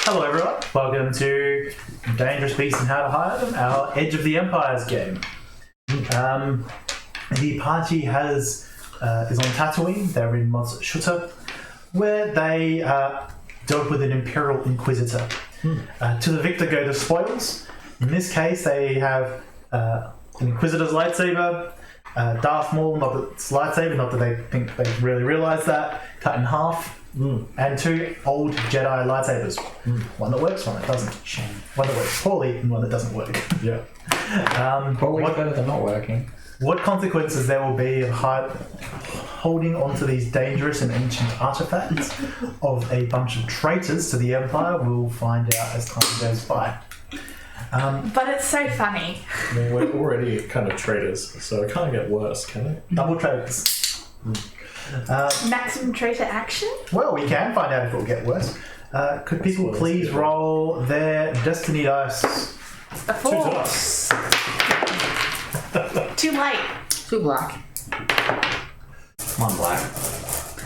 Hello everyone, welcome to Dangerous Beasts and How to Hide Them, our Edge of the Empires game. The party is on Tatooine. They're in Mos Shuta, where they dealt with an Imperial Inquisitor. To the victor go the spoils. In this case, they have an Inquisitor's lightsaber, Darth Maul, not that it's lightsaber, not that they think they really realise that, cut in half. And two old Jedi lightsabers. One that works, one that doesn't. One that works poorly and one that doesn't work. Yeah. Poorly's better than not working. What consequences there will be of holding onto these dangerous and ancient artifacts of a bunch of traitors to the Empire, we'll find out as time goes by. But it's so funny. I mean, we're already kind of traitors, so it can't get worse, can it? Double traitors. Maximum traitor action? Well, we can find out if it will get worse. Could people please roll their destiny dice? A 4. Too light. Two black. One black.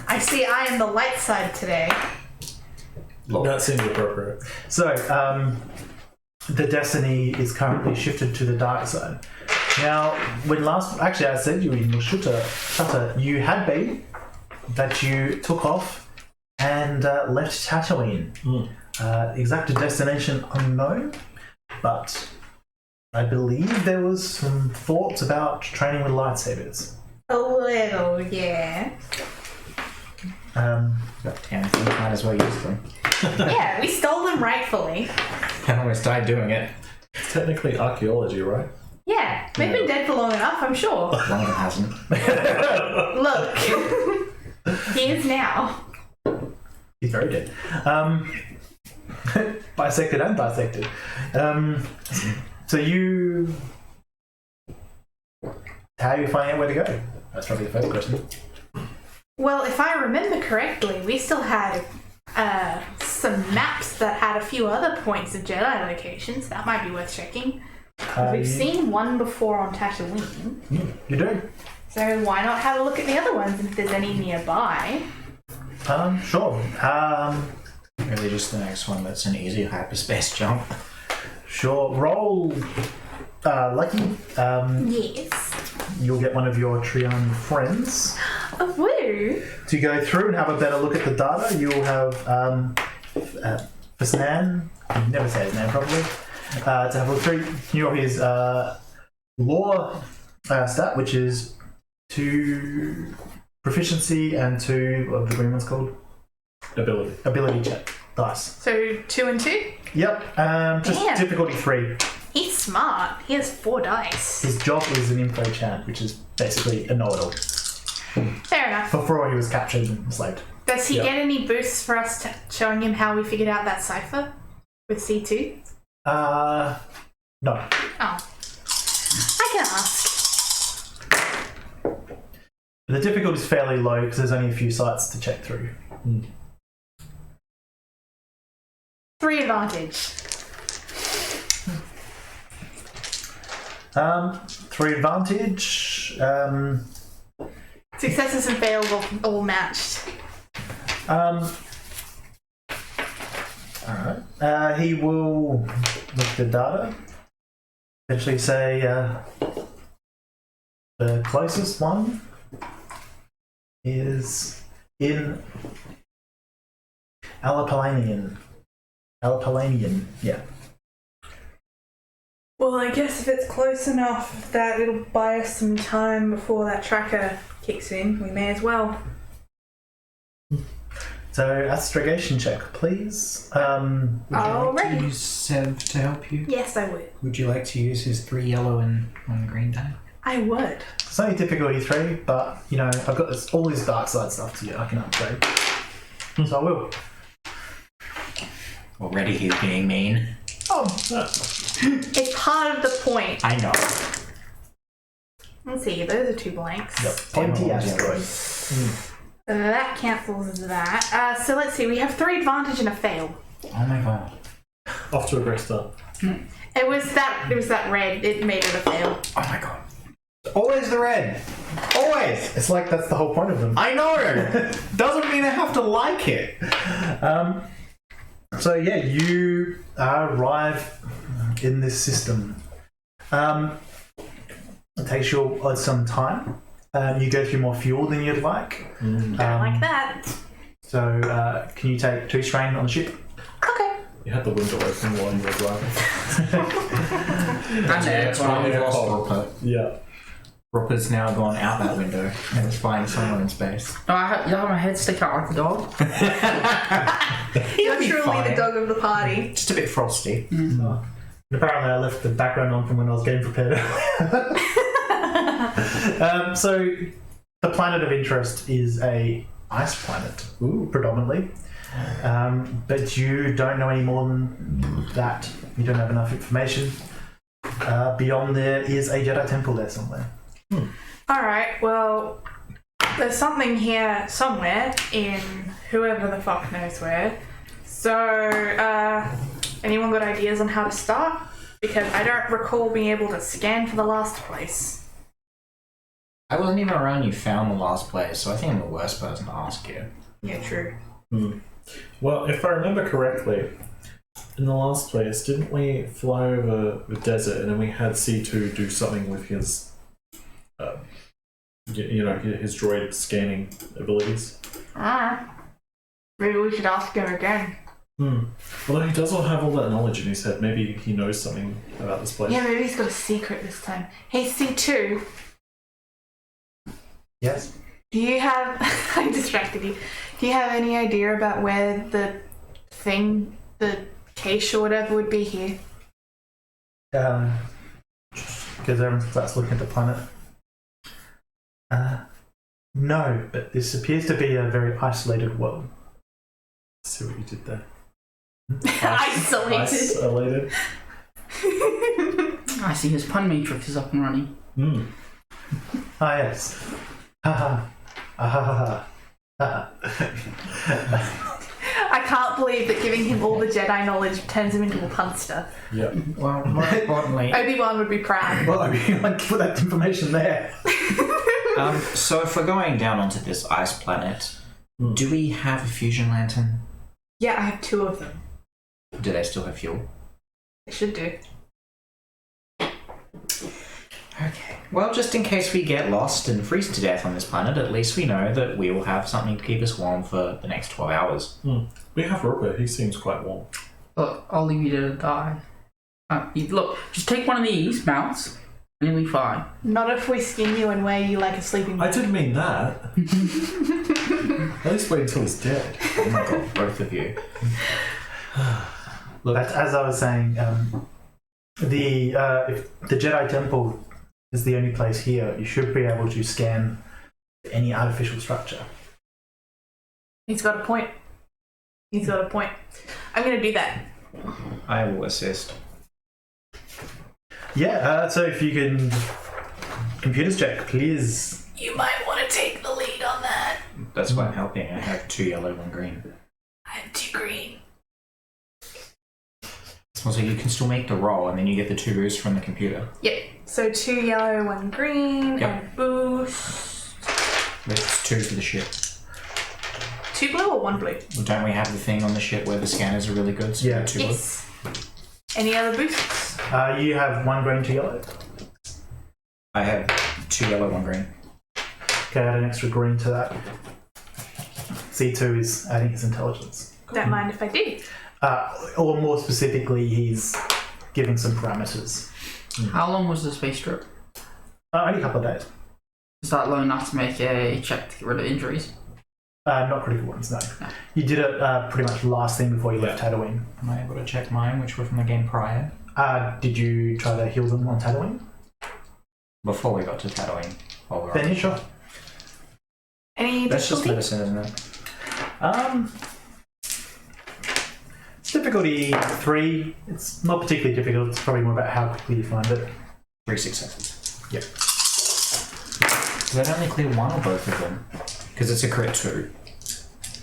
I see I am the light side today. That seems appropriate. So, the destiny is currently shifted to the dark side. Now, when last... Actually, I said you in Shutter, you had been, that you took off and left Tatooine. Exact destination unknown, but I believe there was some thoughts about training with lightsabers. A little, yeah. Got 10 things, might as well use them. Yeah, we stole them rightfully. Can always die doing it. It's technically archaeology, right? Yeah, we've been dead for long enough, I'm sure. One of them hasn't. Look. He is now. He's very dead. Bisected and dissected. So you... How are you finding out where to go? That's probably the first question. Well, if I remember correctly, we still had some maps that had a few other points of Jedi locations. That might be worth checking. We've seen one before on Tatooine. You do? So why not have a look at the other ones if there's any nearby? Sure. Really just the next one that's an easy hyperspace jump. Sure. Roll lucky. Yes. You'll get one of your Trion friends A woo! to go through and have a better look at the data. You'll have Fasnan, you never say his name properly, to have a look through. You'll his law stat, which is 2 proficiency and 2, what the green one's called? Ability check dice. So 2 and 2? Yep, just Damn. difficulty 3. He's smart. He has 4 dice. His job is an info chant, which is basically a know-it-all. Fair enough. Before he was captured and enslaved. Does he get any boosts for us showing him how we figured out that cipher with C2? No. Oh. I can ask. The difficulty is fairly low because there's only a few sites to check through. 3 advantage. 3 advantage. Successes and fails all matched. Alright. He will look at the data. Eventually say the closest one is in Alapalanian, yeah. Well, I guess if it's close enough that it'll buy us some time before that tracker kicks in, we may as well. So, astrogation check, please. Would you like Alrighty. to use Sev to help you? Yes, I would. Would you like to use his 3 yellow and 1 green die? I would. It's only difficulty 3, but, you know, I've got all this dark side stuff to you I can upgrade. So I will. Already he's being mean. Oh, It's part of the point. I know. Let's see, those are 2 blanks. yep. Empty asteroid. That cancels that. So let's see, we have 3 advantage and a fail. Oh my god. Off to a great start. It was that red. It made it a fail. Oh my god. Always the red. Always. It's like that's the whole point of them. I know. Doesn't mean I have to like it. So yeah, you arrive in this system. It takes you some time. You go through more fuel than you'd like. Don't like that. So can you take 2 strain on the ship? Okay. You had the window open while you were driving. And that's why we've we lost call- Rupert. Yeah. Rupert's now gone out that window and is flying somewhere in space. No, you have my head stick out like the dog. You're be truly fine. the dog of the party. Just a bit frosty. And apparently I left the background on from when I was getting prepared. So the planet of interest is a ice planet, predominantly. But you don't know any more than that. You don't have enough information. Beyond there is a Jedi temple there somewhere. Alright, well, there's something here somewhere in whoever the fuck knows where. So, anyone got ideas on how to start? Because I don't recall being able to scan for the last place. I wasn't even around when you found the last place, so I think I'm the worst person to ask you. Yeah, true. Well, if I remember correctly, in the last place, didn't we fly over the desert and then we had C2 do something with his, his droid scanning abilities? Maybe we should ask him again. Although he does all have all that knowledge in his head, maybe he knows something about this place. Yeah, maybe he's got a secret this time. Hey, C2, Yes? do you have... I distracted you. Do you have any idea about where the cache or whatever would be here? Because everyone starts looking at the planet. No, but this appears to be a very isolated world. See what you did there. Isolated. Isolated. I see his pun matrix is up and running. Ah, yes. Ha ha. Ah, ha ha ha. I can't believe that giving him all the Jedi knowledge turns him into a punster. Yeah. Well, more importantly... Obi-Wan would be proud. Well, I mean, like, put that information there. So if we're going down onto this ice planet, do we have a fusion lantern? Yeah, I have 2 of them. Do they still have fuel? They should do. Okay. Well, just in case we get lost and freeze to death on this planet, at least we know that we will have something to keep us warm for the next 12 hours. We have Rupert, he seems quite warm. Look, I'll leave you to die. Look, just take one of these mounts, and you'll be fine. Not if we skin you and wear you like a sleeping bag. I didn't mean that. At least wait until he's dead. Oh my god, both of you. Look, But as I was saying, if the Jedi Temple is the only place here, you should be able to scan any artificial structure. He's got a point. He's got a point. I'm going to do that. I will assist. Yeah, so if you can computers check, please. You might want to take the lead on that. That's why I'm helping. I have 2 yellow, 1 green. I have 2 green. So you can still make the roll, and then you get the 2 boosts from the computer. Yep. So 2 yellow, 1 green, Yep. and boost. There's 2 for the ship. 2 blue or 1 blue? Well, don't we have the thing on the ship where the scanners are really good? So Yeah. 2 Yes. Any other boosts? You have 1 green, 2 yellow. I have 2 yellow, 1 green. Okay, add an extra green to that. C2 is adding his intelligence. Don't mind if I do. Or more specifically, he's giving some parameters. How long was the space trip? Only a couple of days. Is that long enough to make a check to get rid of injuries? Not critical ones, no. You did it pretty much last thing before you left Tatooine. Am I able to check mine, which were from the game prior? Did you try to heal them on Tatooine? Before we got to Tatooine. While we were Then yeah, sure. Any That's just difficulty? medicine, isn't it? Difficulty 3. It's not particularly difficult. It's probably more about how quickly you find it. 3 successes. Yep. Did I only clear 1 or both of them? Because it's a crit 2.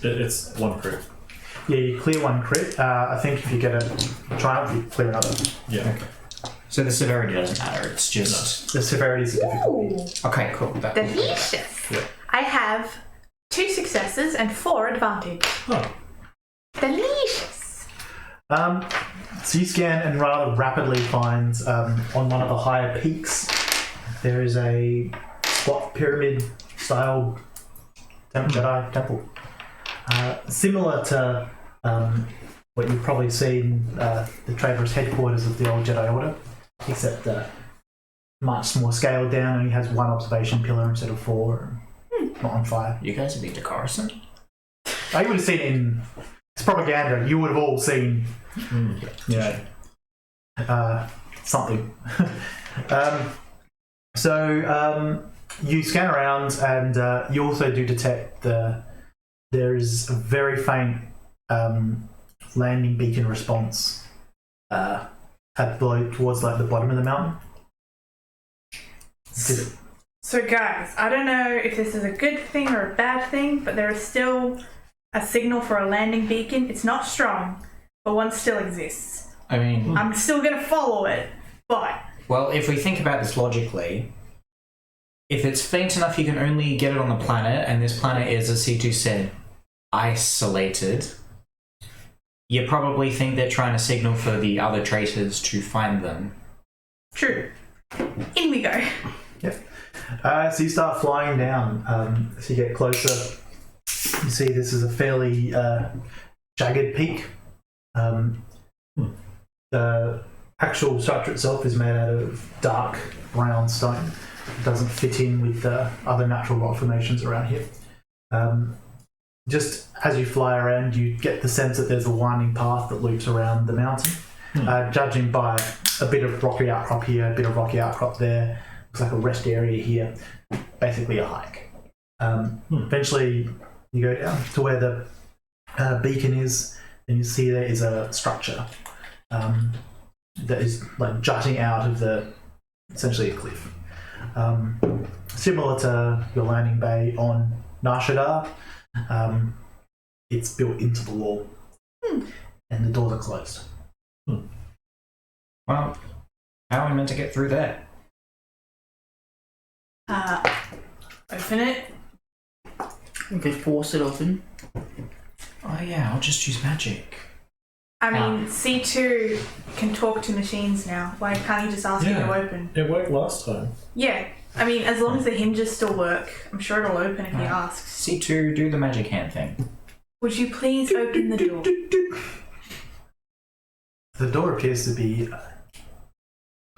It's 1 crit. Yeah, you clear 1 crit. I think if you get a triumph, you clear another. Yeah. Okay. So the severity doesn't matter, it's just... The severity is the difficulty. Okay, cool. That Delicious. Yeah. I have 2 successes and 4 advantage. Oh. Delicious. So you scan and rather rapidly find on one of the higher peaks there is a squat pyramid style Jedi temple. Similar to what you've probably seen the Trader's headquarters of the old Jedi Order, except much more scaled down, only has one observation pillar instead of 4, not on fire. You guys have been to Coruscant? You would have seen it in it's propaganda. You would have all seen, something. So you scan around, and you also do detect there is a very faint landing beacon response towards like the bottom of the mountain. So guys, I don't know if this is a good thing or a bad thing, but there is still a signal for a landing beacon. It's not strong, but one still exists. I mean... I'm still going to follow it, but... Well, if we think about this logically, if it's faint enough you can only get it on the planet, and this planet is, as C2 said, isolated, you probably think they're trying to signal for the other traitors to find them. True. In we go. Yep. So you start flying down. So you get closer. You see this is a fairly jagged peak. The actual structure itself is made out of dark brown stone. It doesn't fit in with the other natural rock formations around here. Just as you fly around, you get the sense that there's a winding path that loops around the mountain. Judging by a bit of rocky outcrop here, a bit of rocky outcrop there, looks like a rest area here, basically a hike. Eventually you go down to where the beacon is, and you see there is a structure that is like jutting out of essentially a cliff. Similar to your landing bay on Nar Shaddaa, it's built into the wall, and the doors are closed. Well, how are we meant to get through there? Open it. You could force it open. Oh yeah, I'll just use magic. I mean, C2 can talk to machines now. Why can't he just ask it to open? It worked last time. Yeah. I mean, as long as the hinges still work, I'm sure it'll open if he asks. C2, do the magic hand thing. Would you please open the door? The door appears to be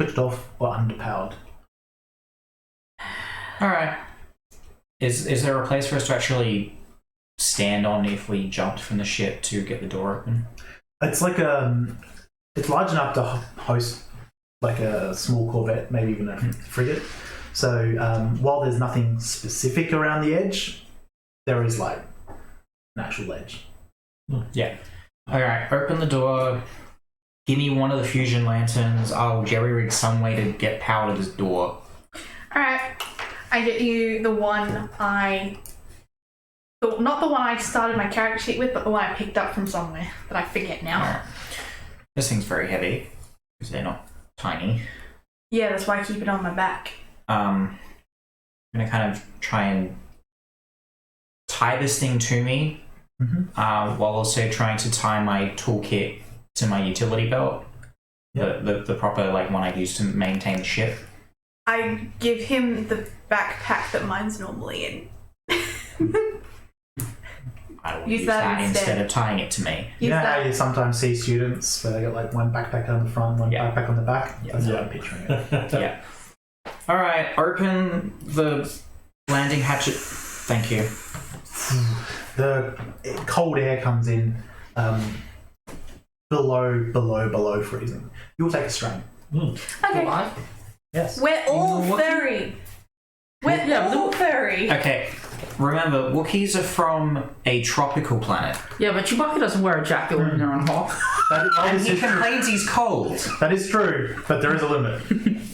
switched off or underpowered. Alright. Is there a place for us to actually stand on if we jumped from the ship to get the door open? It's like it's large enough to host like a small corvette, maybe even a frigate. So while there's nothing specific around the edge, there is like an actual edge. Yeah. Alright, open the door. Give me one of the fusion lanterns. I'll jerry-rig some way to get power to this door. Alright. I get you the one not the one I started my character sheet with, but the one I picked up from somewhere that I forget now. Alright. This thing's very heavy, because they're not tiny. Yeah, that's why I keep it on my back. I'm going to kind of try and tie this thing to me, while also trying to tie my toolkit to my utility belt. Yep. The proper like one I use to maintain the ship. I give him the backpack that mine's normally in. I will use that instead of tying it to me. You know how you sometimes see students where they got like one backpack on the front, one backpack on the back? That's how I'm picturing it. Yeah. Alright, open the landing hatchet. Thank you. The cold air comes in below freezing. You'll take a strain. Okay. Yes. We're all furry. We're all furry. Okay, remember, Wookiees are from a tropical planet. Yeah, but Chewbacca doesn't wear a jacket when they're on hawk. And he complains he's cold. That is true, but there is a limit.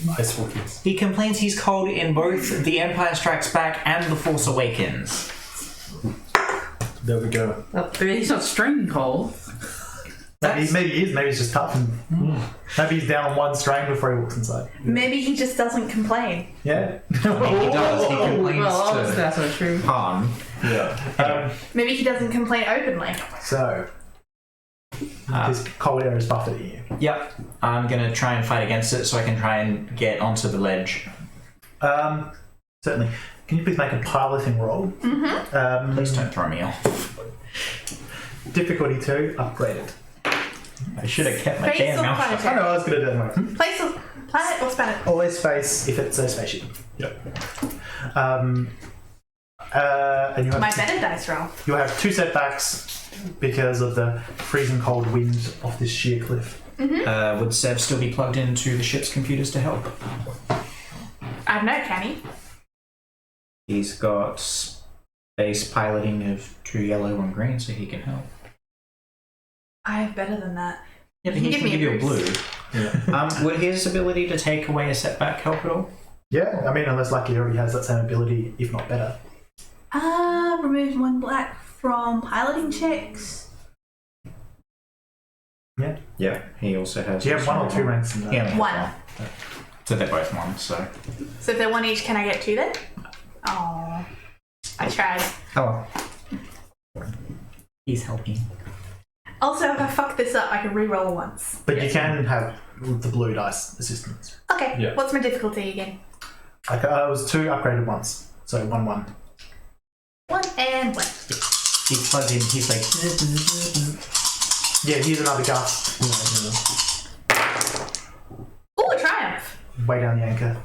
Nice Wookiees. He complains he's cold in both The Empire Strikes Back and The Force Awakens. There we go. He's not string cold. Maybe he is. Maybe he's just tough. And, maybe he's down on one strain before he walks inside. Maybe he just doesn't complain. Yeah. He does. He complains Well, to that's not true. Han. Yeah. Maybe he doesn't complain openly. So, This cold air is buffeting you. Yep. I'm gonna try and fight against it so I can try and get onto the ledge. Certainly. Can you please make a piloting roll? Please don't throw me off. Difficulty 2, upgraded. I should have kept my Face damn or mouth shut. I know, I was going to do it anyway. Place of planet or planet? Always face if it's a spaceship. Yep. And you My have, better dice roll. you have 2 setbacks because of the freezing cold wind off this sheer cliff. Would Sev still be plugged into the ship's computers to help? I don't know, can he? He's got space piloting of 2 yellow, 1 green, so he can help. I have better than that. Yeah, You he can can give you a boost. blue. Yeah. Would his ability to take away a setback help at all? Yeah, I mean, unless like he already has that same ability, if not better. Remove 1 black from piloting checks. Yeah. Yeah, he also has. Do you have 1 or 2 ranks in that? He only has 1. So they're both 1, so. So if they're 1 each, can I get 2 then? Oh, I tried. Oh. He's helping. Also, if I fuck this up, I can re-roll once. But you can have the blue dice assistance. Okay, Yeah. what's my difficulty again? Like, it was 2 upgraded once, so 1-1. 1 and 1. He plugs in, he's like. Yeah, here's another gust. Ooh, a triumph! Way down the anchor.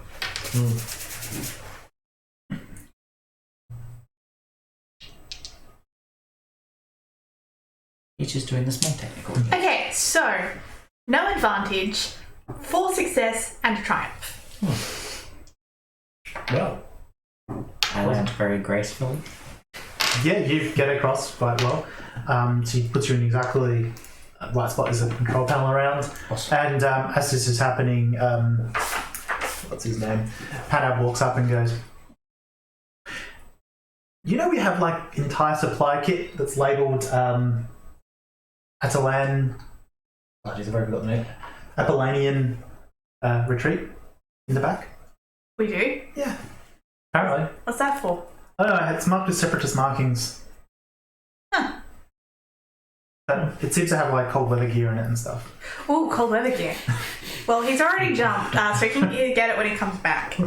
He's just doing the small technical. Okay, so no advantage, 4 success, and a triumph. Well, I land very gracefully. Yeah, you get across quite well. So he puts you in exactly the right spot. There's a control panel around. Awesome. And as this is happening, what's his name? Panab walks up and goes, you know we have like entire supply kit that's labelled Atalan... Oh jeez, I've already forgotten the name. Apolanian retreat in the back? We do? Yeah. Apparently. What's that for? I don't know, it's marked with separatist markings. Huh. But it seems to have like cold weather gear in it and stuff. Ooh, cold weather gear. Well, he's already jumped, so he can get it when he comes back.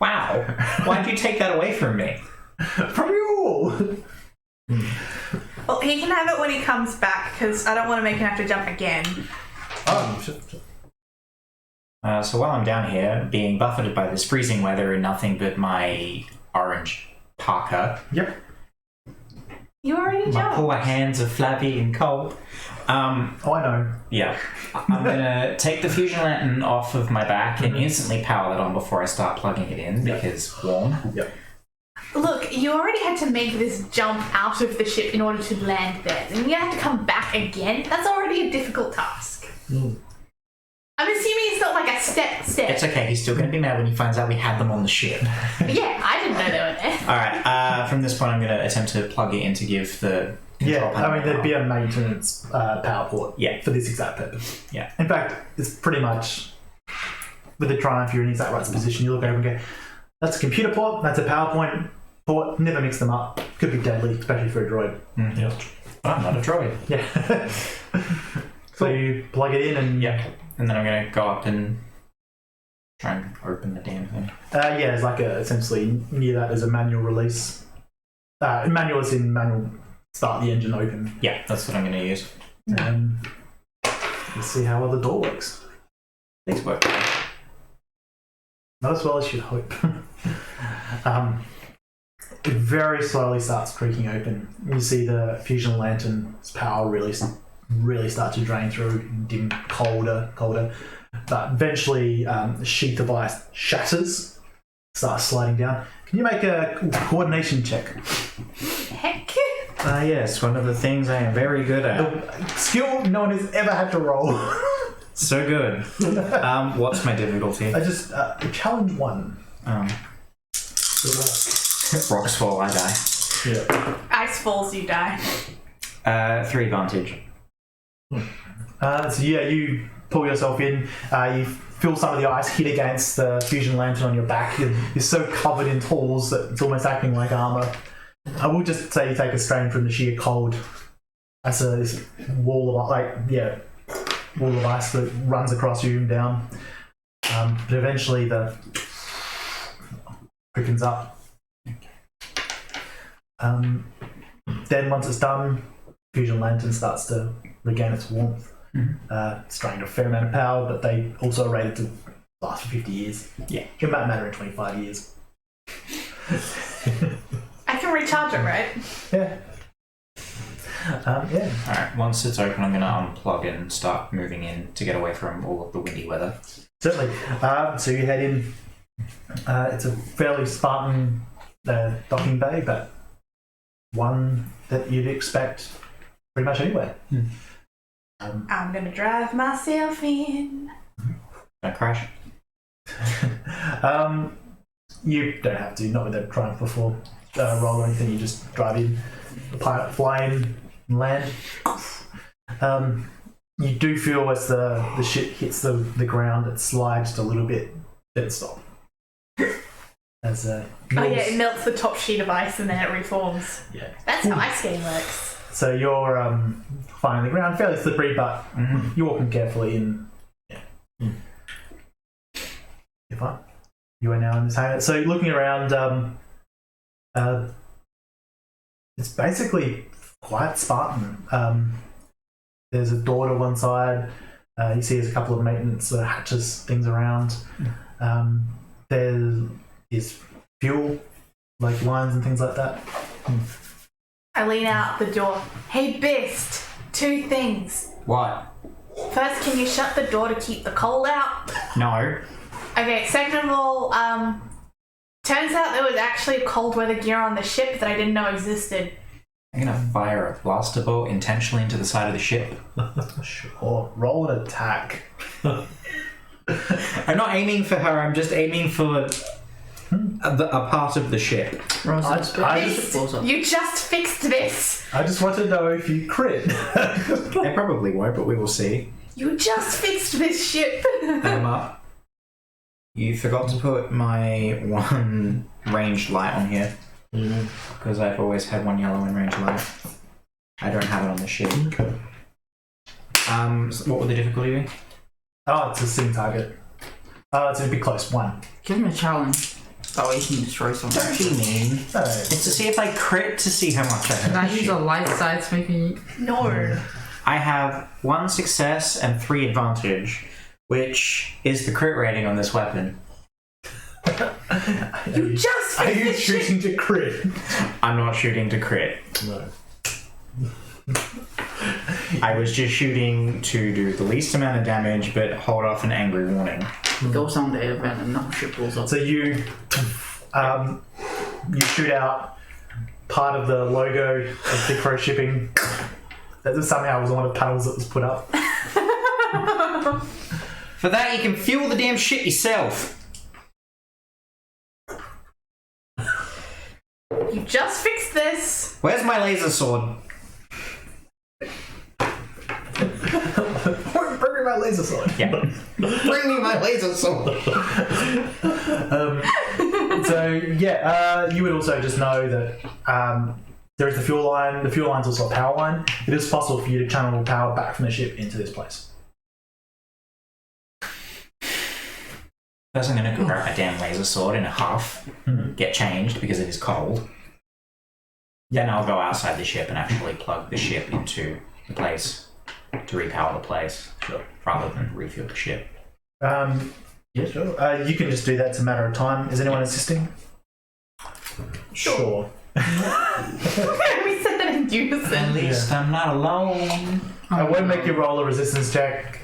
Wow. Why'd you take that away from me? From you all! Well, he can have it when he comes back, because I don't want to make him have to jump again. Oh, So while I'm down here, being buffeted by this freezing weather and nothing but my orange parka, yep. You already my jumped. poor hands are flabby and cold. Oh, I know. Yeah. I'm gonna take the fusion lantern off of my back and instantly power that on before I start plugging it in because warm. Yep. Look, you already had to make this jump out of the ship in order to land there. And you have to come back again? That's already a difficult task. I'm assuming it's not like a step. It's okay, he's still gonna be mad when he finds out we had them on the ship. Yeah, I didn't know they were there. Alright, from this point I'm gonna attempt to plug it in to give the Yeah, control panel I mean, there'd be power. a maintenance power port Yeah. for this exact purpose. Yeah. In fact, it's pretty much, with the Triumph, you're in the exact right position. You look over and go, that's a computer port, that's a PowerPoint port, never mix them up. Could be deadly, especially for a droid. yeah. I'm not a droid. Yeah. So you plug it in and... Yeah. And then I'm gonna go up and try and open the damn thing. Yeah, there's like essentially near that there's a manual release. Manual is in manual start the engine open. Yeah, that's what I'm gonna use. Let's see how well the door works. These work. Not as well as you'd hope. It very slowly starts creaking open. You see the fusion lantern's power really start to drain through, dim, colder. But eventually, the sheath of ice shatters, starts sliding down. Can you make a coordination check? Heck. Yes, one of the things I am very good at. The skill no one has ever had to roll. So good. What's my difficulty? I just challenge 1. Rocks fall, I die. Yeah. Ice falls, you die. 3 advantage. So yeah, you pull yourself in. You feel some of the ice hit against the fusion lantern on your back. You're so covered in tools that it's almost acting like armor. I will just say you take a strain from the sheer cold That's this wall of wall of ice that runs across you and down. But eventually the quickens up. Then once it's done, fusion lantern starts to regain its warmth. It's drained a fair amount of power, but they also rated to last for 50 years. Yeah. It might matter in 25 years. I can recharge it, right? Yeah. Yeah. Alright, once it's open, I'm going to unplug and start moving in to get away from all of the windy weather. Certainly. So you head in. It's a fairly Spartan docking bay, but one that you'd expect pretty much anywhere. I'm gonna drive myself in. Don't crash. You don't have to, not with a Triumph before roll or anything, you just drive in, fly in, and land. You do feel as the ship hits the ground, it slides just a little bit, then it stops. As Oh yeah, it melts the top sheet of ice and then it reforms. Yeah. That's how ice skating works. So you're flying on the ground, fairly slippery, but you're walking carefully and you're fine. You are now in this hangar. So looking around, it's basically quite Spartan. There's a door to one side. You see there's a couple of maintenance hatches, things around. There is fuel, like lines and things like that. I lean out the door. Hey, Best, 2 things. What? First, can you shut the door to keep the cold out? No. Okay, second of all, turns out there was actually cold weather gear on the ship that I didn't know existed. I'm going to fire a blaster bolt intentionally into the side of the ship. Sure. Roll an attack. I'm not aiming for her, I'm just aiming for a part of the ship. You just fixed this! I just want to know if you crit. I probably won't, but we will see. You just fixed this ship! Up. You forgot to put my one ranged light on here. Because I've always had one yellow and ranged light. I don't have it on the ship. Okay. So what would the difficulty be? Oh, it's a sitting target. It's a bit close. 1. Give him a challenge. That way you can destroy something. Don't be mean. No. It's to see if I crit to see how much I Can I have. use a light side to make me... No. I have 1 success and 3 advantage, which is the crit rating on this weapon. You just Are fixed you this ship! shooting to crit? I'm not shooting to crit. No. I was just shooting to do the least amount of damage, but hold off an angry warning. Go someday event and another ship pulls up. So you shoot out part of the logo of Big Crow Shipping. That somehow was one of the panels that was put up. For that, you can fuel the damn shit yourself. You just fixed this! Where's my laser sword? Bring me my laser sword. Yeah. Bring me my laser sword. You would also just know that there is the fuel line. The fuel line's also a power line. It is possible for you to channel power back from the ship into this place. First, I'm going to grab my damn laser sword in a huff, get changed because it is cold. Then I'll go outside the ship and actually plug the ship into the place to repower the place, rather than refuel the ship. Yeah, sure. You can just do that. It's a matter of time. Is anyone assisting? Sure. We said that in unison. At least I'm not alone. I won't make you roll a resistance check,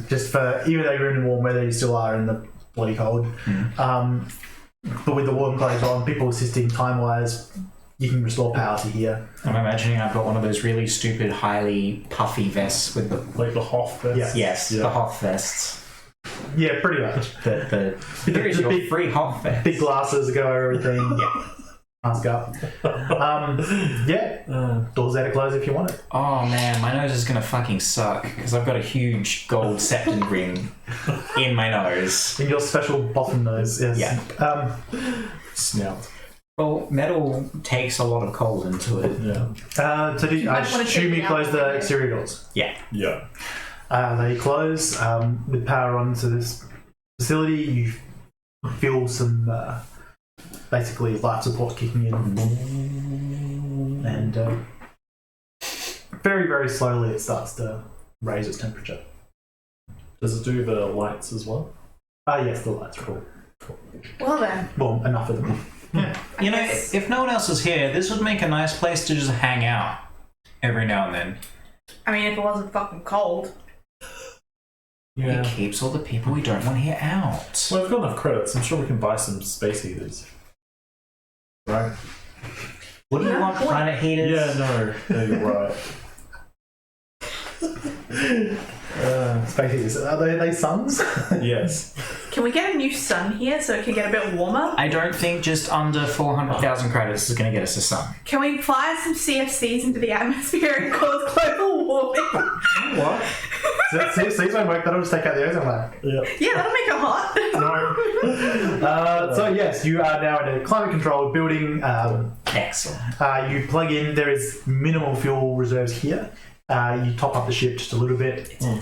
just for, even though you're in warm weather, you still are in the bloody cold. But with the warm clothes on, people assisting time-wise, you can restore power to here. I'm imagining I've got one of those really stupid, highly puffy vests with the... Like the Hoff vest. Yes, the Hoff vests. Yeah, pretty much. Here is your big- free Hoff vest. Big glasses go over everything. Yeah. Mask up. Doors out of close if you want it. Oh man, my nose is gonna fucking suck because I've got a huge gold septum ring in my nose. In your special bottom nose, yes. Yeah. Snout. Well, metal takes a lot of cold into it. Yeah. So I might wanna assume take you it close out. the exterior doors. Yeah. Yeah. They close with power onto this facility. You feel some basically life support kicking in, and very, very slowly it starts to raise its temperature. Does it do the lights as well? Yes, the lights are cool. Well then, Well, enough of them. You know, if no one else is here, this would make a nice place to just hang out every now and then. I mean, if it wasn't fucking cold. Yeah. It keeps all the people we don't want here out. Well, we've got enough credits. I'm sure we can buy some space heaters. Right? What do you want, planet heaters? Yeah, no, you're right. Space heaters. Are they suns? Yes. Can we get a new sun here so it can get a bit warmer? I don't think just under 400,000 credits is going to get us a sun. Can we fly some CFCs into the atmosphere and cause global warming? What? See, won't work. That'll just take out the ozone layer. Yeah. Yeah, that'll make it hot. No. So yes, you are now in a climate-controlled building. Excellent. You plug in. There is minimal fuel reserves here. You top up the ship just a little bit. You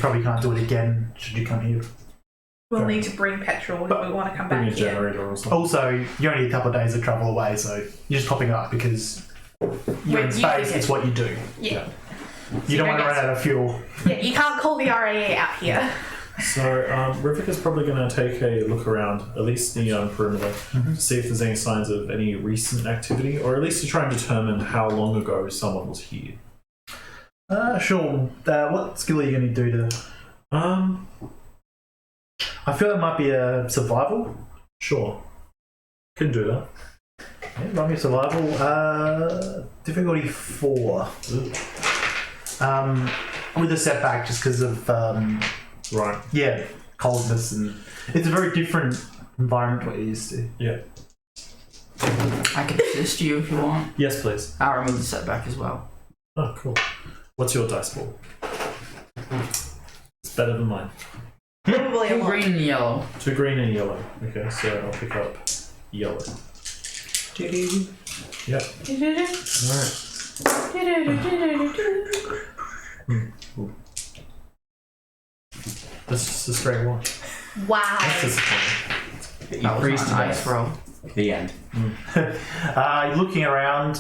probably can't do it again should you come here. We'll need to bring petrol if we want to come Bring a back here. generator or something. Also, you only need a couple of days of travel away, so you're just popping up because you're in We're space. using It's it. what you do. Yeah. You don't want to don't run out of fuel. Yeah, you can't call the RAA out here. So, Rivika's probably going to take a look around, at least the perimeter, to see if there's any signs of any recent activity, or at least to try and determine how long ago someone was here. Sure. What skill are you going to do to... I feel it might be a survival. Sure. Can do that. Yeah, run me survival. Difficulty 4. With a setback just because of... Right. yeah, coldness, and it's a very different environment to what you're used to. Yeah. I can assist you if you want. Yes, please. I'll remove the setback as well. Oh, cool. What's your dice ball? It's better than mine. Probably a Two lot. green and yellow. 2 green and yellow. Okay, so I'll pick up yellow. Yep. Alright. That's just a straight one. Wow. That's disappointing. You That was freeze not to a nice death. roll. The end. Looking around,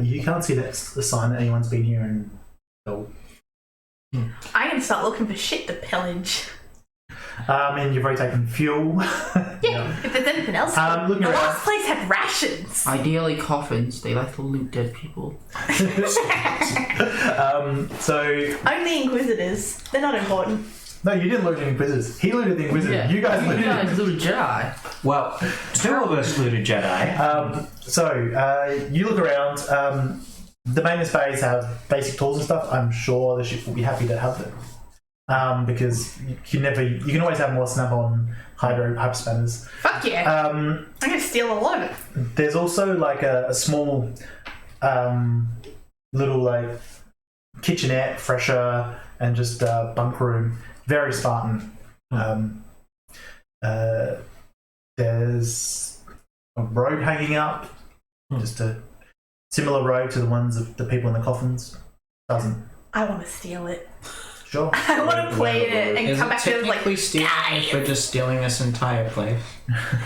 you can't see that's a sign that anyone's been here and... Oh. I can start looking for shit to pillage. And you've already taken fuel. Yeah, if there's anything else. Looking the around. last place had rations. Ideally, coffins. They like to loot dead people. So... Only Inquisitors. They're not important. No, you didn't loot the Inquisitors. He looted the Inquisitors. Yeah. You guys You looted guys looted Jedi. Well, 2 of us looted Jedi. You look around. The maintenance bays have basic tools and stuff. I'm sure the ship will be happy to have them. Because you can always have more snap-on hyper spanners. Fuck yeah. I'm gonna steal a lot of it. There's also like a small little like kitchenette, fresher, and just bunk room. Very Spartan. There's a robe hanging up, just a similar robe to the ones of the people in the coffins. Doesn't. I want to steal it. Sure. I want to play it and Is come it back to it like, technically stealing if we're just stealing this entire place?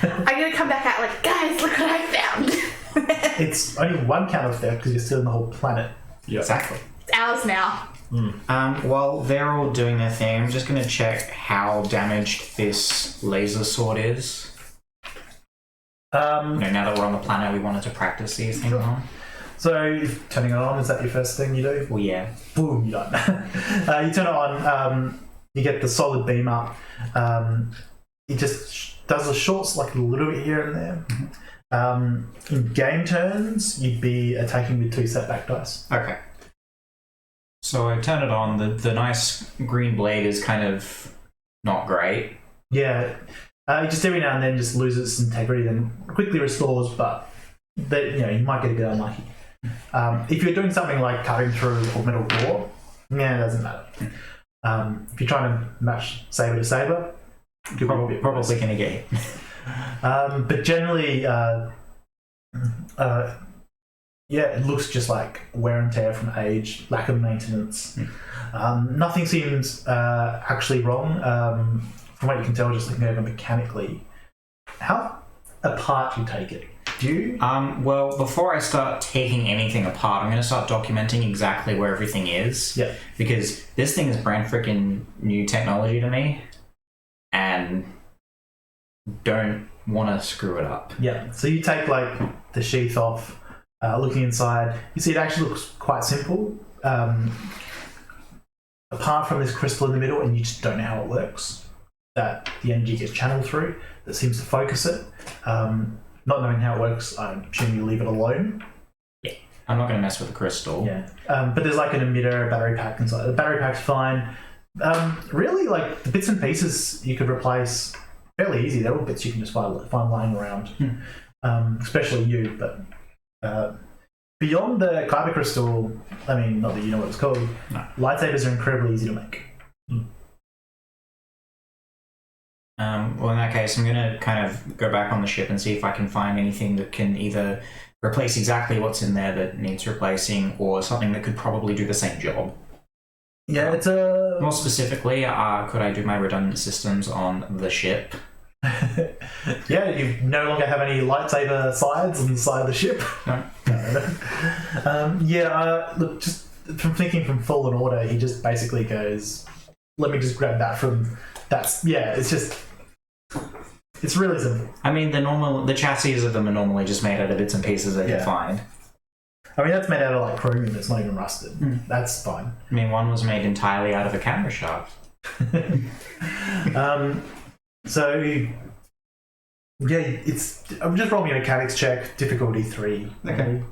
I'm gonna come back out like, guys, look what I found. It's only one count of theft because you're stealing the whole planet. Yeah. Exactly. It's ours now. While they're all doing their thing, I'm just going to check how damaged this laser sword is. Now that we're on the planet, we wanted to practice these things on. So, if turning it on, is that your first thing you do? Well, yeah. Boom, you're done. You turn it on, you get the solid beam up. It just does a short, like a little bit here and there. In game turns, you'd be attacking with 2 setback dice. Okay. So I turn it on. The nice green blade is kind of not great. Yeah, just every now and then just loses its integrity, then quickly restores, but you might get a bit unlucky. If you're doing something like cutting through a metal door, yeah, it doesn't matter. If you're trying to match saber to saber, Probably going to get hit. But generally, it looks just like wear and tear from age, lack of maintenance. Nothing seems actually wrong. From what you can tell, just looking over mechanically, how apart you take it? Do you? Well, before I start taking anything apart, I'm going to start documenting exactly where everything is. Yeah. Because this thing is brand freaking new technology to me, and don't want to screw it up. Yeah. So you take like the sheath off, looking inside, you see it actually looks quite simple. Apart from this crystal in the middle, and you just don't know how it works, that the energy gets channeled through, that seems to focus it. Not knowing how it works, I'm assuming you leave it alone. Yeah. I'm not going to mess with the crystal. Yeah. But there's like an emitter, a battery pack inside. The battery pack's fine. Really, like the bits and pieces you could replace fairly easy. They're all bits you can just find lying around, especially you. But beyond the kyber crystal, I mean, not that you know what it's called, no. Lightsabers are incredibly easy to make. Well, in that case, I'm going to kind of go back on the ship and see if I can find anything that can either replace exactly what's in there that needs replacing, or something that could probably do the same job. Yeah, it's a... More specifically, could I do my redundant systems on the ship? Yeah, you no longer have any lightsaber sides on the side of the ship. No. Look, just from thinking from Fallen Order, he just basically goes, let me just grab that from... It's really simple. I mean, the chassis of them are normally just made out of bits and pieces that you find. I mean, that's made out of like chromium that's not even rusted. That's fine. I mean, one was made entirely out of a camera shaft. So, yeah, I'm just rolling a mechanics check, difficulty 3. Okay.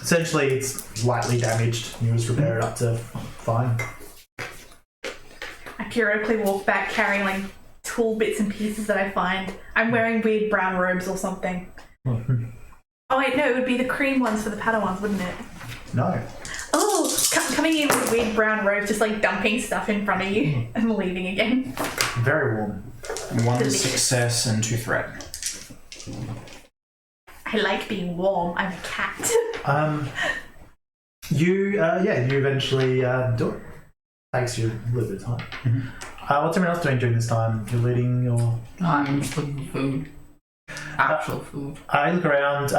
Essentially, it's lightly damaged. You just repair it up to fine. I periodically walk back carrying like tool bits and pieces that I find. I'm wearing weird brown robes or something. Oh wait, no, it would be the cream ones for the Padawans, wouldn't it? No. Oh, coming in with weird brown robes, just like dumping stuff in front of you and leaving again. Very warm. 1 Delicious. success and 2 threat. I like being warm. I'm a cat. You eventually do it. Takes you a little bit of time. What's everyone else doing during this time? You're leading your... I'm just looking for food. Actual food. I look around.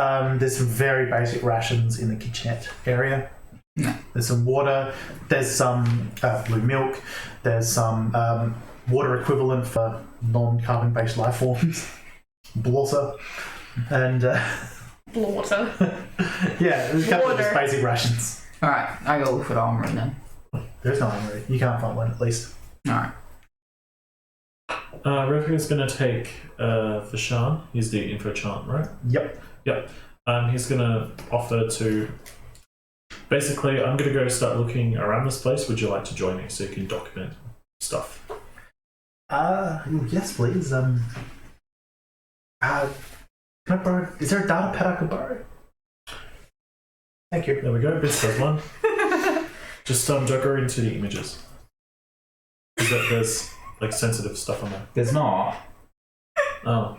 There's some very basic rations in the kitchenette area. Yeah. There's some water. There's some blue milk. There's some water equivalent for non-carbon-based life forms. Blorter. And... Blorter. yeah, there's a couple of Water. just basic rations. Alright, I go look for the armory then. There's no armory. You can't find one, at least. Alright. Revika's going to take Vishan. He's the info chant, right? Yep. Yep. He's going to offer to... Basically, I'm going to go start looking around this place. Would you like to join me so you can document stuff? Yes, please. Can I borrow... Is there a data pad I could borrow? Thank you. There we go. Bits does one. Just don't go into the images. There's like sensitive stuff on there. There's not. Oh.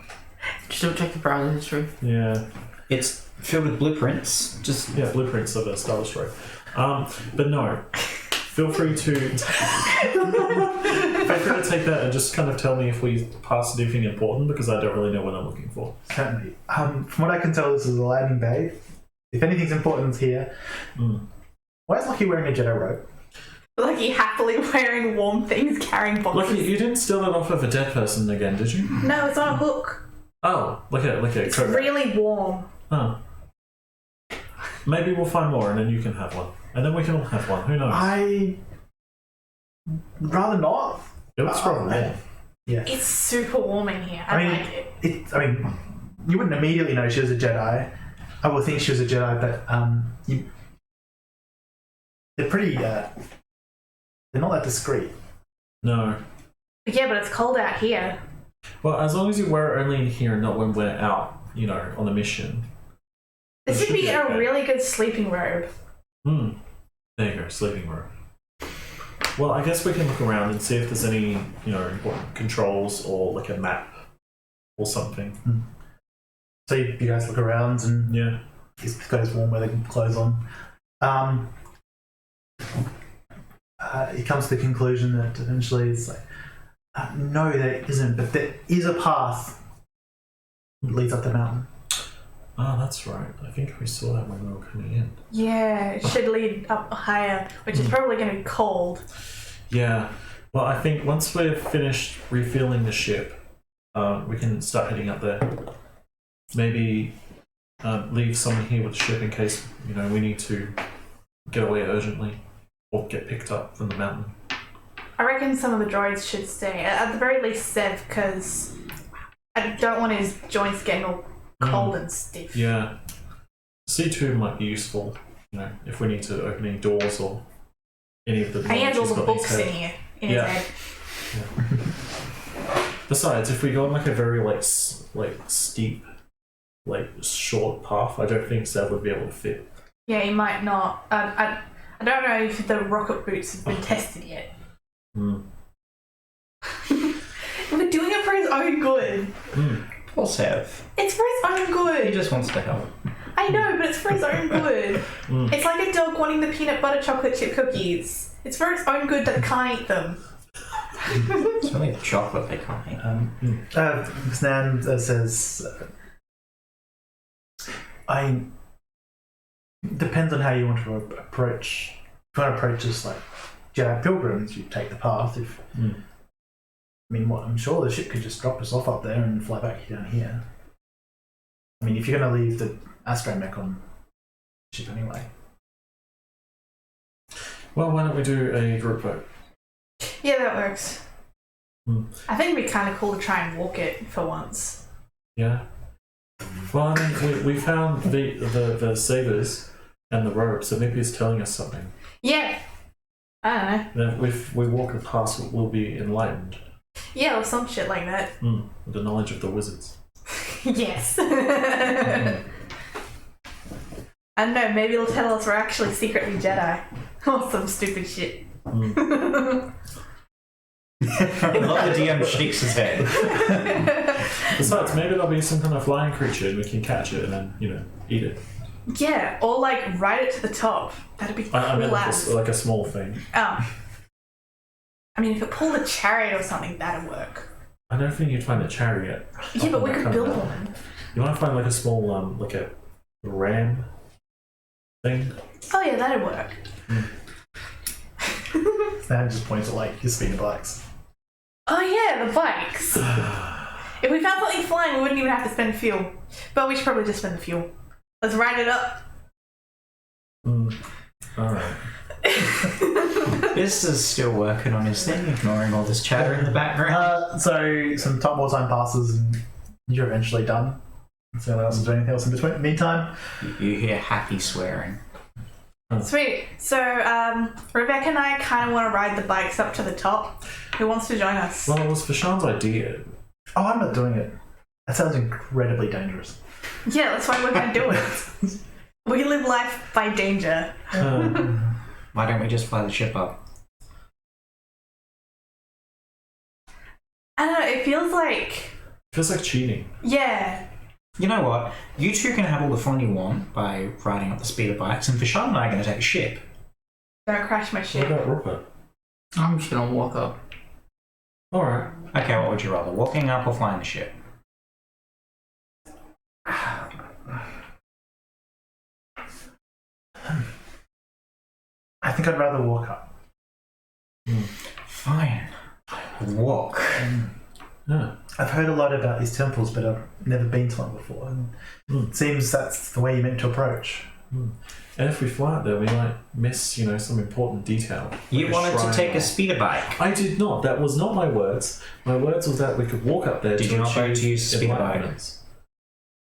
Just don't check the browser history. Yeah. It's filled with blueprints. Just Blueprints of a Star Destroyer. But no. Feel free to take that and just kind of tell me if we passed anything important, because I don't really know what I'm looking for. Certainly. From what I can tell, this is a landing bay. If anything's important, it's here. Why is Lucky wearing a Jedi robe? Lucky happily wearing warm things, carrying boxes. Lucky, you didn't steal it off of a dead person again, did you? No, it's on a hook. Oh, look at it. It's really warm. Oh. Maybe we'll find more and then you can have one. And then we can all have one. Who knows? I... rather not. It looks probably warm. Yeah. It's super warm in here. I like it. You wouldn't immediately know she was a Jedi. I would think she was a Jedi, but they're pretty... they're not that discreet. No. Yeah, but it's cold out here. Well, as long as you wear it only in here and not when we're out, on the mission. This would be a really good sleeping robe. There you go, sleeping robe. Well, I guess we can look around and see if there's any, important controls or like a map or something. So you guys look around and Yeah. he's got his warm weather clothes on. He comes to the conclusion that eventually it's like, no, there isn't, but there is a path that leads up the mountain. Oh, that's right. I think we saw that when we were coming in. Yeah, it should lead up higher, which is probably going to be cold. Yeah. Well, I think once we're finished refueling the ship, we can start heading up there. Maybe leave someone here with the ship in case, we need to get away urgently or get picked up from the mountain. I reckon some of the droids should stay. At the very least, Sev, because I don't want his joints getting all cold and stiff. Yeah. C2 might be useful, if we need to open any doors or any of the And he has all he's the got in his books head. in here, in his head. Yeah. Besides, if we go on like a very steep, short path, I don't think Sev would be able to fit. Yeah, he might not. I don't know if the rocket boots have been tested yet. We're doing it for his own good. Poor Sev. It's for his own He good. just wants to help. I know, but it's for his own good. It's like a dog wanting the peanut butter chocolate chip cookies. It's for its own good that it can't eat them. It's only the chocolate they can't eat. Snan says, depends on how you want to approach. If you want to approach this like Jedi pilgrims, you take the path. I'm sure the ship could just drop us off up there and fly back down here. If you're going to leave the astromech on the ship anyway. Well, why don't we do a group vote? Yeah, that works. I think it'd be kind of cool to try and walk it for once. Yeah. Well, we found the sabers and the rope, so maybe it's telling us something. Yeah. I don't know. Then if we walk it past, we'll be enlightened. Yeah, or some shit like that. With the knowledge of the wizards. Yes. I don't know, maybe it'll tell us we're actually secretly Jedi. Or some stupid shit. I love the DM shakes his head. Besides, maybe there'll be some kind of flying creature and we can catch it and then, eat it. Yeah, or ride it to the top. That'd be cool. I meant like a small thing. Oh. If it pulled a chariot or something, that'd work. I don't think you'd find a chariot. Yeah, but we could build one. You want to find like a small, like a ram thing? Oh yeah, that'd work. Snan just points at his speeder bikes. Oh yeah, the bikes. If we found something flying, we wouldn't even have to spend fuel. But we should probably just spend the fuel. Let's ride it up. Alright. This is still working on his thing, ignoring all this chatter in the background. So some more time passes and you're eventually done. So anyone else is doing anything else in between? Meantime, You hear happy swearing. Sweet. So, Rebecca and I kind of want to ride the bikes up to the top. Who wants to join us? Well, it was Fashan's idea. I'm not doing it. That sounds incredibly dangerous. Yeah, that's why we're going to do it. We live life by danger. Why don't we just fly the ship up? I don't know, it feels like... Feels like cheating. Yeah. You know what? You two can have all the fun you want by riding up the speeder bikes, and Fashan and I are going to take a ship. Don't crash my What ship. about Rupert? I'm just gonna walk up. Alright. Okay, what would you rather, walking up or flying the ship? I think I'd rather walk up. Fine. Walk. Yeah. I've heard a lot about these temples, but I've never been to one before. And it seems that's the way you're meant to approach. And if we fly it there, we might miss, some important detail. You Like a wanted to shrine take or- a speeder bike. I did not. That was not my words. My words was that we could walk up there Did to you not vote achieve to use speeder bike? enlightenment.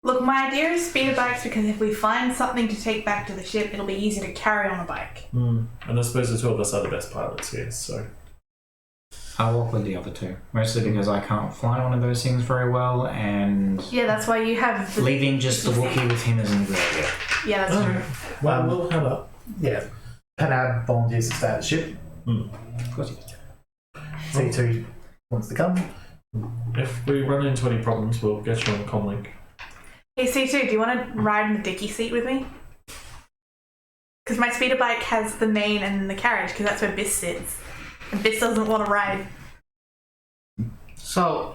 Look, my idea is speeder bikes because if we find something to take back to the ship, it'll be easy to carry on a bike. And I suppose the two of us are the best pilots here, so... I'll walk with the other two. Mostly because I can't fly one of those things very well, and Yeah, that's why you have... The... leaving just the Wookiee with him isn't really good. Yeah, that's true. Well, we'll head up. Yeah. Panab volunteers to stay at the ship. Of course you do. C2 wants to come. If we run into any problems, we'll get you on the comlink. Hey C2, do you want to ride in the dicky seat with me? Because my speeder bike has the main and the carriage, because that's where Biss sits. And Biss doesn't want to ride. So,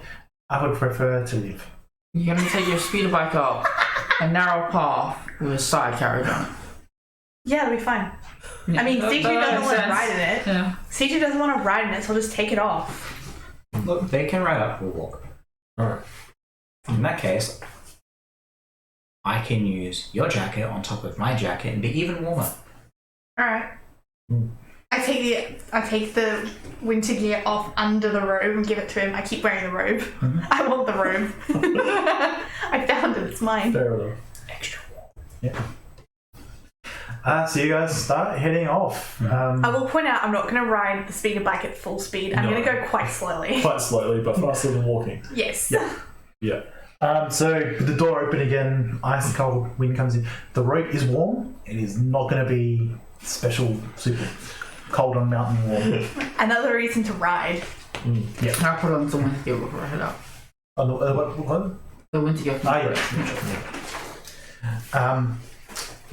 I would prefer to live. you're gonna take your speeder bike up a narrow path with a side carriage on it. Yeah, it'll be fine. I mean, C2 doesn't want to ride in it. Yeah. C2 doesn't want to ride in it, so I'll just take it off. Look, they can ride up, we'll walk. Alright. In that case, I can use your jacket on top of my jacket and be even warmer. Alright. I take the winter gear off under the robe and give it to him. I keep wearing the robe. I want the robe. I found it, it's mine. Fair enough. Extra warm. Yeah. So you guys start heading off. I will point out I'm not going to ride the speeder bike at full speed. I'm No. going to go quite slowly. Quite slowly, but faster than walking. Yes. Yeah. So with the door open again, ice cold wind comes in. The rope is warm. It is not going to be special, super cold on mountain warm. Another reason to ride. I'll put on the winter gear before I head up. Oh, no, what? The winter gear.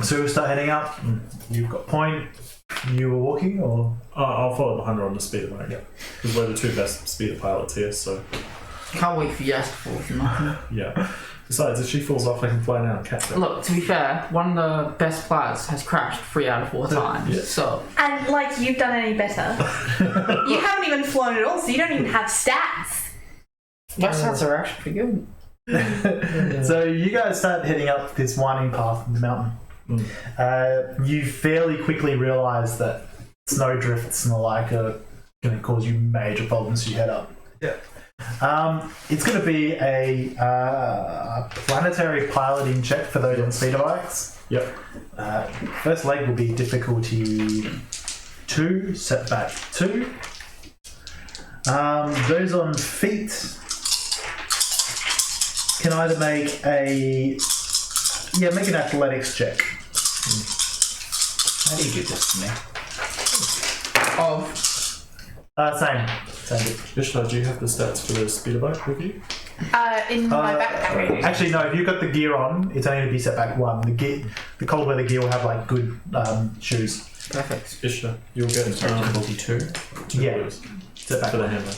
So we start heading up. You've got point. You were walking, or I'll follow behind her on the speeder bike. Yeah. Because we're the two best speeder pilots here, so Can't wait for you guys to fall from that. yeah. Besides, if she falls off, I can fly down and catch her. Look, to be fair, one of the best pilots has crashed 3 out of 4 times. Yeah. So, And like you've done any better. You haven't even flown at all, so you don't even have stats. my stats are actually pretty good. So you guys start heading up this winding path in the mountain. You fairly quickly realise that snow drifts and the like are going to cause you major problems as you head up. Yeah. It's going to be a planetary piloting check for those on speeder bikes. Yep. First leg will be difficulty 2, setback 2. Those on feet can either make make an athletics check. How do you do this to me? Same. Ishtar, do you have the stats for the speeder bike with you? In my backpack. Actually, no. If you've got the gear on, it's only going to be setback 1. The cold weather gear will have like good shoes. Perfect. Ishtar, you'll get Difficulty 2. Yeah. blues Setback for the 1. hammer.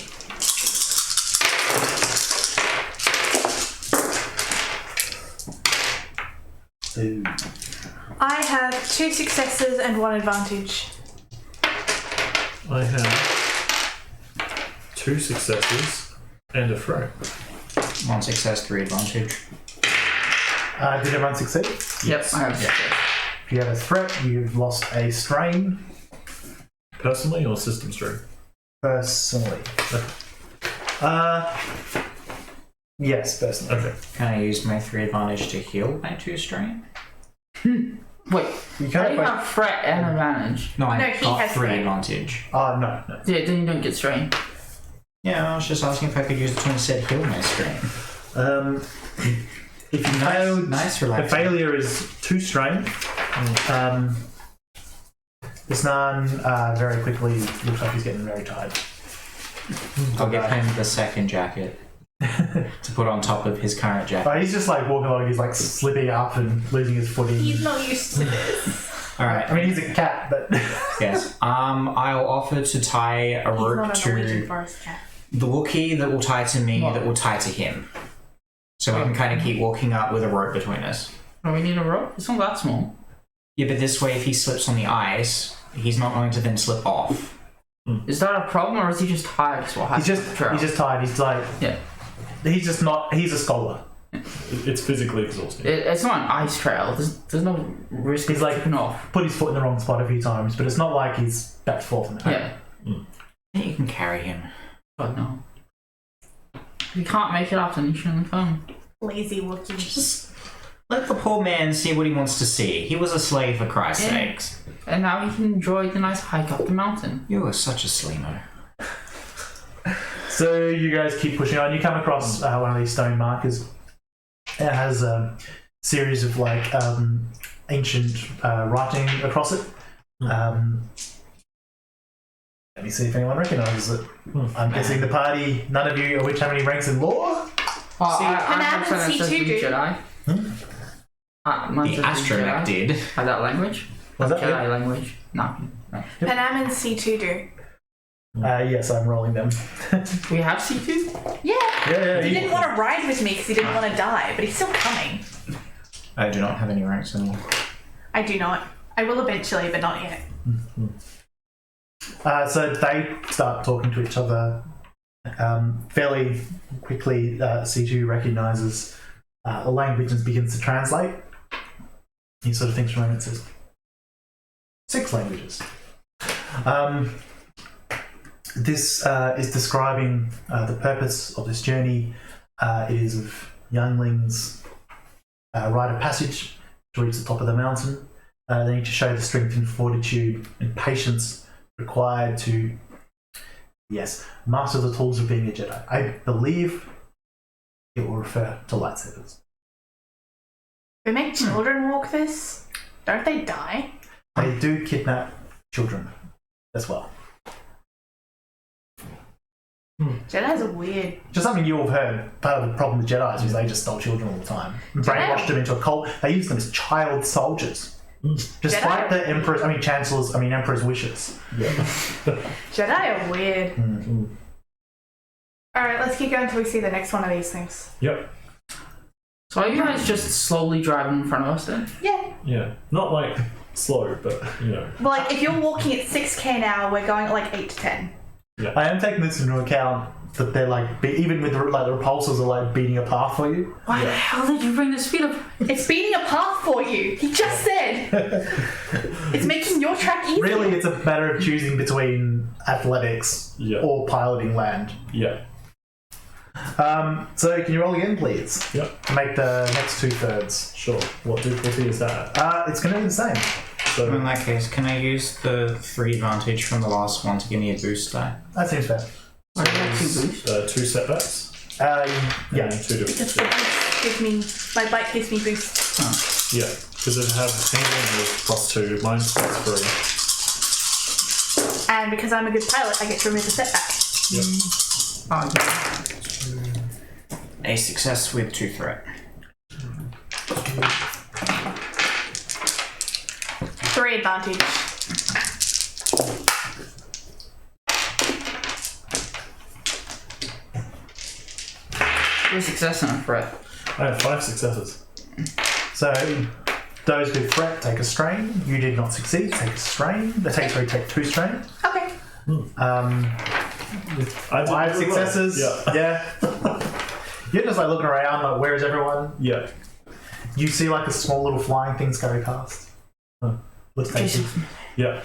Ooh. I have 2 successes and 1 advantage. I have 2 successes and a throw. 1 success, 3 advantage. Did everyone succeed? Yep, I have If you have a threat, you've lost a strain. Personally or system strain? Personally. Yes, personally. Okay. Can I use my 3 advantage to heal my 2 strain? Wait, You how can't do you have threat and advantage? No, I No, he got has 3 strain. advantage. No. Yeah, then you don't get strain. Yeah, I was just asking if I could use it to instead heal my strain. If you failed, Nice, the relaxing. failure is 2 strain. Isnan very quickly looks like he's getting very tired. I'll give him the second jacket to put on top of his current jacket. He's just like walking along, he's like slipping up and losing his footing. He's not used to this. Alright, I mean, he's a cat, but yes. I'll offer to tie a He's rope not a Norwegian to forest cat. the Wookiee that will tie to me, that will tie to him. So we can kind of keep walking up with a rope between us. Oh, we need a rope? It's not that small. Yeah, but this way, if he slips on the ice, he's not going to then slip off. Is that a problem, or is he just tired? he's just tired. He's like, Yeah. he's just not. He's a scholar. It's physically exhausting. It's not an ice trail. There's no risk He's of like- tripping off. Put his foot in the wrong spot a few times, but it's not like he's back to forth in the Yeah. I think you can carry him. But no. If you can't make it up, then you shouldn't come. Lazy Wookiee. Just let the poor man see what he wants to see. He was a slave, for Christ's Yeah. sakes. And now you can enjoy the nice hike up the mountain. You are such a sleemo. So you guys keep pushing on. You come across one of these stone markers. It has a series of like ancient writing across it. Let me see if anyone recognises it. I'm guessing the party, none of you of which have any ranks in law. Oh, See, I Panam have and something that says C2 do. Jedi. Mine The says astromech Jedi. did. Have that language? Was that Jedi language? No. Panam and C2 do. Yes, I'm rolling them. We have C2? Yeah. Yeah, He didn't want to ride with me because he didn't want to die, but he's still coming. I do not have any ranks in law. I do not. I will eventually, but not yet. So they start talking to each other. Fairly quickly, C2 recognises the language and begins to translate. He sort of thinks for a moment and says, 6 languages. This is describing the purpose of this journey. It is of younglings rite of passage to reach the top of the mountain. They need to show the strength and fortitude and patience required to, yes, master the tools of being a Jedi. I believe it will refer to lightsabers. We make children walk this? Don't they die? They do kidnap children as well. Jedi's are weird. Just something you all have heard. Part of the problem with Jedi is they just stole children all the time. Brainwashed them into a cult. They used them as child soldiers. Despite the Emperor's wishes. Jedi are weird. Alright, let's keep going until we see the next one of these things. Yep. So are you guys just slowly driving in front of us then? Yeah. Yeah. Not like slow, but But like, if you're walking at 6k an hour, we're going at like 8 to 10. I am taking this into account that they're like, even with the repulsors are like beating a path for you. Why the hell did you bring the speed up? It's beating a path for you. He just said. It's making your track easier. Really, it's a matter of choosing between athletics or piloting land. Yeah. So can you roll again, please? Yep. To make the next 2/3. Sure. What difficulty is that? It's going to be the same. So In that case, can I use the 3 advantage from the last one to give me a boost die? That seems fair. Why do you have 2 boosts? 2 setbacks. Yeah. And 2 Because difficulty. the boost gives me, my bike gives me boost. Yeah. Because it has England with +2, mine's +3. And because I'm a good pilot, I get to remove the setback. Yep. Oh, yeah. A success with 2 threat. 3 advantage. Three success and a threat. I have 5 successes. So those with threat take a strain. You did not succeed. Take a strain. Take 2 strain. Okay. I did 5 really well. successes. Yeah. You're just like looking around, like, where is everyone? Yeah. You see like a small little flying thing scurry past. Let's take it. Yeah.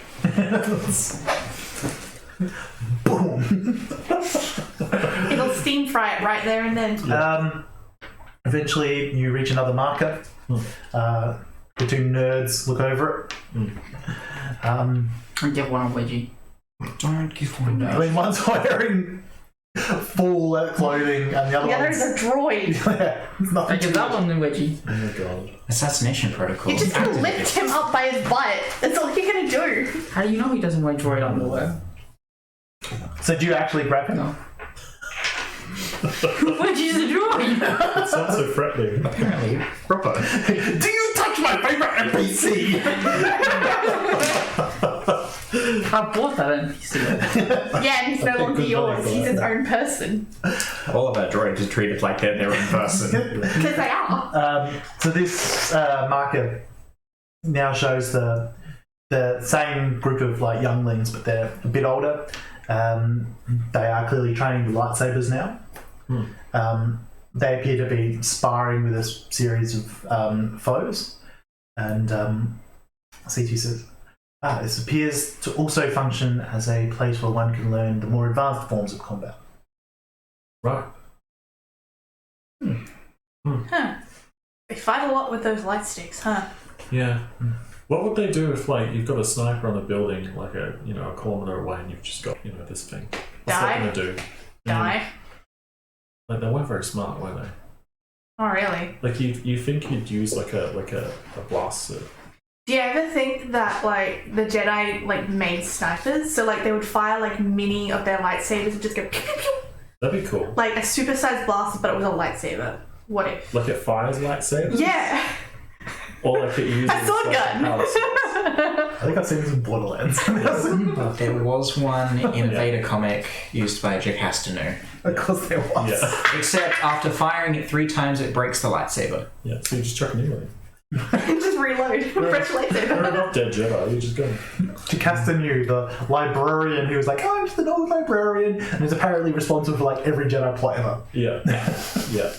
Boom. It'll steam fry it right there and then. Eventually, you reach another marker. The 2 nerds look over it. And give one a wedgie. Don't give one I mean, one's wearing full clothing, and the other The other one's is a droid. yeah, it's I nothing. give that one the wedgie. Oh my god. Assassination protocol. You're just gonna lift him up by his butt. That's all you're gonna do. How do you know he doesn't wear droid underwear? So do you actually grab him? No. Wedgie's a droid! It sounds so threatening. Apparently, proper. Do you touch my favorite NPC? I bought that NPC. Yeah, and he's no longer good yours. value for He's that. his own person. All of our droids are treated like they're their own person. Because they are. So this marker now shows the same group of like younglings, but they're a bit older. They are clearly training with lightsabers now. They appear to be sparring with a series of foes, and C2 says, this appears to also function as a place where one can learn the more advanced forms of combat. Right. Huh. They fight a lot with those light sticks, huh? Yeah. What would they do if, like, you've got a sniper on a building, like a kilometre away, and you've just got, this thing? What's Die? that gonna do? Die? Like, they weren't very smart, were they? Oh, really? Like, you think you'd use like a blaster, Do you ever think that like the Jedi like made snipers? So like they would fire like mini of their lightsabers and just go pew pew pew. That'd be cool. Like a supersized blaster, but it was a lightsaber. What if? Like it fires lightsabers? Yeah. Or like it uses A sword like, gun. power source. I think I've seen this in Borderlands. There was one in Vader comic used by Jocasta. Of course there was. Yeah. Except after firing it 3 times, it breaks the lightsaber. Yeah, so you just chuck a new one. Just reload. Fresh You're lightsaber. not dead Jedi, you just go. Jocasta knew the librarian who was like, oh, I'm just an old librarian, and is apparently responsible for like every Jedi plot ever. Yeah. Yeah.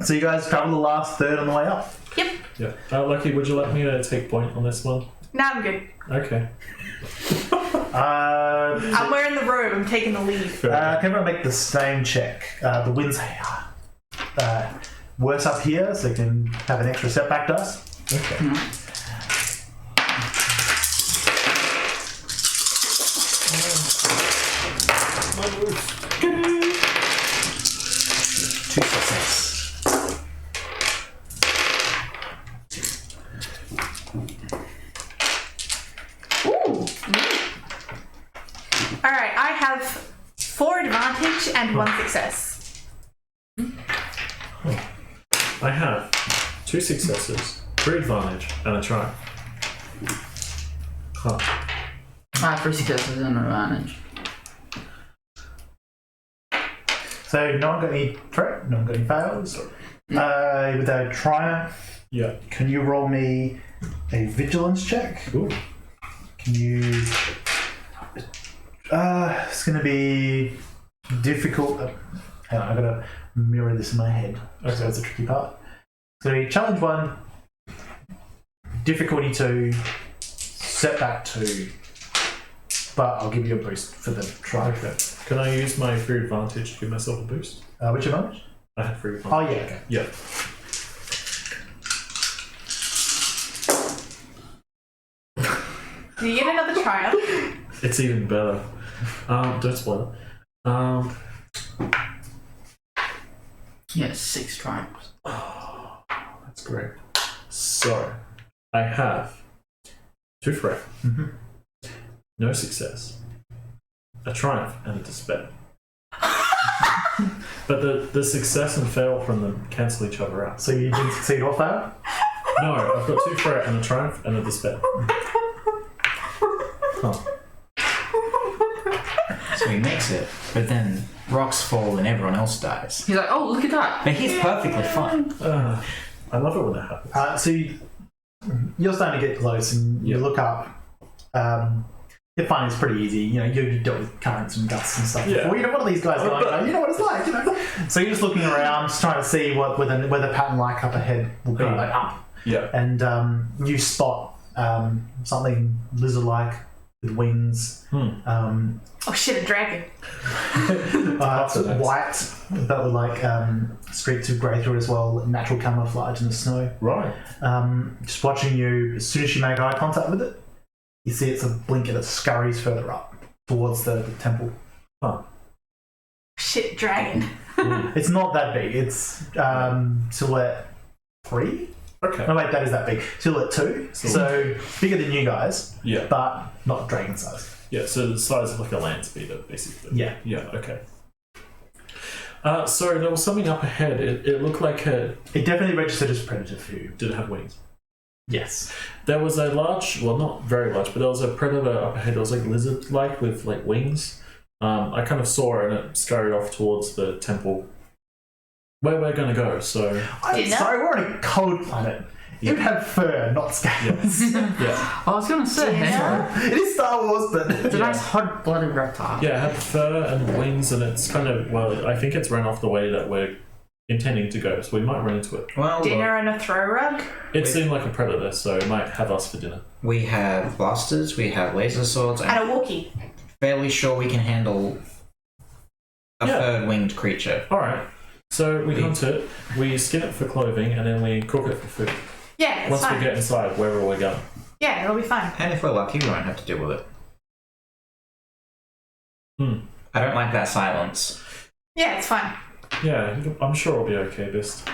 So you guys travel the last third on the way up. Yep. Yeah. Lucky, would you like me to take point on this one? Now I'm good. Okay. I'm wearing the robe. I'm taking the lead. Fair enough. Can everyone make the same check? The wind's worse up here, so you can have an extra setback dice. Okay. Two success. Ooh. All right. I have 4 advantage and 1 success. I have 2 successes, 3 advantage, and a triumph. Huh. I have 3 successes and an advantage. So no one got any threat, no one got any fails. With a triumph, Yeah. can you roll me a vigilance check? Ooh. Can you... it's going to be difficult. Hang on, I've got to mirror this in my head. Okay. So that's the tricky part. It's going to be challenge 1, difficulty 2, setback 2, but I'll give you a boost for the try. Okay. Can I use my free advantage to give myself a boost? Which advantage? I had free Oh, advantage. yeah, okay. Yeah. Do you get another triumph? It's even better. Don't spoil it. Yeah, 6 triumphs. Oh, that's great. So, I have 2 threat, no success, a triumph, and a despair. But the success and fail from them cancel each other out. So you didn't succeed or fail? No, I've got 2 threat and a triumph and a despair. Huh. So he makes it, but then rocks fall and everyone else dies. He's like, oh, look at that. But he's perfectly fine. I love it when that happens. So you're starting to get close and you look up. You find it's pretty easy. You know, you dealt with currents and gusts and stuff Yeah. before. You know, what are these guys going? You know what it's like, you know? So you're just looking around, just trying to see where the pattern like up ahead will be, like up. Yeah. And you spot something lizard-like with wings. Oh shit, a dragon. White, but with like streaks of grey through it as well, natural camouflage in the snow. Right. Just watching you, as soon as you make eye contact with it, you see it's a blinker that scurries further up towards the temple. Huh. Shit, dragon. It's not that big. It's silhouette 3? Okay. No, wait, that is that big. Silhouette 2. So bigger than you guys, Yeah. but not dragon size. Yeah, so the size of like a land speeder, basically. Yeah. Yeah, okay. So there was something up ahead. It looked like It definitely registered as predator for you. did it have wings? Yes. There was a large, well, not very large, but there was a predator up ahead. It was like lizard-like with like wings. I kind of saw it and it scurried off towards the temple where we're going to go. So I'm Dinner? sorry, we're on a cold planet. You'd have fur, not scales. yeah, I was going to say, Yeah. It is Star Wars, but it's a nice hot-blooded reptile. yeah, it had fur and wings, and it's kind of, well, I think it's ran off the way that we're intending to go, so we might run into it. Well, Dinner and a throw rug? It seemed like a predator, so it might have us for dinner. we have blasters, we have laser swords, and And a Wookiee. fairly sure we can handle a Yeah. third winged creature. All right. So we hunt it, we skin it for clothing, and then we cook it for food. Yeah, it's Once fine. we get inside, wherever we're going. Yeah, it'll be fine. And if we're lucky, we won't have to deal with it. I don't like that silence. Yeah, it's fine. Yeah, I'm sure it'll be okay, Bist.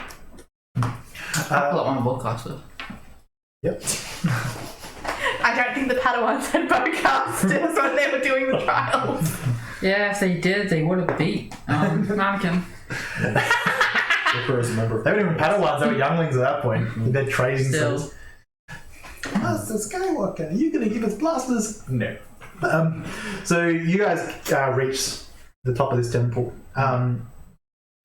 I'll pull up my book, actually. Yep. I don't think the Padawans had bowcasters when they were doing the trials. Yeah, if they did, they would have beat Anakin. Ripper is a member of They weren't even Padawans, they were younglings at that point. They're trading Still. cells. Master Skywalker, are you going to give us blasters? No. So you guys reach the top of this temple.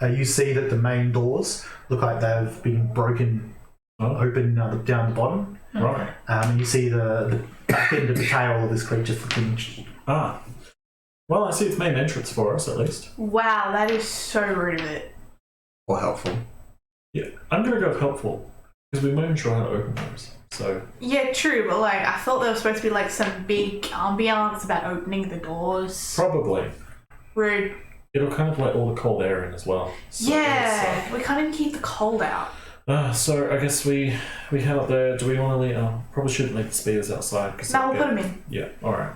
You see that the main doors look like they've been broken open down the bottom. Right. And you see the back end of the tail of this creature flicking. Ah. Well, I see its main entrance for us, at least. Wow, that is so rude of it. Or helpful. Yeah. I'm going to go with helpful, because we weren't sure how to open those. So. Yeah, true, but like I thought there was supposed to be like some big ambiance about opening the doors. Probably. Rude. It'll kind of let all the cold air in as well. So Yeah, we can't even keep the cold out. So I guess we head up there. Do we want to leave? Probably shouldn't leave the spears outside. No, we'll put them in. Yeah, alright.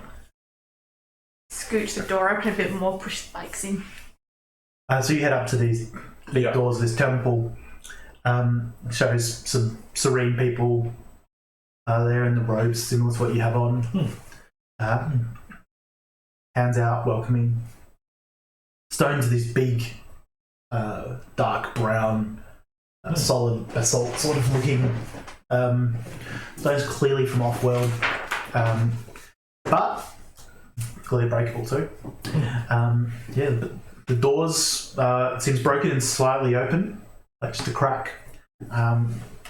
Scooch the door open a bit more, push spikes in. So you head up to these big doors of this temple. Shows some serene people there in the robes, similar to what you have on. Hands out, welcoming. Stones are these big, dark brown, solid basalt sort of looking stones, clearly from off-world, but clearly breakable too. The doors seems broken and slightly open, like just a crack.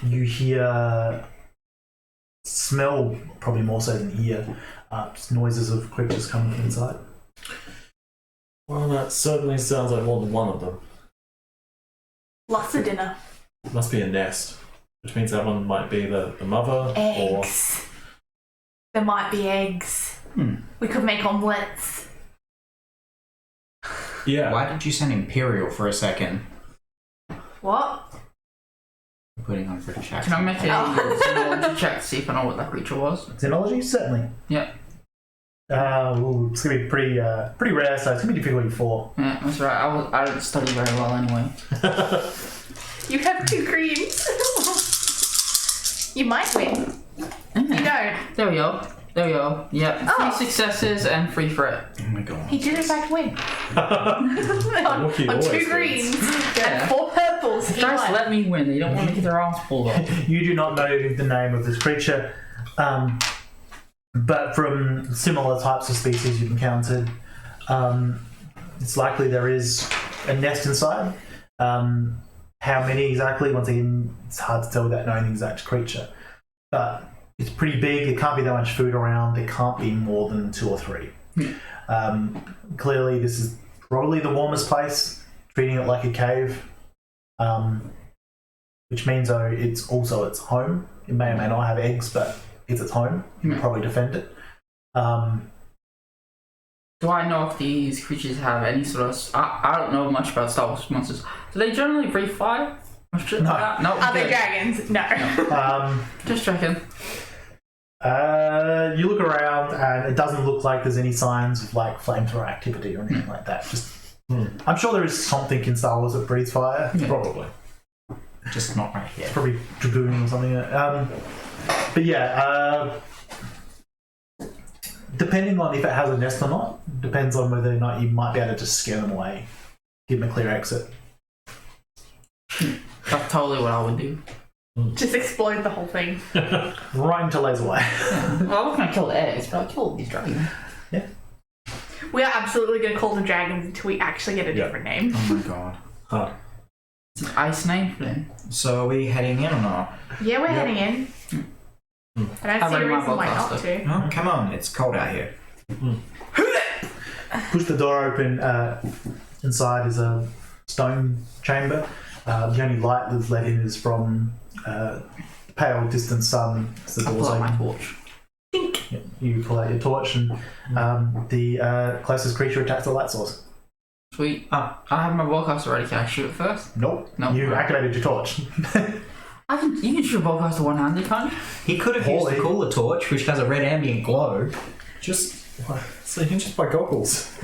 You smell probably more so than hear, just noises of creatures coming from inside. Well, that certainly sounds like more than one of them. Lots of dinner. Must be a nest, which means that one might be the mother. Eggs. There might be eggs. We could make omelettes. Yeah. Why did you send Imperial for a second? What? I'm putting on for a check. Can I make a xenology check to see if I know what that creature was? Xenology? Certainly. Yeah. It's going to be pretty rare, so it's going to be difficulty 4. Yeah, that's right. I didn't study very well anyway. You have 2 greens. You might win. You don't. There we go. Yeah. 3 successes and 3 threat. Oh my god. He did in fact win. on Wookiee 2 always greens Yeah. and 4 purples. He Guys, won. let me win. They don't want to get their arms pulled off. You do not know the name of this creature, but from similar types of species you've encountered, it's likely there is a nest inside. How many exactly? Once again, it's hard to tell without knowing the exact creature. But it's pretty big. There can't be that much food around. There can't be more than 2 or 3. Clearly, this is probably the warmest place, treating it like a cave, which means though it's also its home. It may or may not have eggs, but it's its home. You can probably defend it. Do I know if these creatures have any sort of... I don't know much about Star Wars monsters. Do they generally breathe fire? Or shit like that? No. Are they good. dragons? No. Just checking. You look around and it doesn't look like there's any signs of like flamethrower activity or anything like that. Just, I'm sure there is something in Star Wars that breathes fire. Probably. Just not right here. Probably Dragoon or something. But yeah, depending on if it has a nest or not, depends on whether or not you might be able to just scare them away, give them a clear exit. That's totally what I would do. Just explode the whole thing. Right into laser wire. Well, I was going to kill the eggs, but I killed these dragons. Yeah. We are absolutely going to call them dragons until we actually get a different name. Oh my god. Huh. It's an ice name for them. So are we heading in or not? Yeah, we're heading in. I don't see a reason why not to. Oh, come on, it's cold out here. Push the door open. Inside is a stone chamber. The only light that's let in is from pale distant sun. As the I'll door's pull out my open. torch. Yeah, you pull out your torch and the closest creature attacks the light source. Sweet. I have my bowcaster ready. Can I shoot it first? Nope. No. You activated your torch. You can shoot a bowcaster one-handed, can't you? He could have used the cooler torch, which has a red ambient glow. So you can just buy goggles.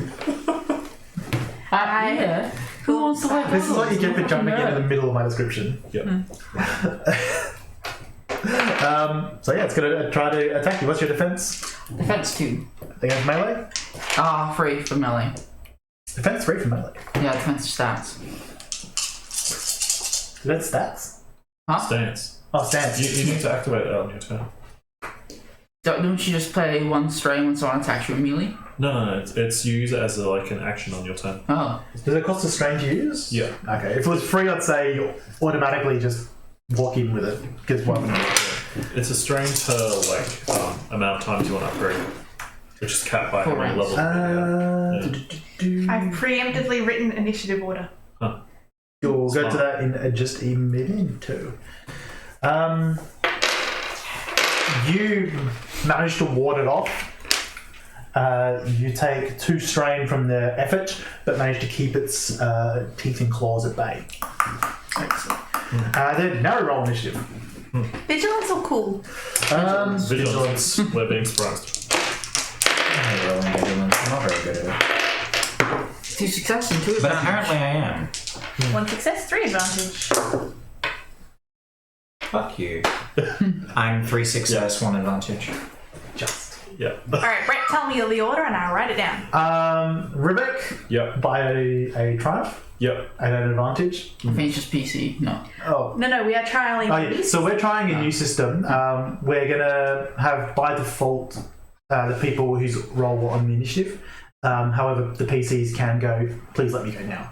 Yeah. Who wants to wear This is what you get for goggles? jumping in the middle of my description. Yep. So yeah, it's gonna try to attack you. What's your defense? Defense 2. Against melee? 3 for melee. Defense 3 for melee. Yeah, defense stats. Defense stats? Stance. Oh, stance. You need to activate it on your turn. Don't you just play 1 strain when someone attacks you with melee? No. It's you use it as an action on your turn. Oh. Does it cost a strain to use? Yeah. Okay. If it was free, I'd say you automatically just walk in with it. Because one. It's a strain per amount of times you want to upgrade, which is capped by how many levels. I've preemptively written initiative order. You'll go to that in just a minute too. You manage to ward it off. You take 2 strain from the effort, but manage to keep its teeth and claws at bay. Excellent. Then narrow roll initiative. Vigilance or cool? Vigilance. We're being surprised. I'm not very good at it. 2 success and 2 But advantage. apparently I am. 1 success, 3 advantage. Fuck you. I'm 3 success, 1 advantage. Just. Yeah. Alright, Brett, tell me the order and I'll write it down. Rivik, Yep. by a triumph Yep. at an advantage. I think it's just PC. No. Oh. No, we are trialing. Oh, yeah. So we're trying a new system. We're gonna have by default the people whose role were on the initiative. However, the PCs can go. Please let me go now,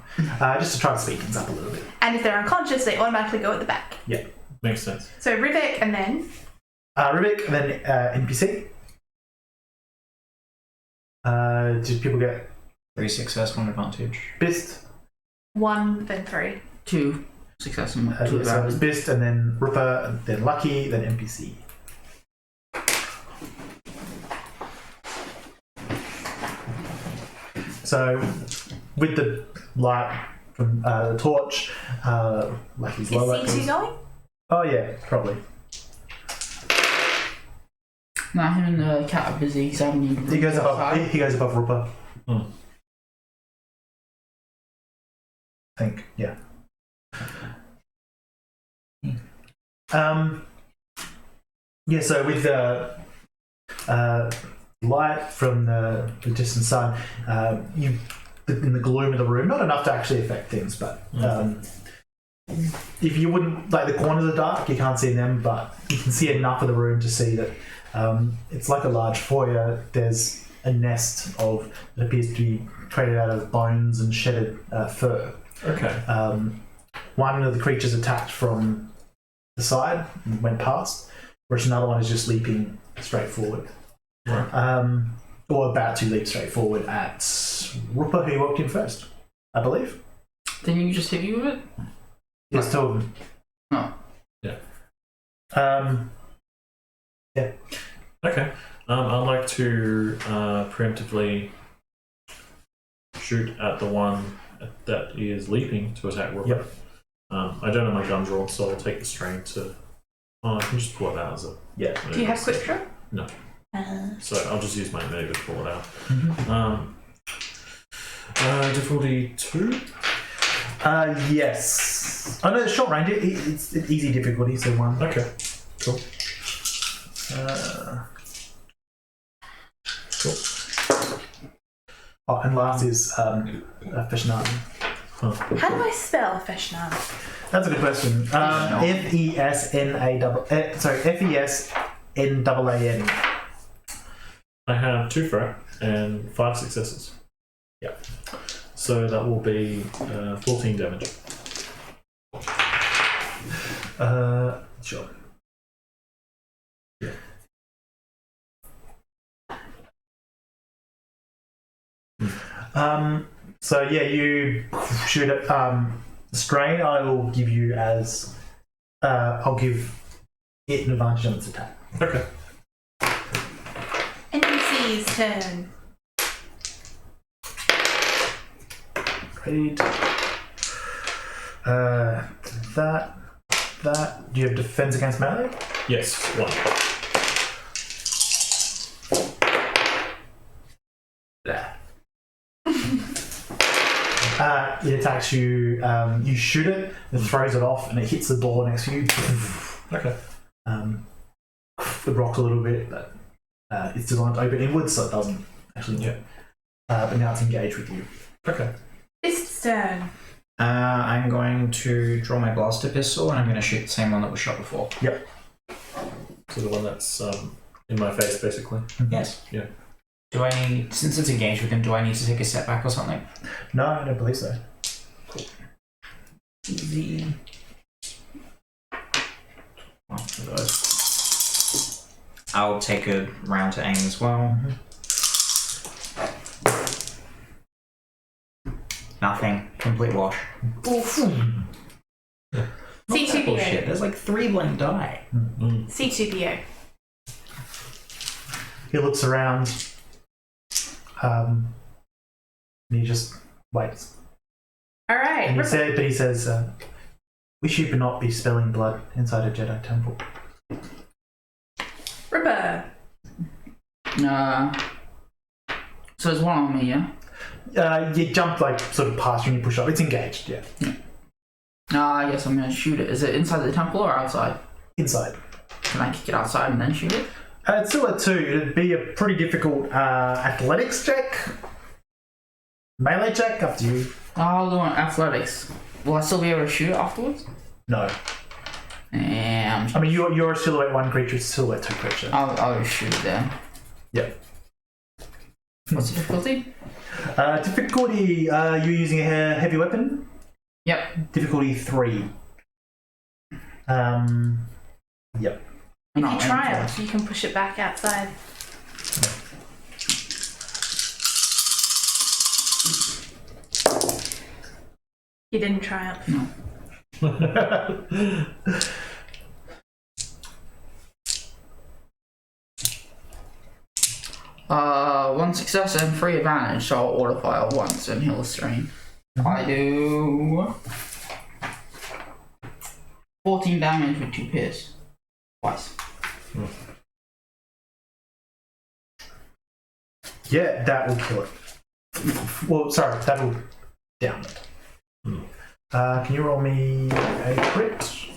just to try to speed things up a little bit. And if they're unconscious, they automatically go at the back. Yeah, Makes sense. So Rivik and then Rivik, and then NPC. Did people get 3 success, 1 advantage. Bist? 1, then 3. 2 success and 2 So it was advantage. Bist, and then Ripper, and then Lucky, then NPC. So, with the light from the torch, Lucky's low light. Is C2 going? Oh yeah, probably. Now him and the cat are busy examining. He goes above. outside. He goes above Ripper. Hmm. I think, yeah. Yeah. So with the light from the distant sun, in the gloom of the room, not enough to actually affect things, but if you wouldn't, like, the corners are dark, you can't see them, but you can see enough of the room to see that it's like a large foyer. There's a nest of, it appears to be created out of bones and shedded fur. Okay. One of the creatures attacked from the side and went past, whereas another one is just leaping straight forward. Right. Or about to leap straight forward at Ripper, who walked in first, I believe. Didn't you just hit you with it? Yes, 2 of them. Oh. Yeah. Yeah. Okay. I'd like to preemptively shoot at the one that is leaping to attack Ripper. Yep. I don't have my gun drawn, so I'll take the strain to. Oh, I can just pull it out as a. Yeah. Do you have quick draw? No. So I'll just use my maneuver to pull it out. Mm-hmm. Difficulty 2. Yes. Oh no, it's short range. It's easy difficulty, so 1. Okay. Cool. Cool. Oh, and last is Feshnami. How do I spell Feshnami? That's a good question. Fesnan. I have 2 threat and 5 successes. Yeah. So that will be 14 damage. Sure. So yeah, you shoot at strain. I will give you as I'll give it an advantage on its attack. Okay. NPC's turn. Great. That. Do you have defense against melee? Yes, 1. There. It attacks you. You shoot it, it throws it off, and it hits the door next to you. Okay. it rocks a little bit, but it's designed to open inwards, so it doesn't actually. Yeah. But now it's engaged with you. Okay. This turn. I'm going to draw my blaster pistol and I'm going to shoot the same one that was shot before. Yep. So the one that's in my face, basically. Yes. Yeah. Do I need, since it's engaged with him, do I need to take a step back or something? No, I don't believe so. Easy. One for those. I'll take a round to aim as well. Nothing. Complete wash. Oof. Bullshit. C2PO. There's like 3 blank die. C2PO. He looks around. And he just waits. All right. And he says, "Wish you could not be spilling blood inside a Jedi temple." Ripper. So there's one on me, yeah? You jump like sort of past you and you push up. It's engaged, yeah. I guess I'm gonna shoot it. Is it inside the temple or outside? Inside. Can I kick it outside and then shoot it? It's still a 2. It'd be a pretty difficult athletics check. Melee check, up to you. I'll do an athletics. Will I still be able to shoot it afterwards? No. And I mean, you're a silhouette 1 creature, it's a silhouette 2 creature. I'll just shoot it then. Yep. What's the difficulty? Difficulty, you're using a heavy weapon? Yep. Difficulty 3. Yep. If you triumph, you can push it back outside. You didn't triumph. No. One success and 3 advantage, so I'll order file once and heal a strain. I do 14 damage with 2 pierce. Twice. Yeah, that will kill it. Well, sorry, that will down it. Can you roll me a crit?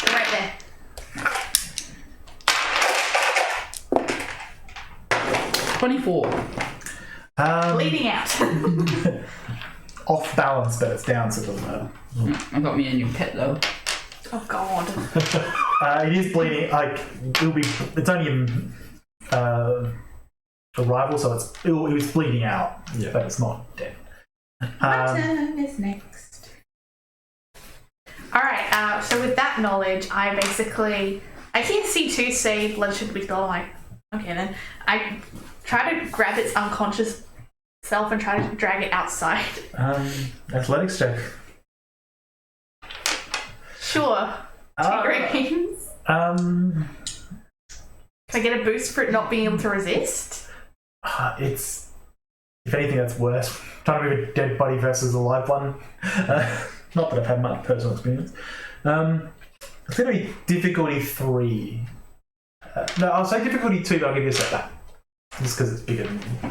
Right there. 24. Bleeding out. Off balance, but it's down, so it doesn't matter. I got me a new pet though. Oh god. It is bleeding. Like it's only a rival, so it was bleeding out, but it's not dead. My turn is next. Alright, so with that knowledge, I hear C2 say blood should be spilled. I'm like, okay then. I try to grab its unconscious self and try to drag it outside. Athletics check. Sure. 2 greens. Can I get a boost for it not being able to resist? It's, if anything, that's worse. Trying to move a dead body versus a live one. Not that I've had much personal experience. It's going to be difficulty 3. No, I'll say difficulty 2, but I'll give you a step back. Just because it's bigger than you.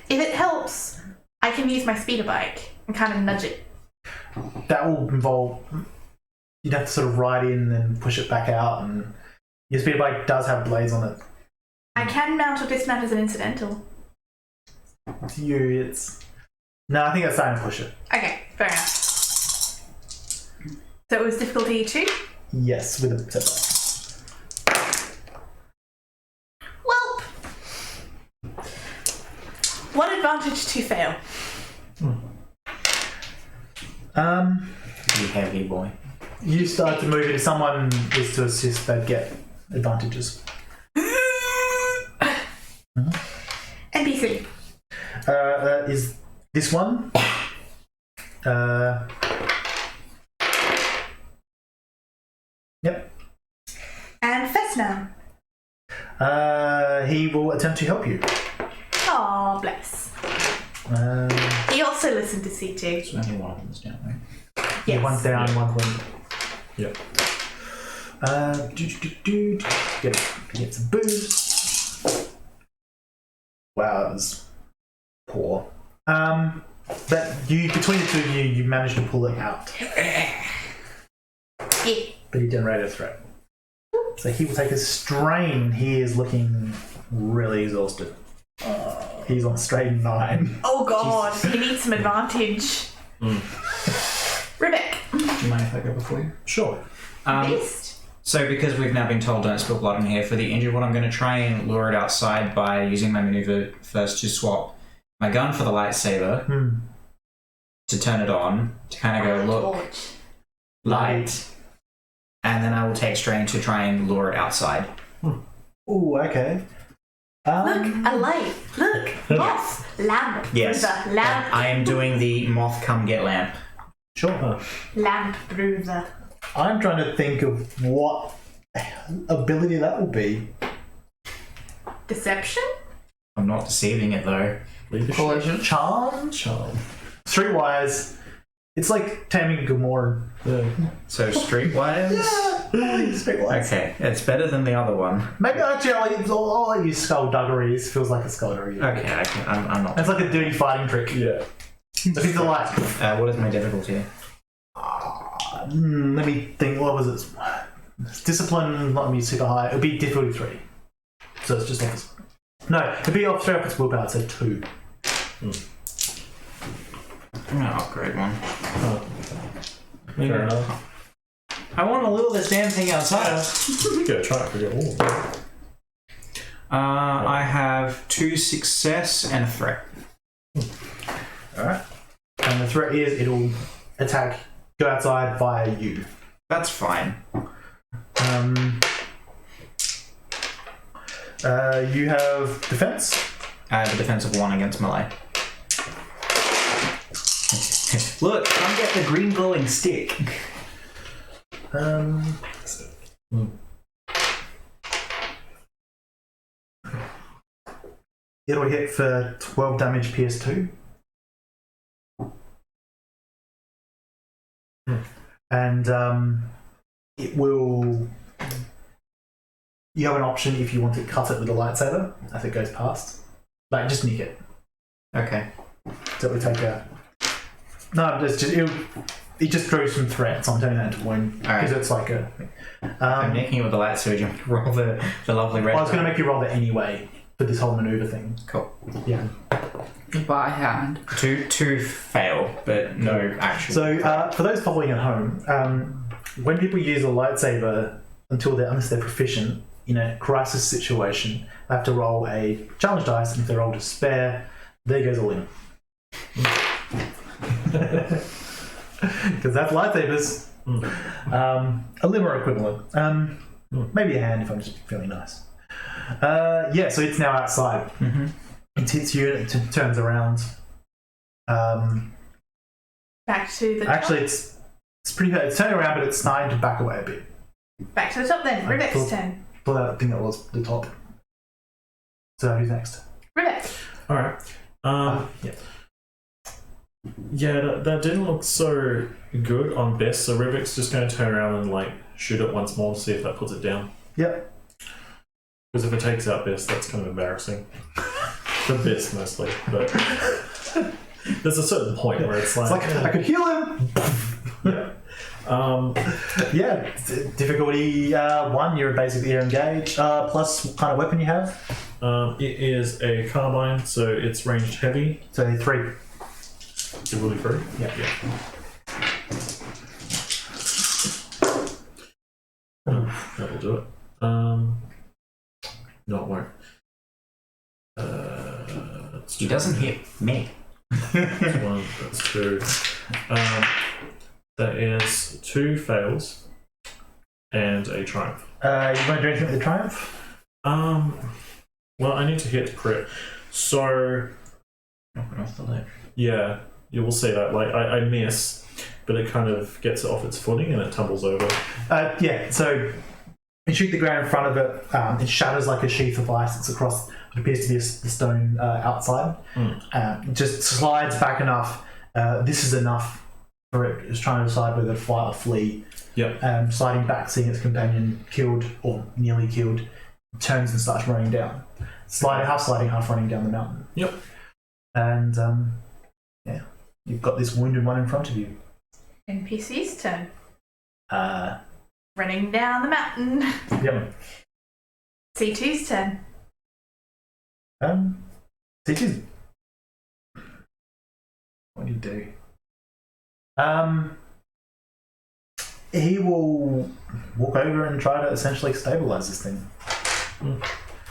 If it helps, I can use my speeder bike and kind of nudge it. That will involve, you'd have to sort of ride in and push it back out, and your speeder bike does have blades on it. I can mount or dismount as an incidental. To you, it's... No, I think that's starting to push it. Okay, fair enough. So it was difficulty 2? Yes, with a setback. Well, what advantage to fail? You heavy boy. You start to move it. If someone is to assist, they'd get advantages. NPC. That is this one. Yep. And Fesna. He will attempt to help you. Aw, bless. He also listened to C2. So only one of them's down, right? Yeah, Yes. one's down, one's linked. Yep. Get some boost. Wow, that was poor. But you, between the two of you, you managed to pull it out. Yeah. but he generated a threat. So he will take a strain. He is looking really exhausted. He's on strain 9. Oh god, he needs some advantage. Rebecca. Do you mind if I go before you? Sure. Beast. So because we've now been told don't spill blood in here, for the injured one I'm going to try and lure it outside by using my maneuver first to swap my gun for the lightsaber to turn it on, to kind of go, look, Torch. light, and then I will take strain to try and lure it outside. Ooh, okay. Look, a light. Look, moth, lamp, Yes. through the lamp, I am doing the moth come get lamp. Sure. lamp through the. I'm trying to think of what ability that will be. Deception? I'm not deceiving it though. Leadership. Collision. Charm? Charm. Streetwise, it's like taming Gamora. So streetwise? Streetwise. Okay, it's better than the other one. Maybe actually I'll let you skullduggery. It feels like a skullduggery. Okay, I'm not. It's like a dirty fighting trick. Yeah. But he's alive. What is my difficulty? Let me think. What was it? Discipline, not me super high. It would be difficulty 3. So it's just like no, it'd be off straight off its willpower, so 2. I'm gonna upgrade one. Fair enough. I want to lure this damn thing outside. You gotta try it for your all. I have 2 success and a threat. Alright. And the threat is it'll attack, go outside via you. That's fine. You have defense. I have a defense of 1 against melee. Look, come get the green glowing stick. It'll hit for 12 damage PS2. And it will. You have an option if you want to cut it with a lightsaber as it goes past. Like, just nick it. Okay. So it will take a. No, it's just. It just draws some threats. I'm turning that into wound. Because Alright. it's like a. I'm nicking it with the light surge and roll the lovely red. I was going to make you roll that anyway for this whole maneuver thing. Cool. Yeah. By hand. Two fail, but no actual. So for those following at home, when people use a lightsaber unless they're proficient in a crisis situation, they have to roll a challenge dice, and if they roll to spare, there goes all in. Because that's lightsabers. A limber equivalent. Maybe a hand if I'm just feeling nice. So it's now outside. Mm-hmm. It hits you and it turns around. Back to the Actually, top. it's pretty good. It's turning around, but it's starting to back away a bit. Back to the top then. Rebecca's turn. I think that was the top. So who's next? Rebecca. Alright. Yeah. Yeah, that didn't look so good on Bess, so Rebec's just going to turn around and like shoot it once more to see if that puts it down. Yep. Because if it takes out Bess, that's kind of embarrassing. For Bess mostly, but there's a certain point where it's like, I could heal him. yeah. Difficulty 1. You're engaged. Plus what kind of weapon you have. It is a carbine, so it's ranged heavy. So 3. Difficulty 3. Yeah. That'll do it. No, it won't. He doesn't hit me. That's 1, that's 2. That is 2 fails and a triumph. You want to do anything with the triumph? Well, I need to hit crit. So, Knock it off the lip. yeah, you will see that. Like, I miss, but it kind of gets it off its footing and it tumbles over. So you shoot the ground in front of it. It shatters like a sheath of ice. It's across what appears to be the stone outside. It just slides back enough. This is enough for it. It's trying to decide whether to fight or flee. Yep. Sliding back, seeing its companion killed or nearly killed, turns and starts running down. Half sliding, half running down the mountain. Yep. And you've got this wounded one in front of you. NPC's turn. Running down the mountain. Yep. C2's turn. C2. What do you do? He will walk over and try to essentially stabilize this thing.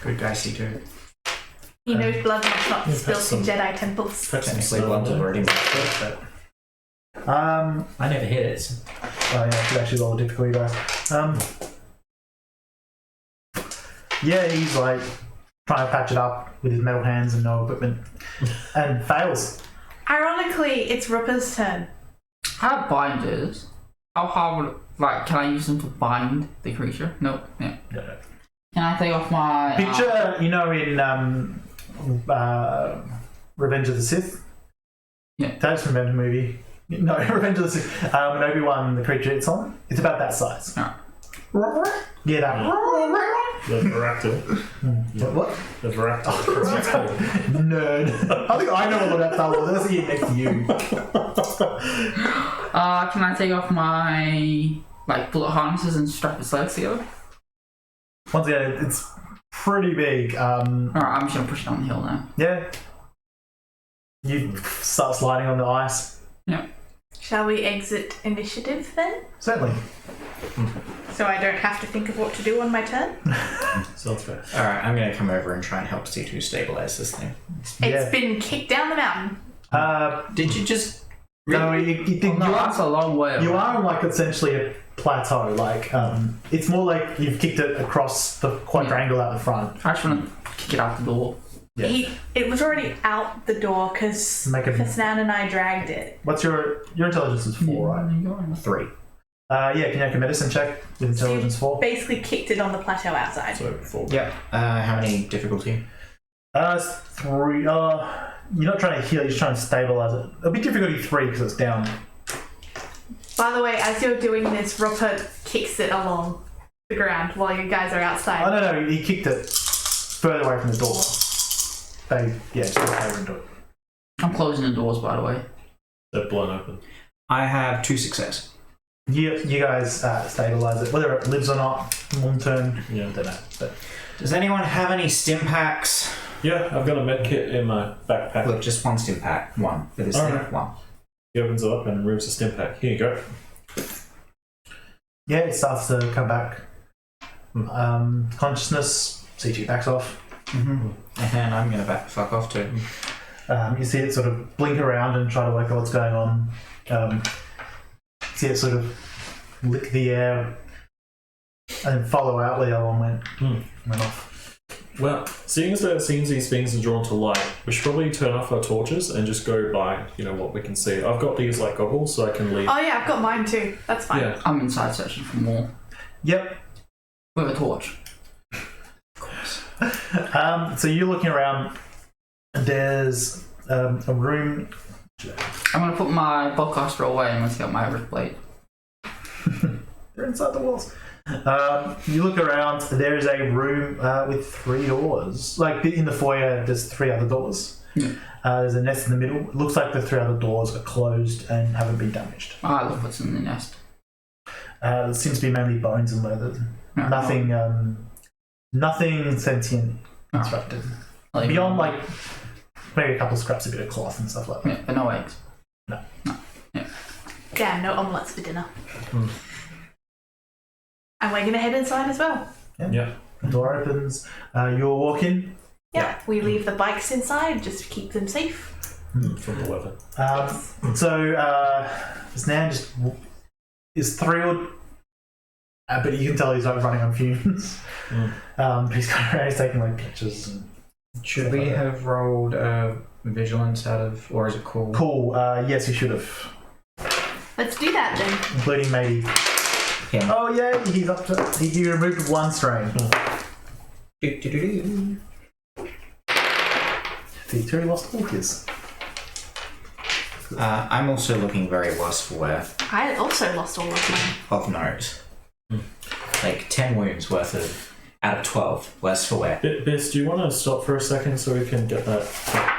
Good guy, C2. He knows blood must not be Yeah, spilled perhaps in some- Jedi temples. Technically, blunt have already been split, but I never hit it. Oh yeah, I should actually roll a difficulty dice. Yeah, he's like trying to patch it up with his metal hands and no equipment, and fails. Ironically, it's Rupa's turn. I have binders. How hard would can I use them to bind the creature? Nope. Yeah. Yeah. Can I take off my Picture, in Revenge of the Sith. Yeah. That's from Revenge movie. No, Revenge of the Sith. When Obi-Wan, the creature it's on, it's about that size. Alright. Yeah, that. The Varactyl. What? The Varactyl. Nerd. I think I know all about Star Wars. That's here next to you. Can I take off my bullet harnesses and strap its legs together? Once again, it's pretty big. Alright, I'm just gonna push it down the hill now. Yeah. You start sliding on the ice. Yeah. Shall we exit initiative then? Certainly. So I don't have to think of what to do on my turn? Sounds fair. Alright, I'm going to come over and try and help C2 stabilize this thing. It's been kicked down the mountain. Did you just... No, That's a long way. you are on essentially a plateau. It's more like you've kicked it across the quadrangle out the front. I just want to kick it out the door. Yeah. It was already out the door because Make a- Fasnan and I dragged it. What's your intelligence is 4, right? 3. Yeah, can you make a medicine check with intelligence 4? Basically kicked it on the plateau outside. So 4. Yep. How many difficulty? It's 3. You're not trying to heal, you're just trying to stabilize it. It'll be difficulty 3 because it's down. By the way, as you're doing this, Rupa kicks it along the ground while you guys are outside. Oh, no, he kicked it further away from the door. Just go over and do it. I'm closing the doors, by the way. They're blown open. I have 2 success. You guys stabilize it. Whether it lives or not, long term, Yeah. I don't know. But Does anyone have any stim packs? Yeah, I've got a med kit in my backpack. Look, just 1 stim pack. 1. For this thing. Alright. 1. He opens it up and removes a stim pack. Here you go. yeah, it starts to come back. Consciousness, C2 backs off. Mm-hmm. And I'm going to back the fuck off too. You see it sort of blink around and try to work out what's going on. See it sort of lick the air and follow out where the other one went off. Well, seeing as it seems these things are drawn to light, we should probably turn off our torches and just go by, what we can see. I've got these goggles, so I can leave. Oh yeah, I've got mine too. That's fine. Yeah. I'm inside searching for more. Yep. With a torch. So you're looking around. There's a room. I'm going to put my bowcaster away and let's get my wrist blade. They're inside the walls. You look around. There is a room with 3 doors. In the foyer, there's 3 other doors. Yeah. There's a nest in the middle. It looks like the 3 other doors are closed and haven't been damaged. Look what's in the nest. There seems to be mainly bones and leather. Nothing sentient constructed. Beyond maybe a couple of scraps, a bit of cloth and stuff like that. Yeah, but no eggs. No. Damn, no omelettes for dinner. And we're gonna head inside as well. Yeah. The door opens. You'll walk in. Yeah, we leave the bikes inside just to keep them safe. From the weather. So this man just is thrilled, but you can tell he's running on fumes. But he's going around, he's taking pictures. And Should we have rolled vigilance out of, or is it cool? Cool. Yes, you should have, Let's do that then. including maybe. Him. Oh yeah, he's up to. He removed 1 strain. Do-do-do-do. C2 lost all his. I'm also looking very worse for wear. I also lost all of mine. Of note. 10 wounds worth of, out of 12, worse for wear. Biz, do you want to stop for a second so we can get that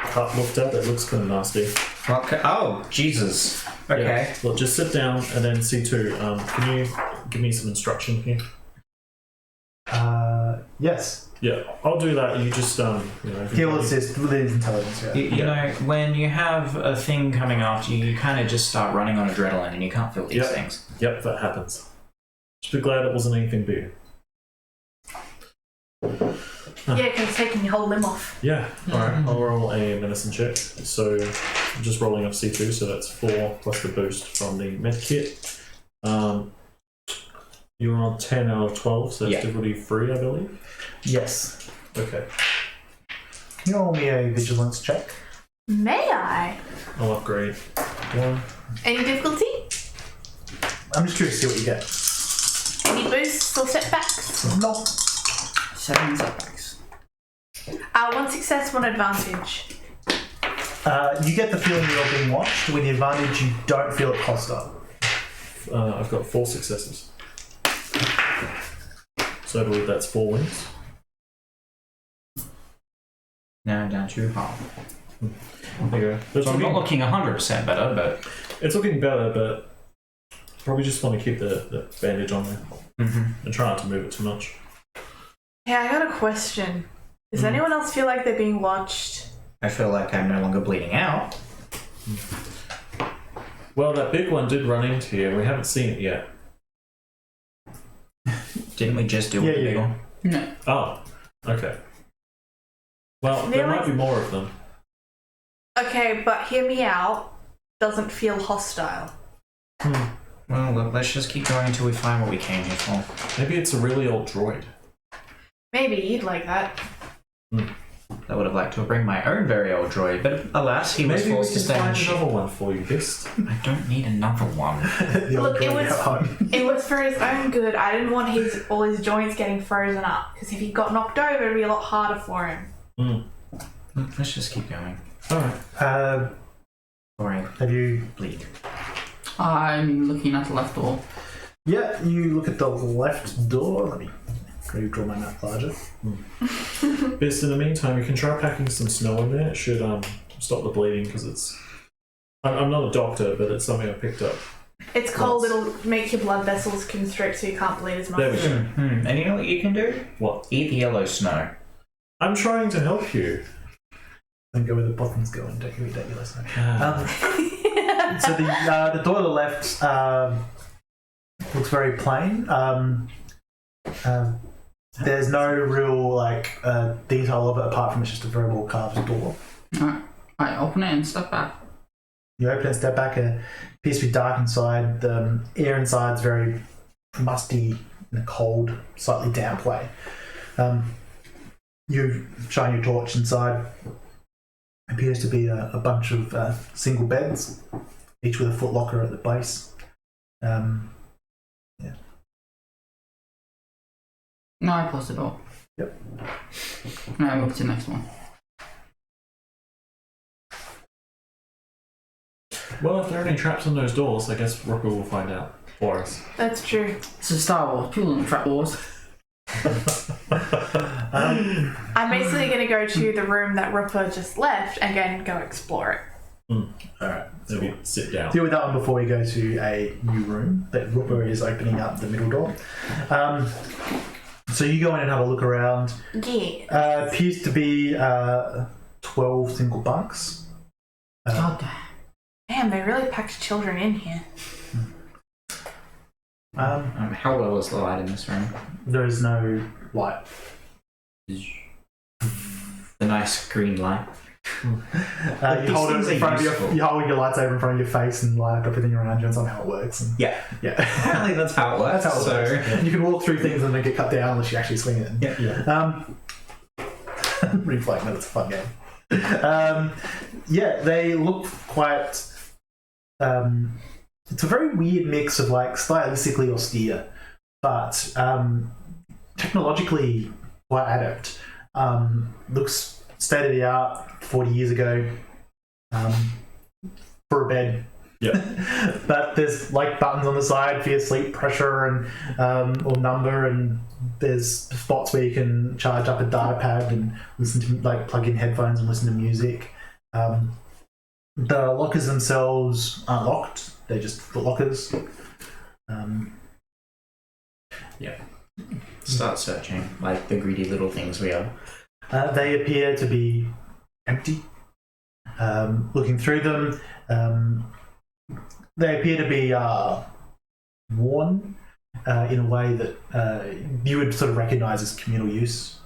cut looked at? It looks kind of nasty. Okay. Oh, Jesus. Okay. Yeah. Well, just sit down and then C2. Can you give me some instruction here? Yes. Yeah, I'll do that. You just He will assist with his intelligence. Yeah. You know, when you have a thing coming after you, you kind of just start running on adrenaline and you can't feel these things. Yep, that happens. Just be glad it wasn't anything big. Yeah, because it's taking your whole limb off. Yeah. Alright, I'll roll a medicine check. So I'm just rolling off C2, so that's 4 plus the boost from the med kit. You're on 10 out of 12, so that's difficulty 3, I believe. Yes. Okay. Can you roll me a vigilance check? May I? I'll upgrade 1. Any difficulty? I'm just curious to see what you get. Any boosts or setbacks? No. 7 setbacks. 1 success, 1 advantage. You get the feeling you're being watched. With the advantage, you don't feel it hostile. I've got 4 successes. So I believe that's 4 wins. Now I'm down to half. There you go. So I'm not looking 100% better, but... It's looking better, but probably just want to keep the bandage on there. And try not to move it too much. Yeah, I got a question. Does anyone else feel like they're being watched? I feel like I'm no longer bleeding out. Well, that big one did run into you. We haven't seen it yet. Didn't we just deal with the big one? No. Oh, okay. Well, there might be more of them. Okay, but hear me out. Doesn't feel hostile. Well, look, let's just keep going until we find what we came here for. Maybe it's a really old droid. Maybe you'd like that. I would have liked to bring my own very old droid, but alas, he was Maybe we forced to can stay on find ship. another one for you, Hist. I don't need another one. Look, it was for his own good. I didn't want all his joints getting frozen up, because if he got knocked over, it'd be a lot harder for him. Look, let's just keep going. Alright. Sorry, Have you... bleed. I'm looking at the left door. Yeah, you look at the left door. Let me draw my map larger. Best in the meantime, you can try packing some snow in there. It should stop the bleeding, because it's... I'm not a doctor, but it's something I picked up. It's cold, it'll make your blood vessels constrict so you can't bleed as much. There we go. And you know what you can do? What? Eat the yellow snow. I'm trying to help you. Then go where the buttons go and don't you eat that yellow snow. So the door to the left looks very plain. There's no real detail of it apart from it's just a very well carved door. Alright. I open it and step back. You open it, step back, it appears to be dark inside. The air inside is very musty in a cold, slightly damp way. You shine your torch inside. Appears to be a bunch of single beds, each with a footlocker at the base. No, I close the door. Yep. And I move to the next one. Well, if there are any traps on those doors, I guess Rocco will find out for us. That's true. This is Star Wars. People don't trap wars. I'm basically going to go to the room that Ripper just left and go explore it. Alright. Maybe sit down. Deal with that one before we go to a new room that Ripper is opening up the middle door. So you go in and have a look around. Yeah. Appears to be 12 single bunks. God damn. Damn, they really packed children in here. How well is the light in this room? There is no light. The nice green light. You hold it in front of you hold your lightsaber in front of your face and light up everything around you, and somehow it works. And Yeah. Apparently that's how it works. That's how it works. And you can walk through things and they get cut down unless you actually swing it. Yeah. Replaying that, it's a fun game. They look quite. It's a very weird mix of stylistically austere, but technologically quite adept. Looks state of the art 40 years ago for a bed. Yeah. But there's buttons on the side for your sleep pressure and or number, and there's spots where you can charge up a data pad and listen to plug in headphones and listen to music. The lockers themselves aren't locked; they're just foot lockers. Start searching, like the greedy little things we are. They appear to be empty. Looking through them, they appear to be worn in a way that you would sort of recognise as communal use.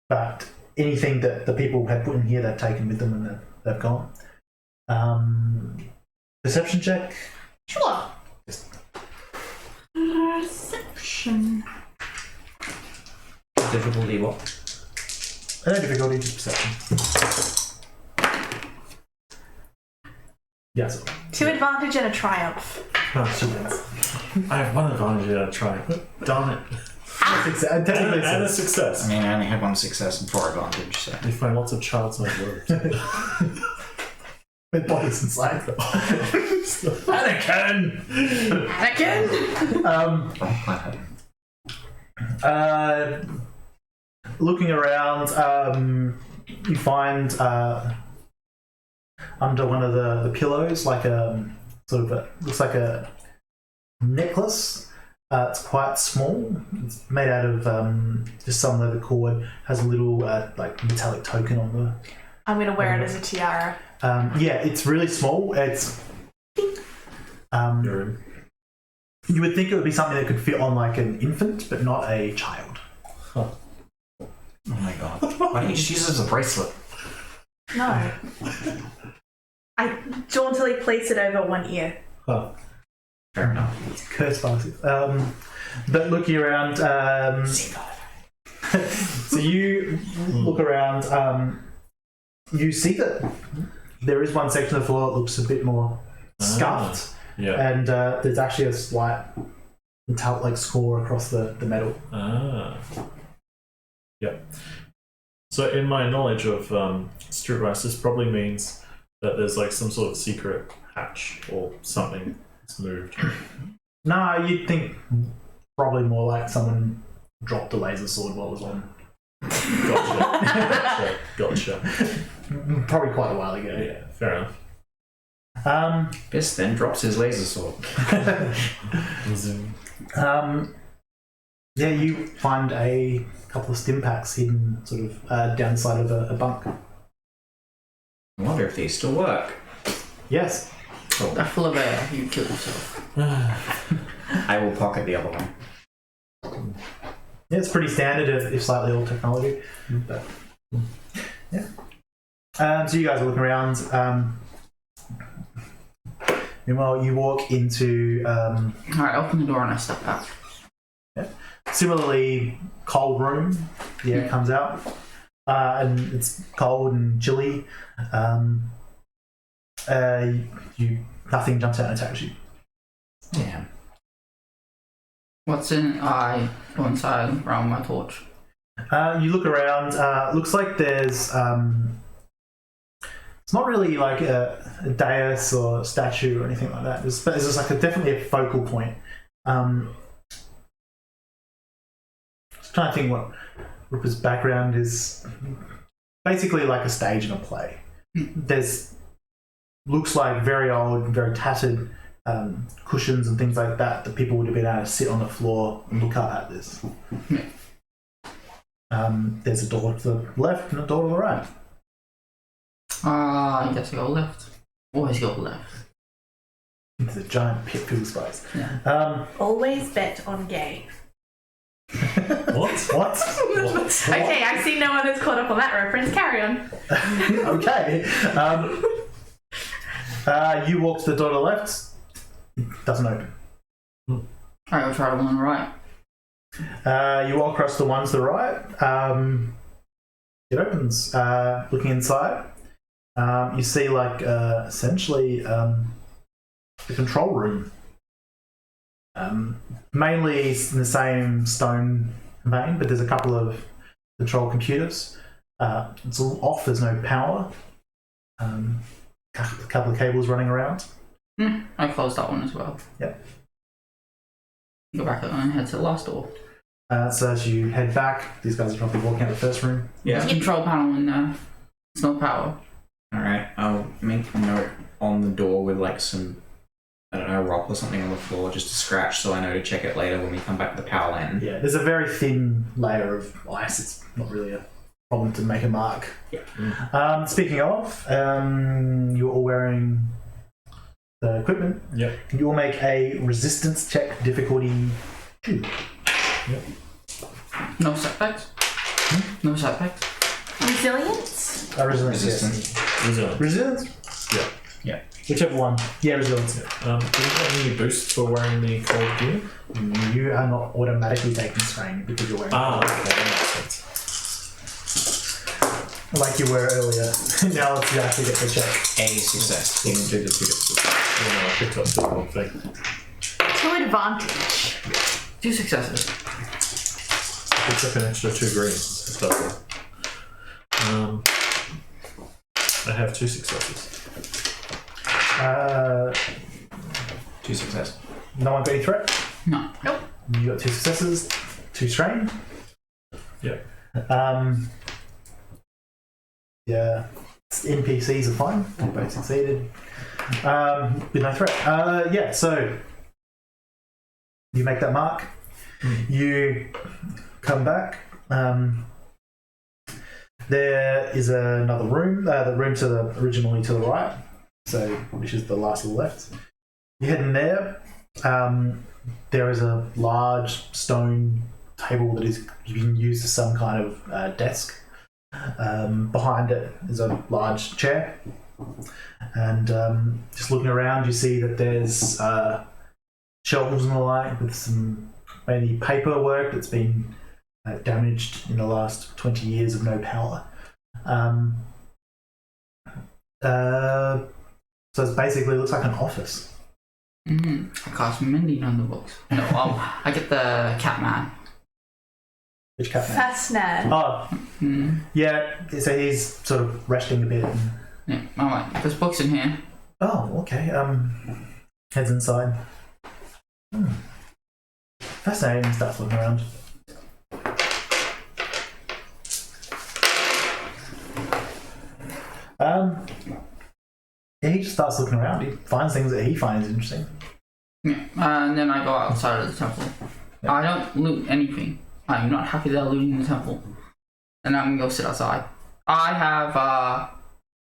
But anything that the people had put in here, they've taken with them and they've gone. Perception check. Sure. Perception. Difficulty what? No difficulty, just perception. Yes. 2 advantage and a triumph. Oh, she wins. I have 1 advantage and a try. Darn it. And a success. I mean, I only had 1 success and 4 advantage, so. You find lots of child's-like words. With bodies inside them. Anakin! Wrong planet. Looking around, you find under one of the pillows, like looks like a necklace. It's quite small. It's made out of just some leather cord. Has a little like metallic token on the. I'm gonna wear it as a tiara. Yeah, it's really small. It's. You would think it would be something that could fit on like an infant, but not a child. Huh. Oh my god. Why don't you just use it as a bracelet? No. I jauntily place it over one ear. Huh. Fair enough. It's cursed bastard. But looking around, so you look around, you see that there is one section of the floor that looks a bit more scuffed, and there's actually a slight metallic score across the metal. Yep. So in my knowledge of streetwise, this probably means that there's like some sort of secret hatch or something that's moved. No, you'd think probably more like someone dropped a laser sword while it was on. Gotcha. Probably quite a while ago. Yeah, fair enough. Biss then drops his laser sword. Zoom. Yeah, you find a couple of stim packs hidden sort of down the side of a bunk. I wonder if these still work. Yes. Cool. They're full of air. You kill yourself. I will pocket the other one. Yeah, it's pretty standard if slightly old technology. But, yeah. So you guys are looking around. Meanwhile, you walk into Alright, open the door and I step back. similarly cold room. The air comes out, and it's cold and chilly. Nothing jumps out and attacks you. Yeah. What's in? I go inside around my torch. You look around. Looks like there's. It's not really like a dais or a statue or anything like that. There's just like definitely a focal point. Just trying to think what Rupert's background is. Basically, like a stage in a play. There's looks like very old, very tattered cushions and things like that people would have been able to sit on the floor and look up at this. There's a door to the left and a door to the right. I guess I go left. Always go left. It's a giant pit filled space. Yeah. Always bet on gay. What? Okay, I see no one has caught up on that reference. Carry on. Okay. You walk to the door to the left. It doesn't open. Alright, I'll try the one on the right. You walk across the one to the right. It opens. Looking inside, you see like essentially the control room. Mainly in the same stone vein, but there's a couple of control computers. It's all off. There's no power. A couple of cables running around. I closed that one as well. Yep. Go back and head to the last door. So as you head back, these guys are probably walking out the first room. There's a control panel in there. It's no power. Alright, I'll make a note on the door with like some I don't know, a rock or something on the floor, just a scratch, so I know to check it later when we come back to the power lantern. Yeah, there's a very thin layer of ice. It's not really a problem to make a mark. Yeah. Speaking of, you're all wearing the equipment. Yep. You all make a resistance check, difficulty 2. Yep. No setbacks. No setbacks. Resilience? Resistance. Resistance. Resilience? Yeah. Yeah. Whichever one. Yeah, resilience. Do you have any boosts for wearing the cold gear? You are not automatically taking strain because you're wearing Okay, that makes sense. like you were earlier. Now let's actually get the check. A success. You can do the 2 difficulties. I picked up the wrong thing. 2 advantage. 2 successes. Picks up an extra 2 greens. That's all. I have 2 successes. 2 success. No one got any threat. No. Nope. You got 2 successes, 2 strain. Yep. Yeah, NPCs are fine. They both succeeded. With no threat. Yeah, so you make that mark. You come back. There is another room. The room originally to the right, so which is the last of the left. You head in there. There is a large stone table that is being used as some kind of desk. Behind it is a large chair, and just looking around, you see that there's shelves and the like with some mainly paperwork that's been damaged in the last 20 years of no power. So it basically looks like an office. I cast mending on the books. No, I get the Catman. Which cat man? Fascinating. Oh, yeah. So he's sort of resting a bit. And... Yeah, alright, there's books in here. Oh, okay. Heads inside. Fascinating. Starts looking around. Yeah, he just starts looking around. He finds things that he finds interesting. Yeah, and then I go outside of the temple. Yeah. I don't loot anything. I'm not happy that I'm looting the temple. And I'm gonna go sit outside. I have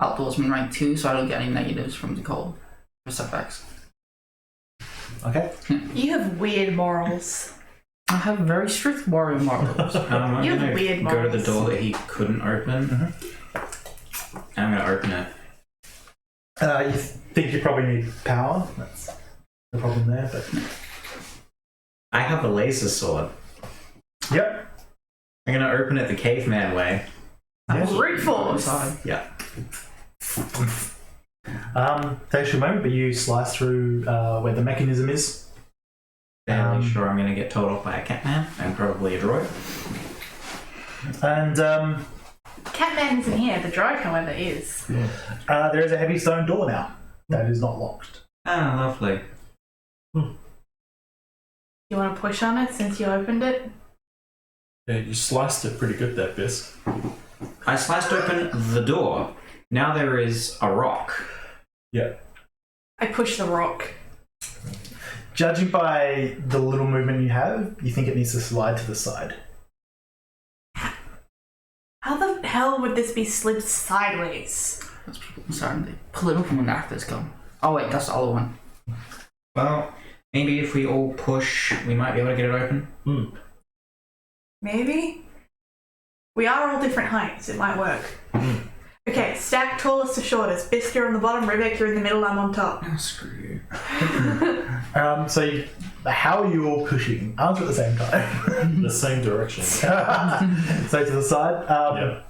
outdoorsman rank 2, so I don't get any negatives from the cold for setbacks. Okay. You have weird morals. I have very strict warrior morals. I'm You have gonna weird go to the morals. door that he couldn't open, and I'm gonna open it. You think you probably need power. That's the problem there. But I have a laser sword. yep. I'm gonna open it the caveman way. Yes. Brute force. Yeah. Takes you a moment, but you slice through where the mechanism is. Fairly sure I'm gonna get told off by a catman and probably a droid. And Catman isn't here. The droid, however, is. there is a heavy stone door now that is not locked. Ah, lovely. You want to push on it since you opened it? Yeah, you sliced it pretty good, that Biss. I sliced open the door. Now there is a rock. Yeah. I push the rock. Judging by the little movement you have, you think it needs to slide to the side. How the hell would this be slid sideways? I'm sorry, they pull it open when the actors come. Oh wait, that's the other one. Well, maybe if we all push, we might be able to get it open. Maybe? We are all different heights. It might work. Okay, stack tallest to shortest. Bisk, you're on the bottom. Rebecca, you're in the middle. I'm on top. Oh, screw you. How are you all pushing? Answer at the same time. The same direction. So to the side.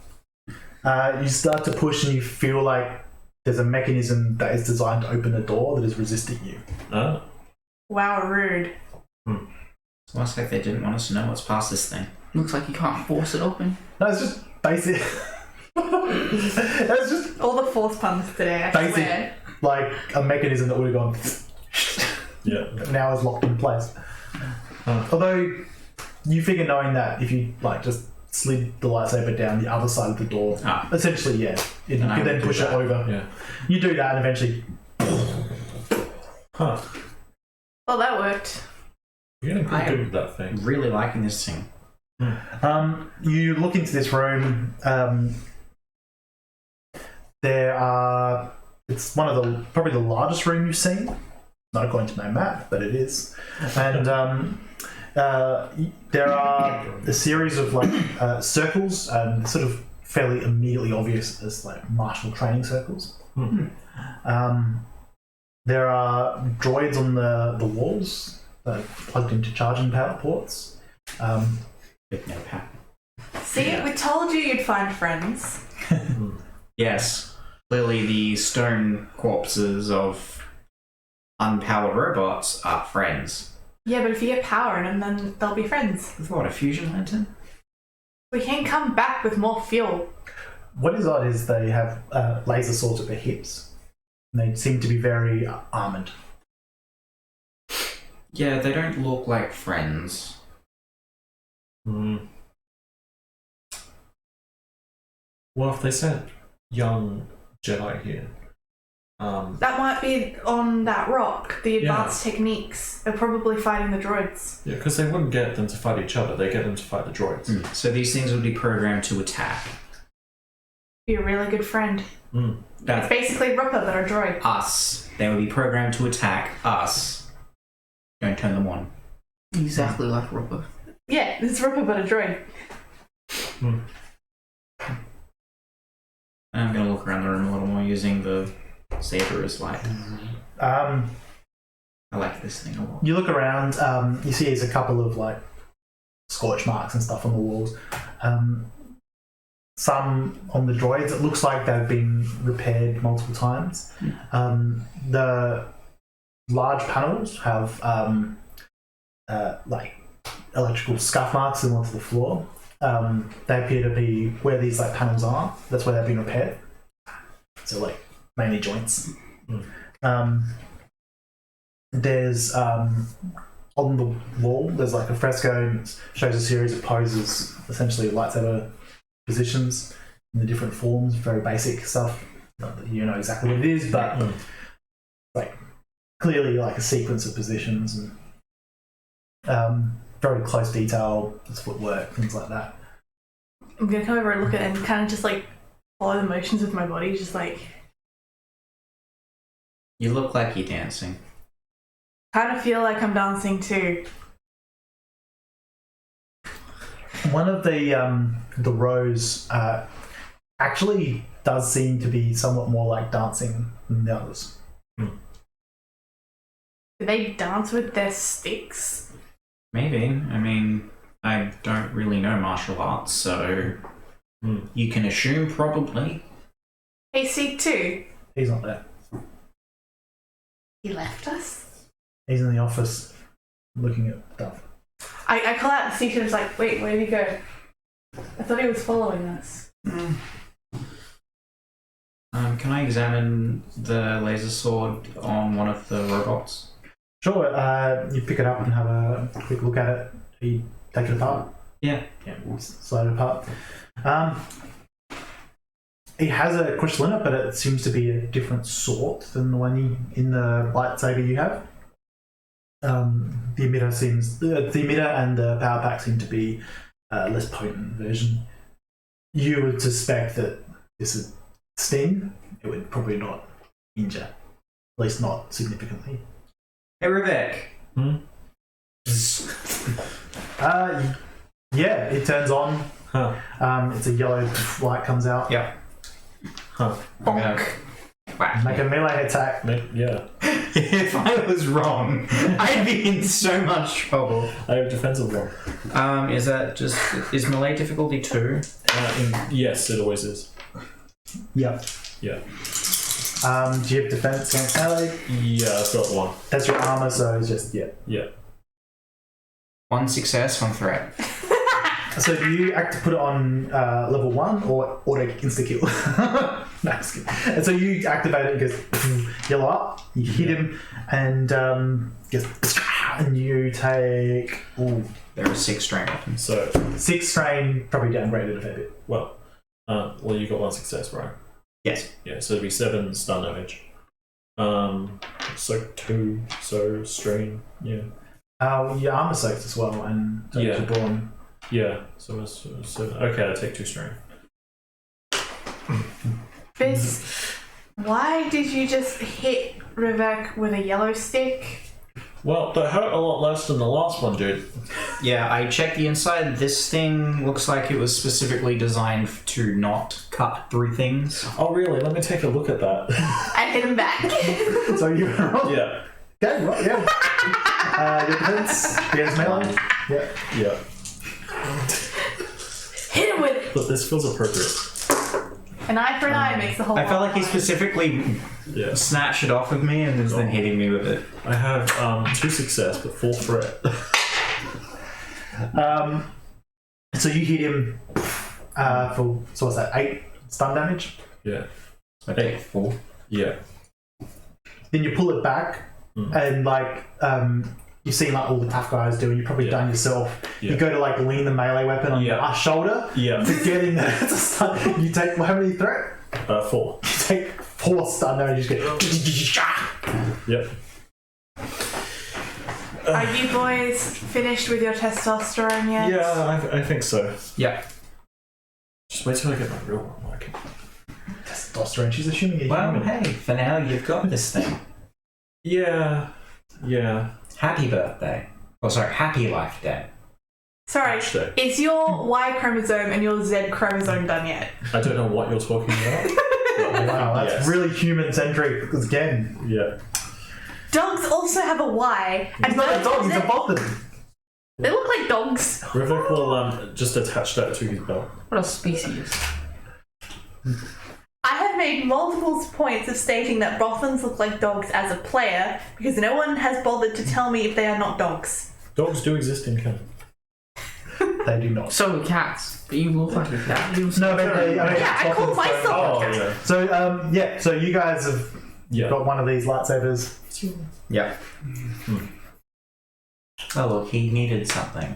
You start to push and you feel like there's a mechanism that is designed to open the door that is resisting you. Oh. Wow, rude. It's almost like they didn't want us to know what's past this thing. Looks like you can't force it open. No, it's just basic. That's just All the force puns today, I basic, swear. like a mechanism that would have gone Yeah. now is locked in place. Although you figure knowing that if you like just slid the lightsaber down the other side of the door, essentially, you And I could then would do push it that. over. Yeah. You do that and eventually Huh. Well, that worked. You're getting pretty I- good with that thing. Really liking this thing. You look into this room. There are. It's one of the probably the largest room you've seen. Not according to my map, but it is. And there are a series of like circles, sort of fairly immediately obvious as like martial training circles. There are droids on the walls that are plugged into charging power ports. With no power. See, Yeah. we told you you'd find friends. Yes. Clearly the stone corpses of unpowered robots are friends. Yeah, but if you get power in them, then they'll be friends. With what, a fusion lantern? We can come back with more fuel. What is odd is they have laser swords at their hips. They seem to be very armoured. Yeah, they don't look like friends. Well, if they sent young Jedi here, That might be on that rock, the advanced techniques. They're probably fighting the droids. yeah, because they wouldn't get them to fight each other. They get them to fight the droids. So these things would be programmed to attack. Be a really good friend. It's That's basically Ripper, but a droid. us. They would be programmed to attack us. Don't turn them on. Exactly like Ripper. Yeah, it's Ripper, but a droid. I'm going to look around the room a little more using the saber as light. I like this thing a lot. You look around, you see there's a couple of like scorch marks and stuff on the walls. Some on the droids, it looks like they've been repaired multiple times. The large panels have like electrical scuff marks similar to the floor. They appear to be where these like panels are. That's where they've been repaired. So like mainly joints. There's on the wall. There's like a fresco that shows a series of poses, essentially lightsaber positions in the different forms. Very basic stuff. Not that you know exactly what it is, but like clearly like a sequence of positions and very close detail. It's footwork, things like that. I'm gonna come over and look at it and kind of just like follow the motions with my body, just like You look like you're dancing. kind of feel like I'm dancing too. One of the rows actually does seem to be somewhat more like dancing than the others. Do they dance with their sticks? Maybe. I mean, I don't really know martial arts, so you can assume probably. Hey, C2. He's not there. He left us? He's in the office looking at stuff. I call out the C2 and was like, wait, where did he go? I thought he was following us. Can I examine the laser sword on one of the robots? Sure, you pick it up and have a quick look at it. You take it apart. Yeah. Yeah, we'll slide it apart. It has a crystal in it, but it seems to be a different sort than the one in the lightsaber you have. The emitter and the power pack seem to be a less potent version. You would suspect that this would sting. It would probably not injure, at least not significantly. Hey, Rebecca. Yeah, it turns on. It's a yellow light comes out. Yeah. Bonk. Make a melee attack. Yeah. If I was wrong, I'd be in so much trouble. I have defensive one. Is melee difficulty 2? Yes, it always is. Yep. Yeah. Do you have defense against melee? Yeah, I've got one. That's your armor, so it's just Yeah. 1 success, 1 threat. So do you act to put it on level 1 or auto insta kill? No, just kidding. And so you activate it, it goes yellow up, you hit him, and and you take There are 6 strain weapons. So, 6 strain, probably downgraded a fair bit. well, you got 1 success, right? Yes. Yeah, so it'd be 7 stun damage. Soak 2, so strain. Yeah. Your armor soaks as well, and Yeah. your brawn. Yeah. So it's 7. Okay, I take 2 strain. Bis, why did you just hit Rivek with a yellow stick? Well, that hurt a lot less than the last one, dude. Yeah, I checked the inside. This thing looks like it was specifically designed to not cut through things. Oh, really? Let me take a look at that. I hit him back. So you roll. Yeah. Okay, right, yeah. Your defense. Here's melee. Yeah. Yeah. Hit him with it. But this feels appropriate. An eye for an eye makes the whole I felt like he world. specifically Yeah. snatched it off of me and was then hitting me with it. I have 2 success, but 4 threat. So you hit him for, so what's that, 8 stun damage? Yeah. I take 4. Yeah. Then you pull it back, and like, you've seen like all the tough guys do, and you've probably Yeah. done yourself. Yeah. You go to like lean the melee weapon on Yeah. your shoulder Yeah. to get in there to stun. You take, how many threat? 4. You take 4 stun damage, you just go. Yep. Are you boys finished with your testosterone yet? Yeah, I think so. Yeah. Just wait till I get my real one working. Testosterone, she's assuming you're Well, human. hey, for now you've got this thing. Yeah. Yeah. Happy birthday. Oh, sorry, happy life day. Sorry, Actually. is your Y chromosome and your Z chromosome done yet? I don't know what you're talking about. Wow, that's Yes. really human-centric, because again, Yeah. Dogs also have a Y, and he's not a birds dog, he's a have Z. bottom. They look like dogs. Rivik will just attach that to his belt. What a species. I have made multiple points of stating that Rothans look like dogs as a player because no one has bothered to tell me if they are not dogs. Dogs do exist in canon. They do not. So do cats. But you look like a cat. You No, but they, I mean, Yeah, I call bottams don't- myself- Oh, yeah. So, so you guys have Yeah. got one of these lightsabers. Yep. Oh, look, he needed something.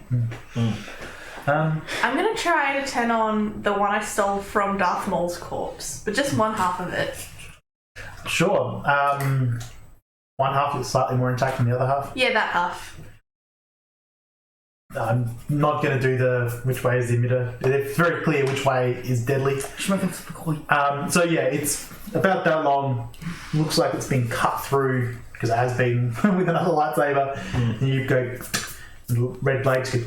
Um, I'm gonna try to turn on the one I stole from Darth Maul's corpse, but just one half of it. sure. One half is slightly more intact than the other half. Yeah, that half. I'm not going to do the which way is the emitter. It's very clear which way is deadly. So yeah, it's about that long. Looks like it's been cut through because it has been with another lightsaber. And you go, red blades go.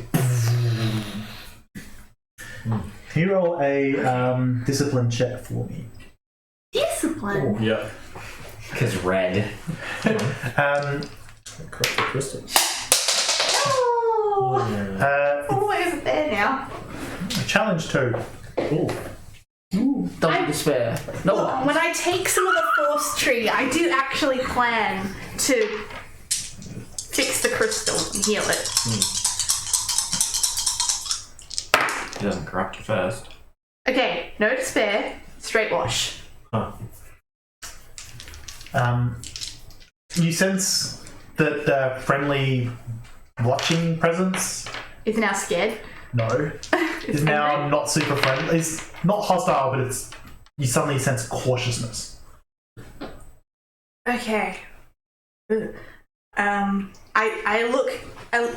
Can you roll a discipline check for me? Discipline. Yeah. Because red. Correct the crystal. Oh, why is it there now? Challenge 2. Ooh. Double despair. No Look, one. when I take some of the Force tree, I do actually plan to fix the crystal and heal it. He doesn't corrupt it first. Okay, no despair, straight wash. Huh. You sense that the friendly watching presence, Is now scared. no, is now not super friendly. It's not hostile, but it's you suddenly sense cautiousness. Okay. I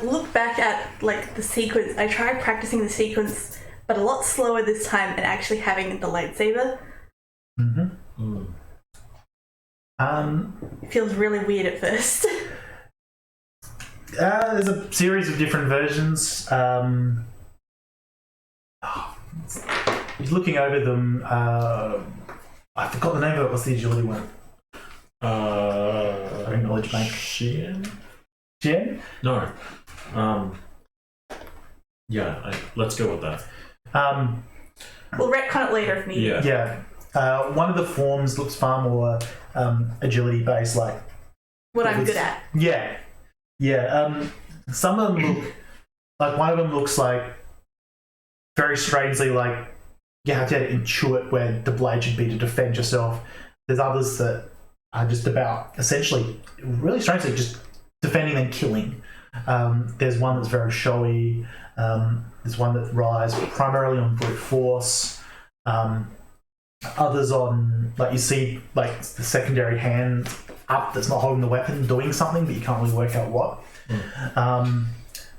look back at like the sequence. I tried practicing the sequence, but a lot slower this time and actually having the lightsaber. It feels really weird at first. There's a series of different versions. Looking over them, I forgot the name of it. What's the agility one? Knowledge bank. Sheehan? Jen? No. Yeah, let's go with that. We'll retcon it later if needed. Yeah. Yeah. One of the forms looks far more agility based, like What I'm good at. yeah, yeah. Some of them look like one of them looks like very strangely like you have to intuit where the blade should be to defend yourself. There's others that are just about essentially really strangely just defending and killing. There's one that's very showy. There's one that relies primarily on brute force. Others on like you see like the secondary hand up that's not holding the weapon doing something, but you can't really work out what. And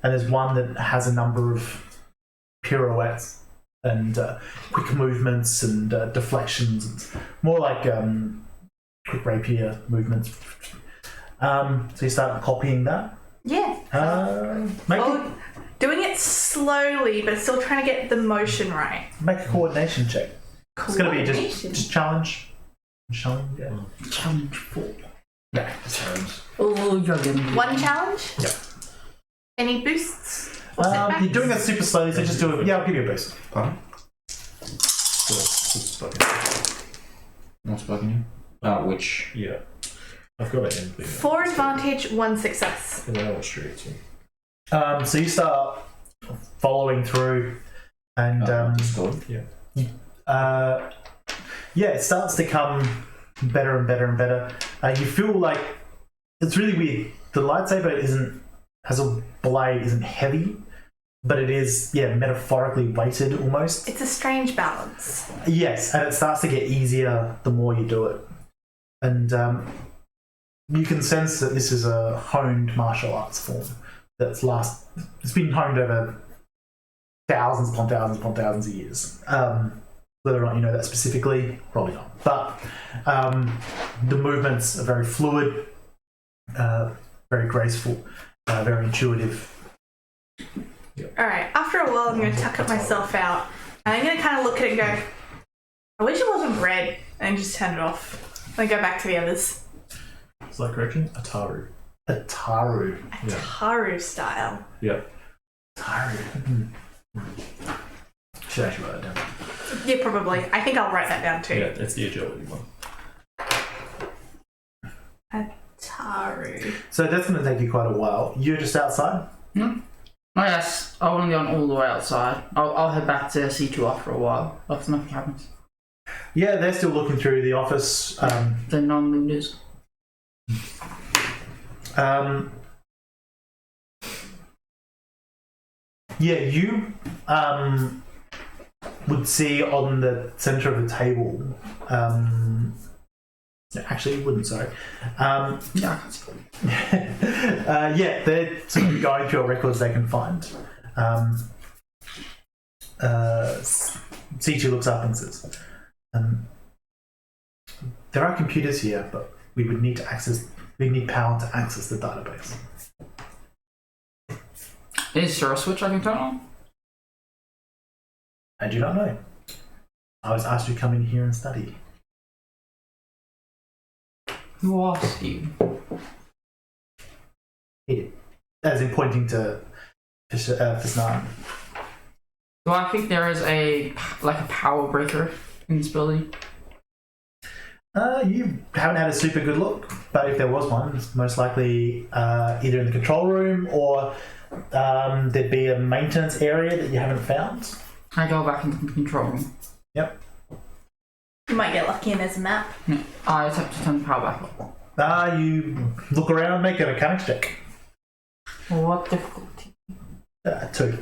there's one that has a number of pirouettes and quick movements and deflections. It's more like quick rapier movements. So you start copying that. Yeah. Doing it slowly, but still trying to get the motion right. Make a coordination check. It's going to be just challenge. Challenge, yeah. Challenge 4. Yeah, challenge. Oh, you're getting One challenge? Yep. Any boosts? Or setbacks? You're doing it super slowly, so just do it. Yeah, I'll give you a boost. Pardon? What's bugging? What's bugging you? Which? Yeah. I've got an NB. 4 advantage, 1 success. And then I will straight to. So you start following through, and Discord. Yeah. it starts to come better and better and better. You feel like it's really weird. The lightsaber has a blade, isn't heavy, but it is metaphorically weighted almost. It's a strange balance. Yes, and it starts to get easier the more you do it, and you can sense that this is a honed martial arts form it's been honed over thousands upon thousands upon thousands of years. Whether or not you know that specifically, probably not. But the movements are very fluid, very graceful, very intuitive. Alright, after a while I'm going to tuck up myself out. And I'm going to kind of look at it and go, I wish it wasn't red. And just turn it off. And go back to the others. Is that correction? Ataru. Ataru. Ataru style. Yep. Ataru. Should actually write that down. Yeah, probably. I think I'll write that down too. Yeah, it's the agility one. Ataru. So that's going to take you quite a while. You're just outside? Oh yes, I want to go all the way outside. I'll head back to C2 after a while, after nothing happens. Yeah, they're still looking through the office. The non-looters. You would see on the center of the table. Actually, you wouldn't. Sorry. They're sort of going through records they can find. C2 looks up and says, "There are computers here, but we would need to access. We need power to access the database." Is there a switch I can turn on? I do not know. I was asked to come in here and study. Who asked you? He did. As in pointing to Fisnan. Do I think there is a power breaker in this building? You haven't had a super good look, but if there was one, it's most likely either in the control room or there'd be a maintenance area that you haven't found. I go back into the control room. Yep. You might get lucky and there's a map. Yeah. I just have to turn the power back on. You look around, make a mechanics check. What difficulty? 2.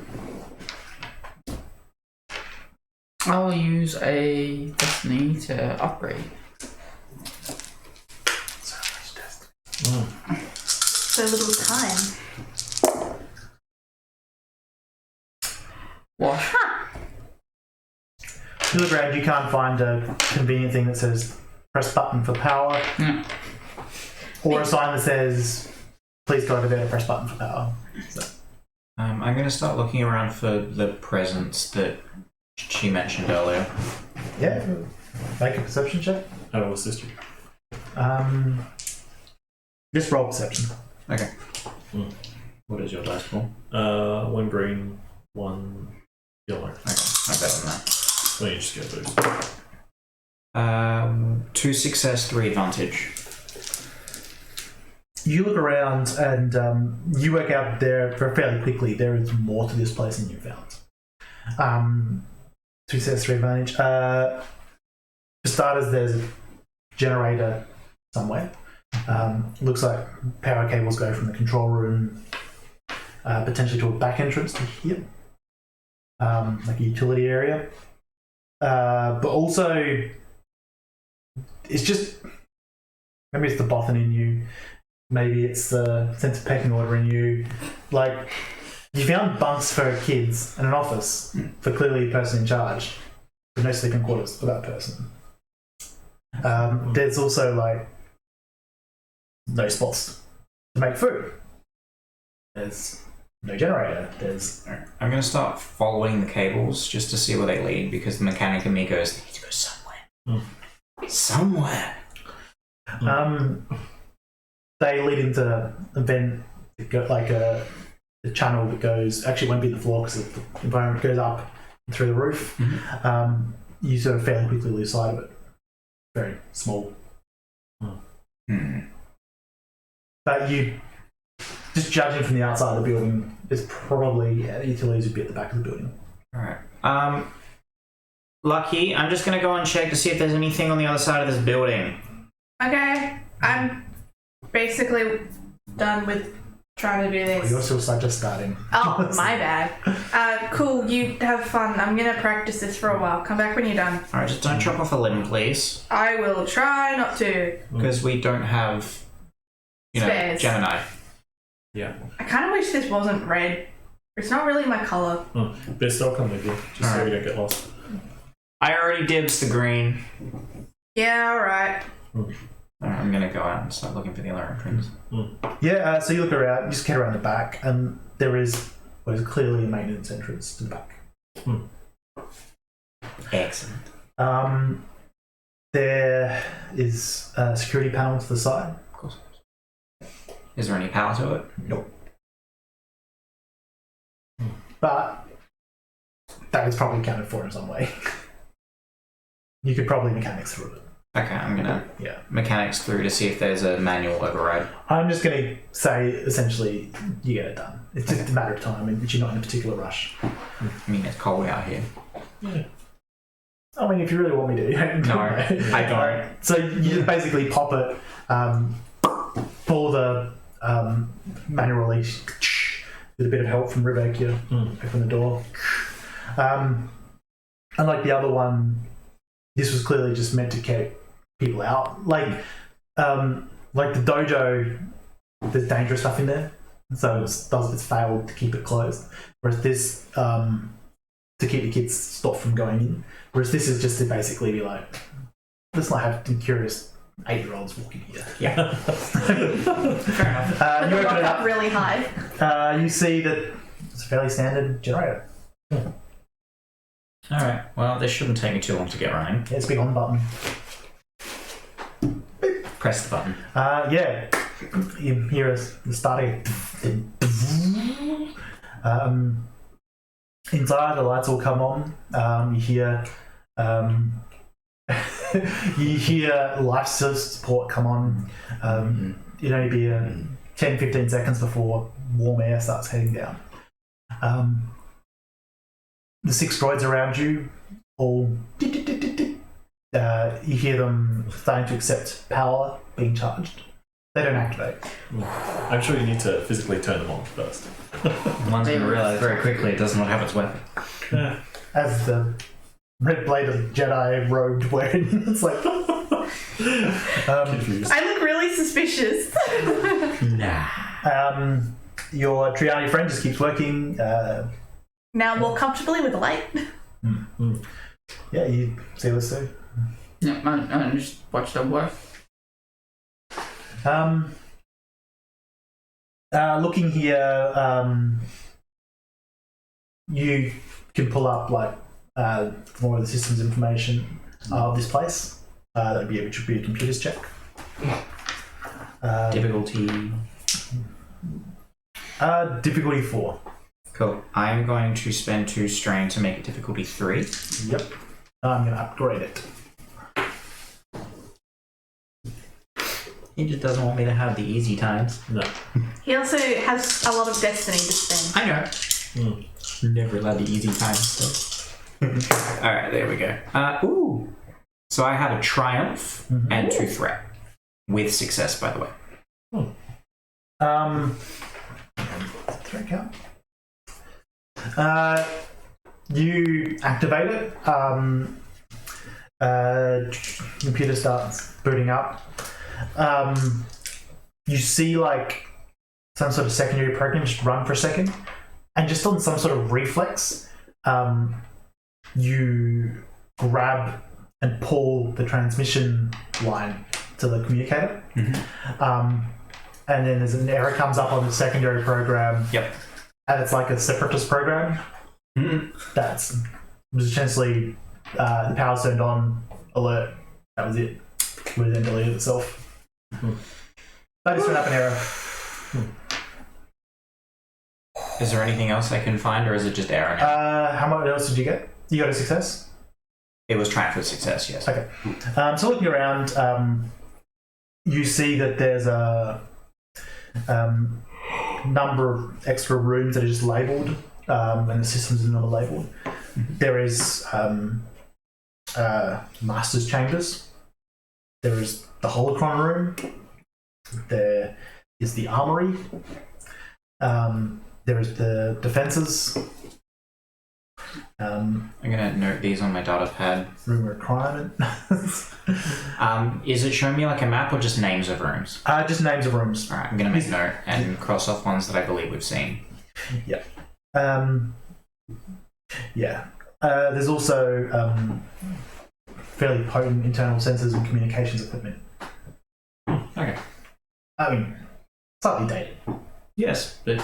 I will use a destiny to upgrade. So much test. So little time. What? You look around, you can't find a convenient thing that says press button for power. Yeah. Or a sign that says please go over there and press button for power. So. I'm going to start looking around for the presents that she mentioned earlier. Yeah, make a perception check. I will assist you. Just roll perception. Okay. What is your dice pool? 1 green, 1 yellow. Okay, no better than that. Well, you just get a boost. 2 success, 3 advantage. You look around and you work out there fairly quickly. There is more to this place than you found. 2 success, 3 advantage. For starters, there's a generator somewhere. Looks like power cables go from the control room potentially to a back entrance to here, like a utility area. But also, it's just Maybe it's the Bothan in you. Maybe it's the sense of pecking order in you. Like, you found bunks for kids and an office for clearly the person in charge, but no sleeping quarters for that person. There's also, like, no spots to make food. There's no generator. I'm going to start following the cables just to see where they lead, because the mechanic in me goes, they need to go somewhere. Somewhere. They lead into a vent, like a channel that goes, actually it won't be the floor because the environment goes up through the roof. You sort of fairly quickly lose sight of it. Very small. But you, just judging from the outside of the building, there's probably utilities would be at the back of the building. Alright. Lucky, I'm just going to go and check to see if there's anything on the other side of this building. Okay, I'm basically done with trying to do this. You're still just starting. Oh, my bad. Cool, you have fun. I'm gonna practice this for a while. Come back when you're done. Alright, just don't chop off a limb, please. I will try not to. Because we don't have, Spares. Gemini. Yeah. I kind of wish this wasn't red. It's not really my colour. Best I'll come with you, just so we don't get lost. I already dibs the green. Yeah, alright. I'm going to go out and start looking for the other entrance. Yeah, so you look around, you just get around the back, and there is what is clearly a maintenance entrance to the back. Excellent. There is a security panel to the side. Of course. Is there any power to it? Nope. But that is probably accounted for in some way. You could probably mechanics through it. Okay, I'm gonna mechanics through to see if there's a manual override. I'm just going to say, essentially, you get it done. It's just a matter of time, and you're not in a particular rush. I mean, it's cold out here. Yeah. I mean, if you really want me to. No, I don't. So you just basically pop it, pull the manual release, with a bit of help from Rebecca, open the door. Unlike the other one, this was clearly just meant to keep people out. Like the dojo, there's dangerous stuff in there, so it's failed to keep it closed. Whereas this, to keep the kids stopped from going in. Whereas this is just to basically be like, let's not have curious 8-year-olds walking here. Yeah. Fair enough. You open it up up. really high. You see that it's a fairly standard generator. Alright, well, this shouldn't take me too long to get running. Yeah, it's big on button. Press the button. Yeah, you hear the starting. Inside, the lights all come on. You hear life support come on. It'd only be 10-15 seconds before warm air starts heading down. The 6 droids around you all you hear them starting to accept power being charged. They don't activate. I'm sure you need to physically turn them on first. One's going to realise very quickly it does not have its weapon. As the red bladed Jedi robed wearing, it's like Confused. I look really suspicious. Nah. Your Triani friend just keeps working. Now more comfortably with the light. Yeah, you see this too. Yeah, I just watch them work. Looking here, you can pull up like more of the systems information of this place. Which would be a computer's check. Difficulty. Difficulty 4. Cool. I'm going to spend 2 strain to make it difficulty 3. Yep. I'm going to upgrade it. He just doesn't want me to have the easy times. No. He also has a lot of destiny to spend. I know. Never allowed the easy times. Alright, there we go. Ooh. So I have a triumph and 2 threat. With success, by the way. Threat count. You activate it. Computer starts booting up. you see like some sort of secondary program just run for a second, and just on some sort of reflex, you grab and pull the transmission line to the communicator. And then there's an error comes up on the secondary program. Yep. And it's like a separatist program. That's was essentially the power's turned on, alert. That was it. Would have then deleted itself. That just turned up an error. Is there anything else I can find, or is it just error now? How much else did you get? You got a success? It was tracked for success, yes. Okay. So looking around, you see that there's a number of extra rooms that are just labelled, and the systems are not labelled. There is master's chambers. There is the holocron room. There is the armory. There is the defences. I'm going to note these on my data pad. Room requirement. Is it showing me like a map or just names of rooms? Just names of rooms. Alright, I'm going to make note and cross off ones that I believe we've seen. Yeah. There's also fairly potent internal sensors and communications equipment. Okay. I mean, slightly dated. Yes, but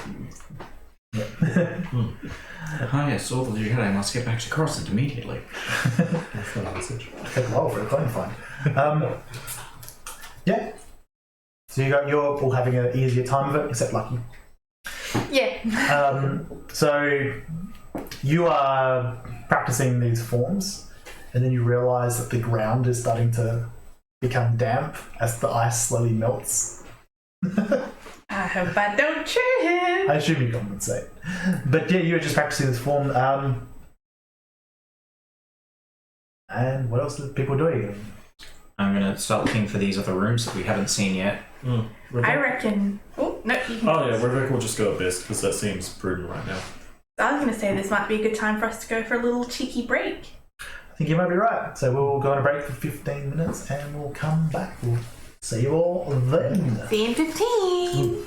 Ah, yes, all that you had, I must get back to Coruscant immediately. that's not a message. Take a while for it, going fine. Yeah. So you're all having an easier time of it, except Lucky. Yeah. So you are practicing these forms, and then you realise that the ground is starting to become damp as the ice slowly melts. I hope I don't trip. I assume you compensate. But yeah, you're just practicing this form. And what else are people doing? I'm going to start looking for these other rooms that we haven't seen yet. I reckon. Oh, no, you can. Oh, yeah, Rebecca will just go at best because that seems prudent right now. I was going to say this might be a good time for us to go for a little cheeky break. I think you might be right. So we'll go on a break for 15 minutes and we'll come back. We'll see you all then. See you in 15.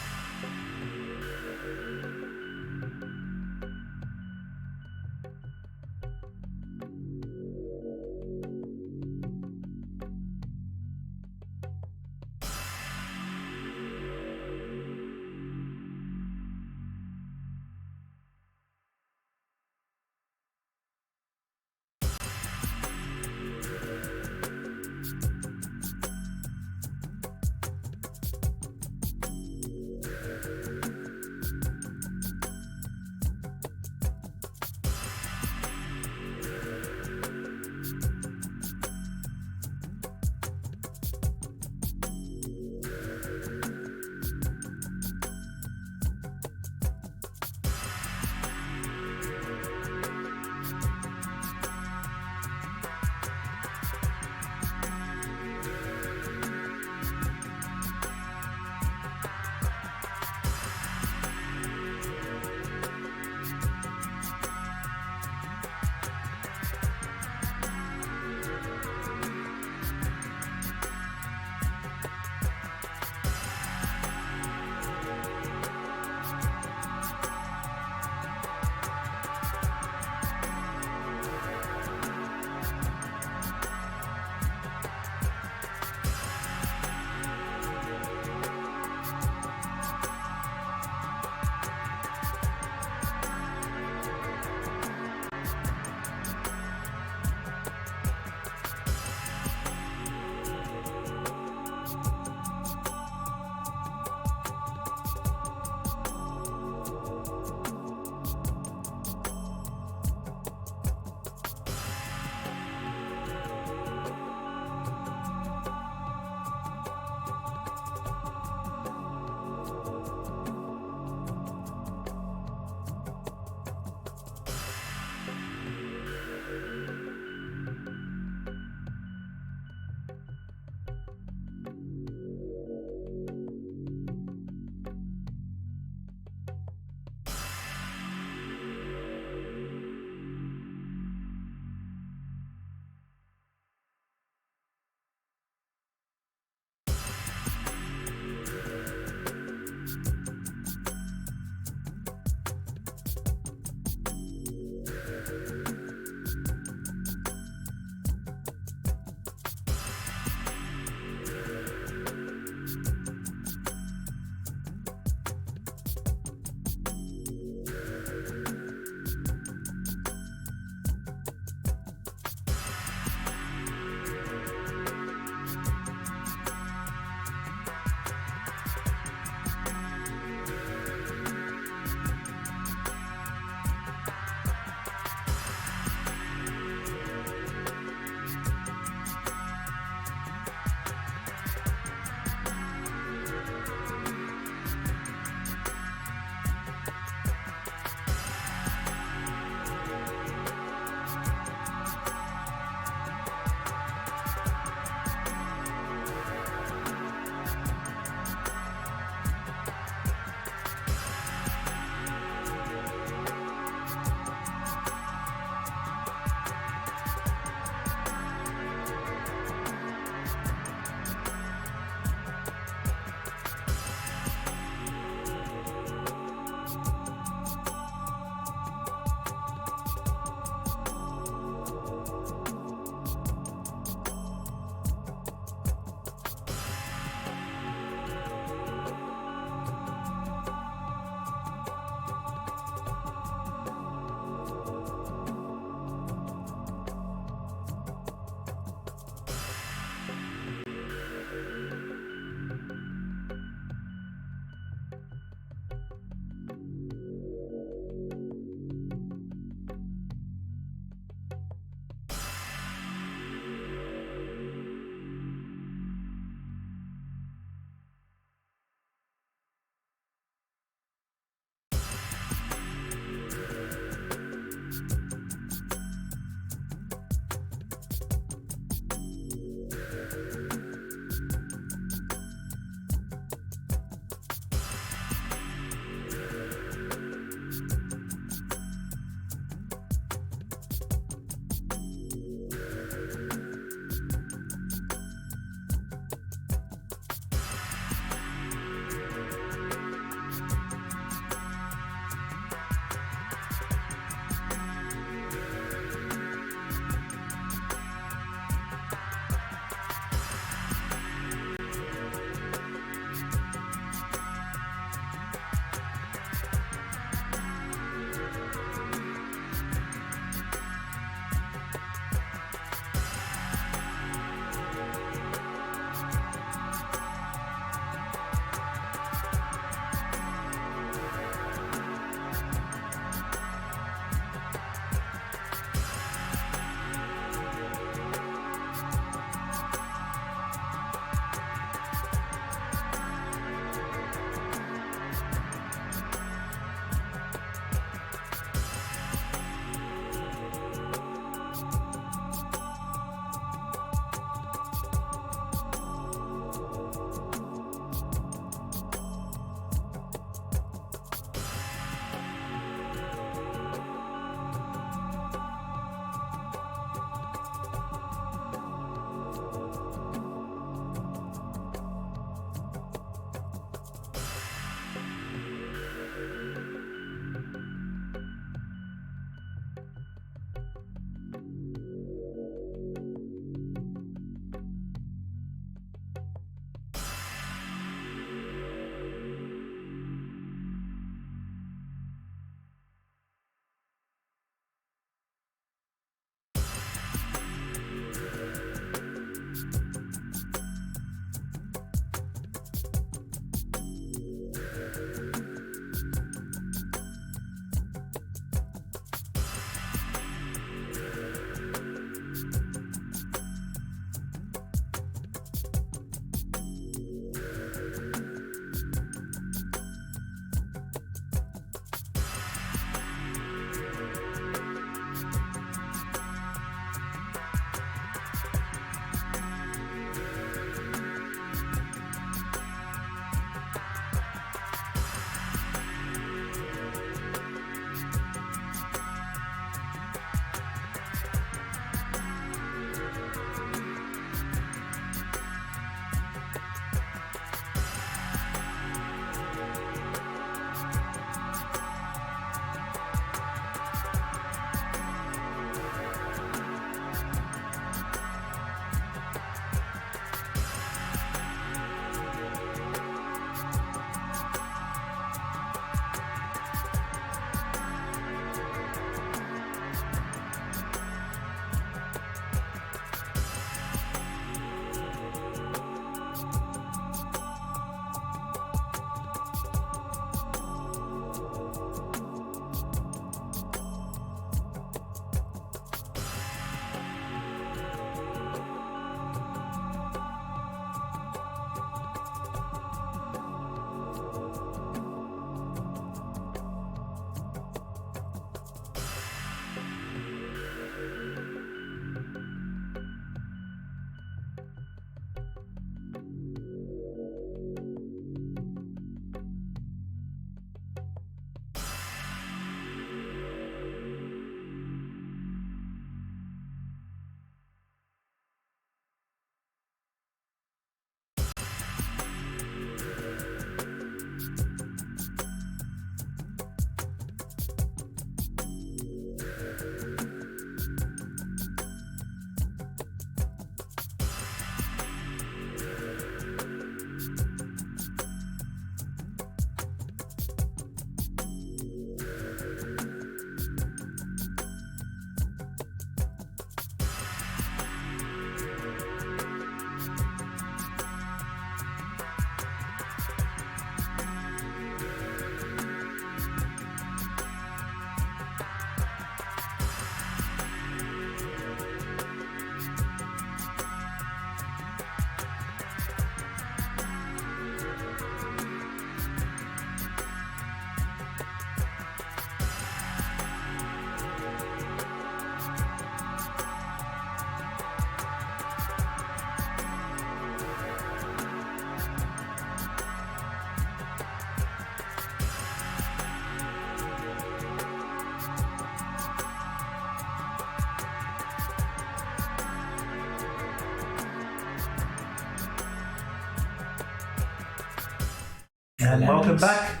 And welcome Lemons. back.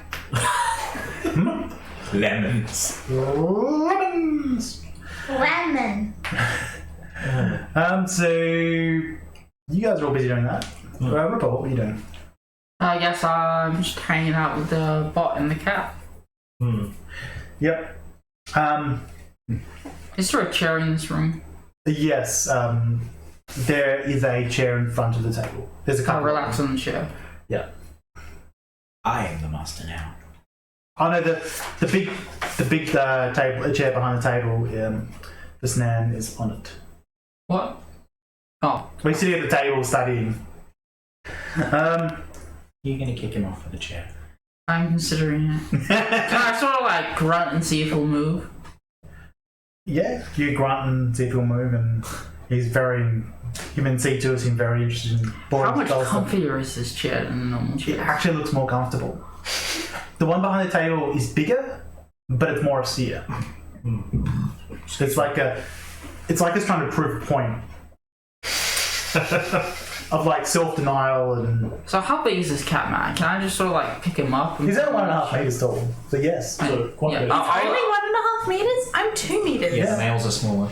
Lemons. Lemons. Lemon. So you guys are all busy doing that. Ripper, what were you doing? I guess I'm just hanging out with the bot and the cat. Yep. Is there a chair in this room? Yes. There is a chair in front of the table. There's a I'll couple. relax on the chair. Yeah. I am the master now. Oh no, the big table, chair behind the table. The Snan is on it. What? Oh, We're sitting at the table studying. You're gonna kick him off of the chair. I'm considering it. Can I sort of like grunt and see if he'll move? Yeah, you grunt and see if he'll move, and he's very. Him and C2 seem very interested in boring How much style stuff. comfier is this chair than a normal It chair? actually looks more comfortable. The one behind the table is bigger, but it's more austere. It's like it's trying to prove a point of like self-denial and. So how big is this cat man? Can I just sort of like pick him up? And He's at 1.5 meters tall, so yes. So quite big. I'll- Only 1.5 meters? I'm 2 meters. Yeah, the males are smaller.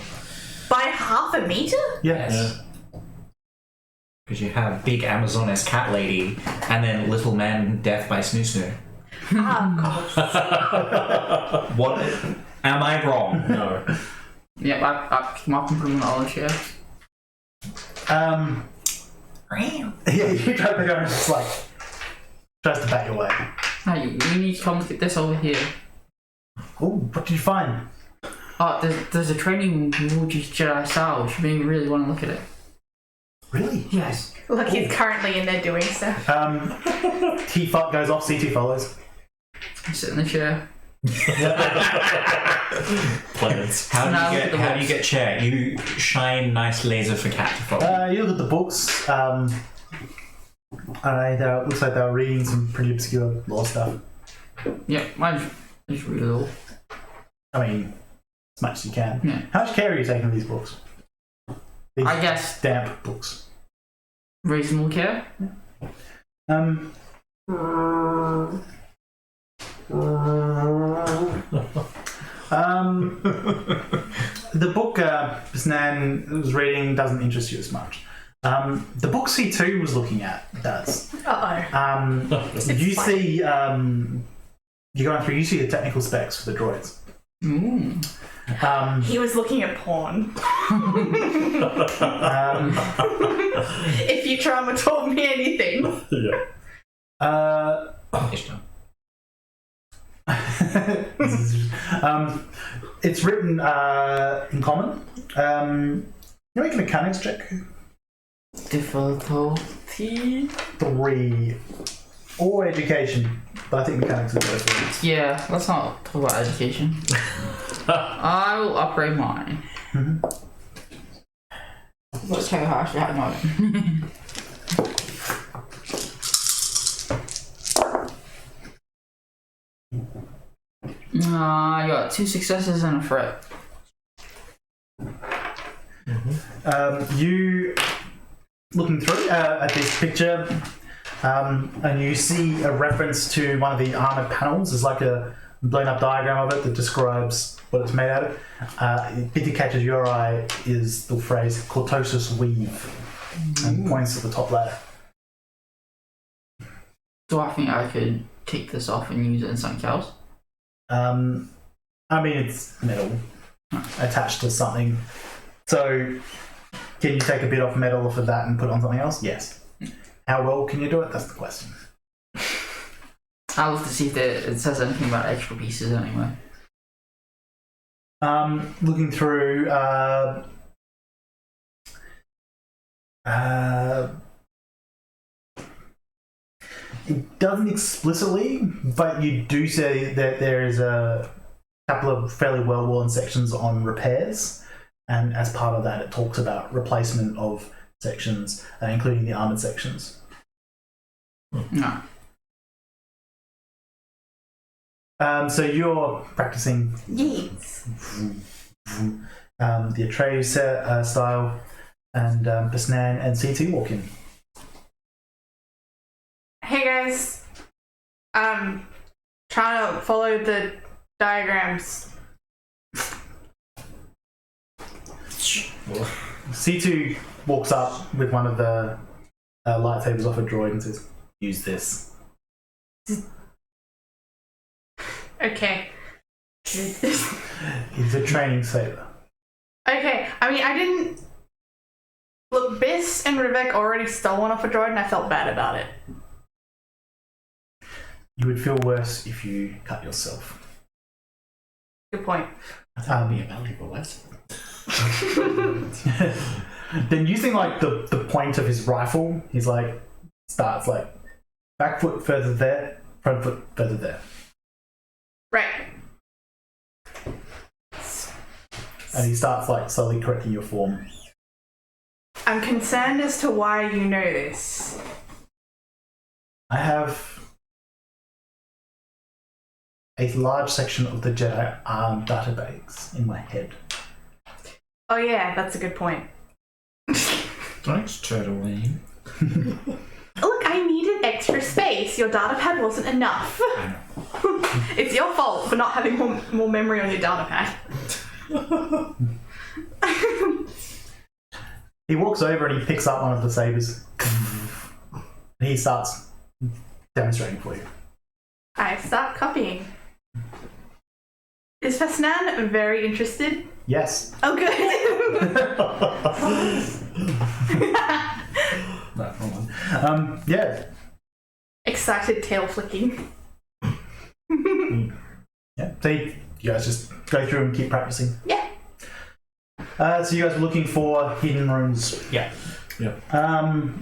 By half a meter? Yes. Because you have big Amazoness cat lady and then little man death by Snoo Snoo. Ah, of course. What? Am I wrong? No. Yeah, I pick him up and put him in the other chair. Yeah, you try to pick up and it's like tries to back away. No, you need to come look at this over here. Oh, what did you find? Oh, there's a training Muji's Jedi style. You maybe really want to look at it. Really? Yes. Look, he's currently in there doing stuff. T-Fuck goes off, C2 follows. I sit in the chair. Plans. How Now do look at the you books. get chair? You shine nice laser for cat to follow. You look at the books. And it looks like they're reading some pretty obscure law stuff. Yeah, mine's just read it all. I mean, as much as you can. Yeah. How much care are you taking of these books? These I guess damp books. reasonable care. The book Snan was reading doesn't interest you as much. The book C2 was looking at does. You fine. see, you're going through. You see the technical specs for the droids. Ooh. He was looking at porn. If Futurama told me anything. Yeah. Ishtar. It's written in common. You make a mechanics check. Difficulty. 3 or education, but I think mechanics is better for you. Yeah, let's not talk about education. I will upgrade mine. Let's check how actually I know it. I got 2 successes and a threat. You looking through at this picture, and you see a reference to one of the armored panels. There's like a blown up diagram of it that describes what it's made out of. The bit that catches your eye is the phrase "cortosis weave," and points to the top layer. Do I think I could take this off and use it in something else? I mean, it's metal attached to something. So, can you take a bit off metal off of that and put it on something else? Yes. How well can you do it? That's the question. I'll look to see if it says anything about extra pieces anyway. Looking through, it doesn't explicitly, but you do say that there is a couple of fairly well-worn sections on repairs, and as part of that, it talks about replacement of sections, including the armored sections. No. So you're practicing Yes. the Atreus style, and Basnan and C2 walk in. Hey guys. Trying to follow the diagrams. C2 walks up with one of the lightsabers off a droid and says, "Use this." Okay. He's a training saber. Okay, I mean, I didn't... Look, Biss and Rivek already stole one off a droid and I felt bad about it. You would feel worse if you cut yourself. Good point. That would be a valuable lesson. Then using like the point of his rifle, he's like starts like back foot further there, front foot further there, Right. and he starts like slowly correcting your form. I'm concerned as to why you know this. I have a large section of the Jedi arm database in my head. Oh yeah, that's a good point. Thanks, Turtwing. Look, I needed extra space. Your data pad wasn't enough. It's your fault for not having more memory on your data pad. He walks over and he picks up one of the sabers. And he starts demonstrating for you. I start copying. Is Fesnan very interested? Yes. Oh, good. No, hold on. Yeah. Excited tail flicking. Yeah. So you guys just go through and keep practicing. Yeah. So you guys are looking for hidden rooms. Yeah. Yeah.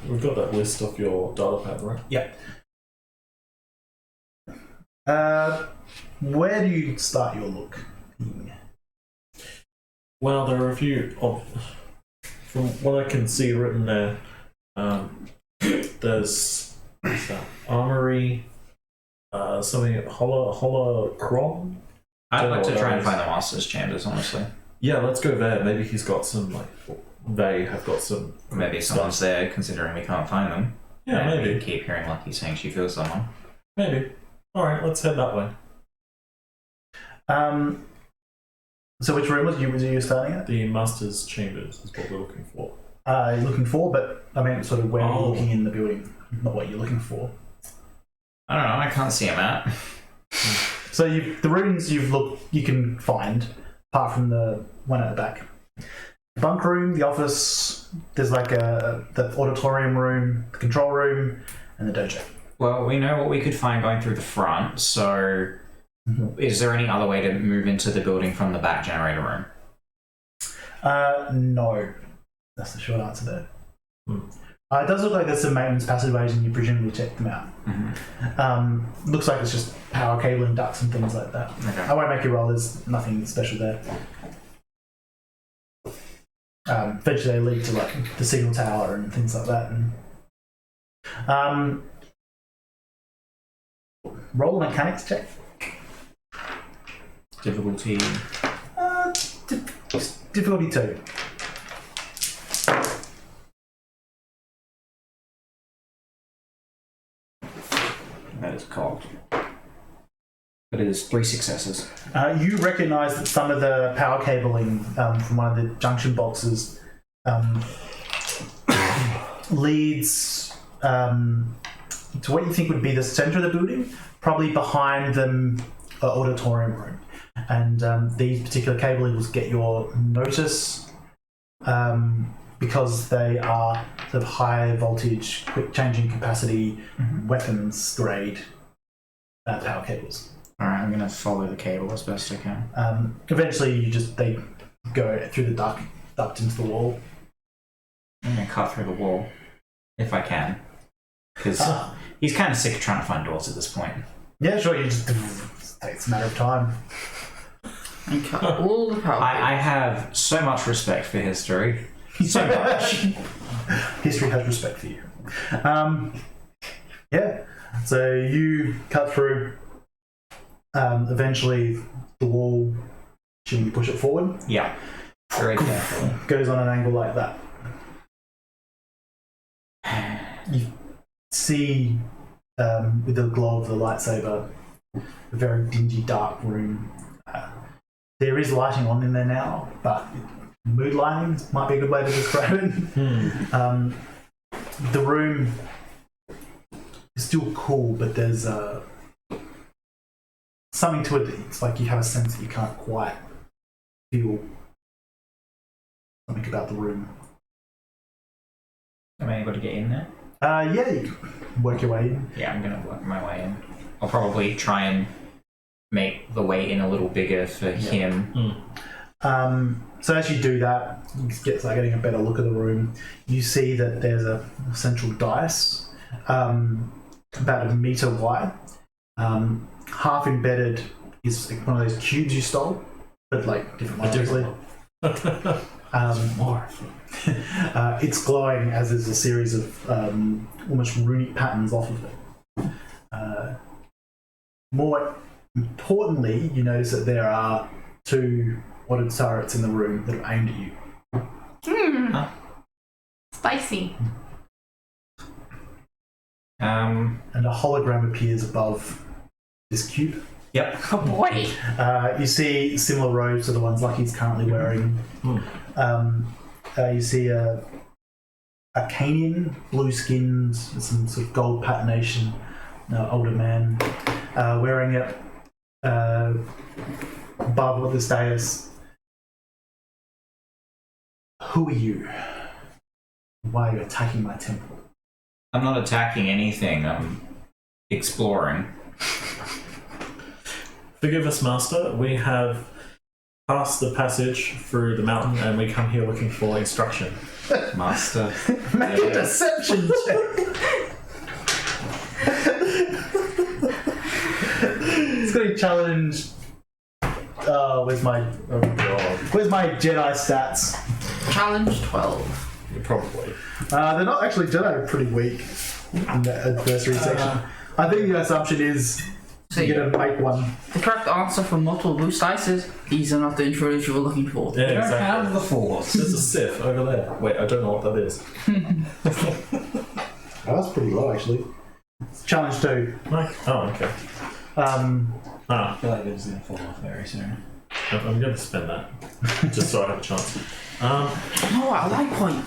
We've got that list off your data pad, right? Yeah. Where do you start your look? Well, there are a few from what I can see written there. There's armory, something holocron. I'd like to try and Those. find the Master's Chambers, honestly. Yeah, let's go there. Maybe he's got some they have got some. Maybe someone's there, considering we can't find them. Yeah, And maybe. we keep hearing Lucky saying she feels someone. Maybe. All right, let's head that way. So which room was you starting at? The Master's Chambers is what we're looking for. You're looking for, but I mean, sort of where you're Oh. looking in the building, not what you're looking for. I don't know, I can't see a map. So the rooms you can find, apart from the one at the back. The bunk room, the office. There's like the auditorium room, the control room, and the dojo. Well, we know what we could find going through the front, so is there any other way to move into the building from the back generator room? No. That's the short answer there. It does look like there's some maintenance passageways and you presumably checked them out. Looks like it's just power cabling ducts and things like that. Okay. I won't make you roll, there's nothing special there. Eventually they lead to like the signal tower and things like that. And, roll a mechanics check. Difficulty. Difficulty 2. That is cocked. But it is 3 successes. You recognise that some of the power cabling from one of the junction boxes leads to what you think would be the centre of the building, probably behind the auditorium room. And these particular cablings get your notice because they are sort of high voltage, quick changing capacity, weapons grade power cables. Alright, I'm gonna follow the cable as best I can. Eventually, they go through the duct into the wall. I'm gonna cut through the wall, if I can. Because he's kind of sick of trying to find doors at this point. Yeah, sure. You just takes a matter of time. And cut all the power. I have so much respect for history. So much. History has respect for you. Yeah. So you cut through. Eventually, the wall. Shouldn't you push it forward? Yeah. Very carefully. Goes on an angle like that. You see with the glow of the lightsaber. A very dingy, dark room. There is lighting on in there now, but mood lighting might be a good way to describe it. The room is still cool, but there's something to it that it's like you have a sense that you can't quite feel something about the room. Am I able to get in there? Yeah, you can work your way in. Yeah, I'm gonna work my way in. I'll probably try and make the way in a little bigger for him. So as you do that, you start getting a better look at the room. You see that there's a central dais, about a metre wide. Half embedded is like one of those cubes you stole, but like different obviously. More. It's glowing as there's a series of almost runic patterns off of it. More importantly, you notice that there are 2 wadded turrets in the room that are aimed at you. Spicy. Um, And a hologram appears above this cube. Yep. Oh boy. You see similar robes to the ones Lucky's currently wearing. You see a Canian, blue skinned, with some sort of gold patination, older man, wearing it above this dais. Who are you? Why are you attacking my temple? I'm not attacking anything. I'm exploring. Forgive us, Master. We have passed the passage through the mountain and we come here looking for instruction. Master. Make a deception check. It's going to challenge. Oh, where's my Jedi stats? Challenge 12. Probably. They're not actually Jedi. Are pretty weak in the adversary section. I think the assumption is So you're gonna make one. the correct answer for multiple boost dice is these are not the intruders you were looking for. Yeah, You don't exactly. have the Force. There's a Sith over there. Wait, I don't know what that is. Oh, that's pretty low actually. It's challenge 2. Oh, okay. I feel like it's going to fall off very soon. I'm going to spend that just so I have a chance. Oh, I like point.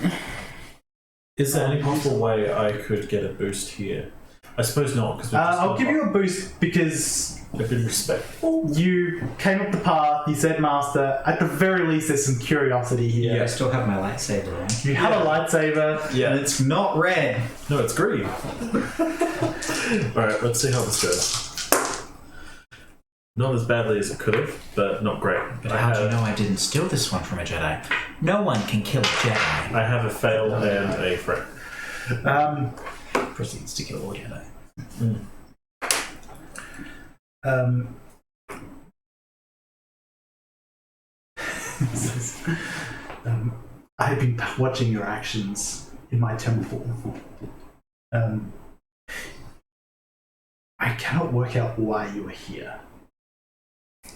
Is there any possible way I could get a boost here? I suppose not, because I'll give you a boost because I've been respectful. you came up the path. You said, "Master." At the very least, there's some curiosity here. Yeah, I still have my lightsaber on. You have a lightsaber. Yeah. And it's not red. No, it's green. Alright, let's see how this goes. Not as badly as it could have, but not great. But how do you know I didn't steal this one from a Jedi? No one can kill a Jedi. I have a fail and a threat. Proceeds to kill all Jedi. I have been watching your actions in my temple. I cannot work out why you are here.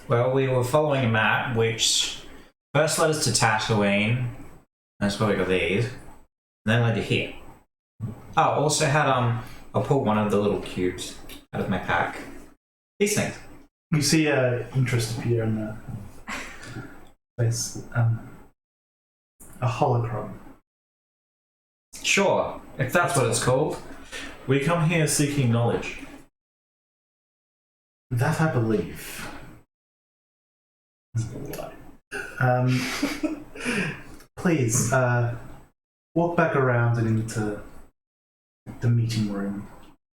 Well, we were following a map which first led us to Tatooine. That's where we got these. And then led to here. Oh, also had I'll pull one of the little cubes out of my pack. These things. You see interest appear in the face. A holocron. Sure, if that's what it's called. We come here seeking knowledge. That I believe. Please, walk back around and into the meeting room,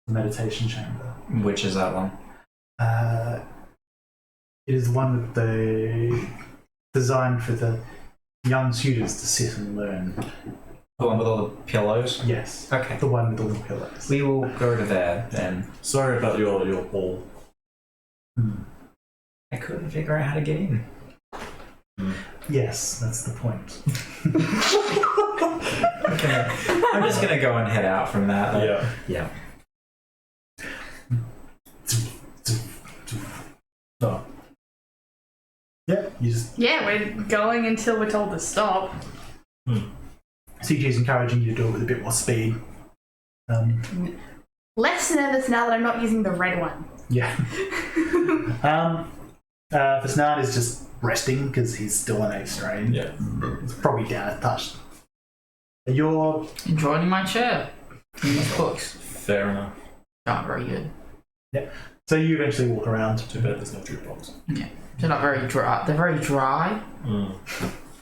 the meditation chamber. Which is that one? It is one that they designed for the young students to sit and learn. The one with all the pillows? Yes. Okay. The one with all the pillows. We will go to there then. Sorry about your ball. I couldn't figure out how to get in. Yes, that's the point. Okay. I'm just gonna go and head out from that. Yeah. Oh. Yeah, you just... Yeah, we're going until we're told to stop. CG is encouraging you to do it with a bit more speed. less nervous now that I'm not using the red one. Yeah. Fasnad is just resting because he's still in 8 strain. Yeah. It's probably down a touch. You're Enjoying my chair. In these books. Fair enough. Not very good. so you eventually walk around. Too bad there's no jukebox. Yeah. They're not very dry. They're very dry.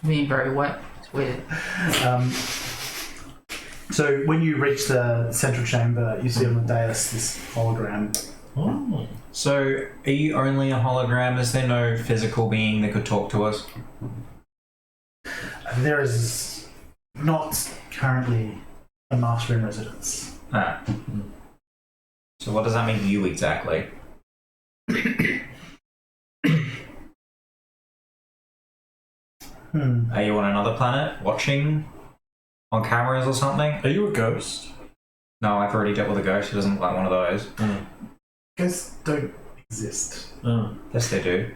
Being very wet. It's weird. So when you reach the central chamber, you see on the dais this hologram. Oh. So, are you only a hologram? Is there no physical being that could talk to us? There is not currently a master in residence. Ah. So, what does that mean to you exactly? Are you on another planet watching on cameras or something? Are you a ghost? No, I've already dealt with a ghost. He doesn't look like one of those. Ghosts don't exist. Yes, they do.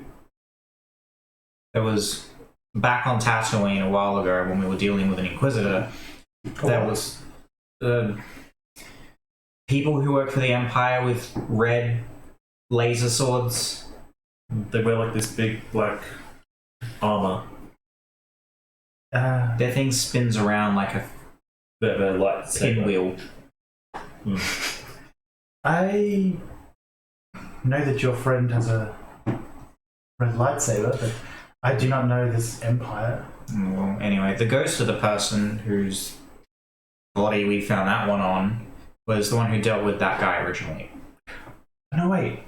There was back on Tatooine a while ago when we were dealing with an Inquisitor. There was people who work for the Empire with red laser swords. They wear like this big black armor. Their thing spins around like a They're light pinwheel. I know that your friend has a red lightsaber, but I do not know this empire. Well, anyway, the ghost of the person whose body we found that one on was the one who dealt with that guy originally. No, wait.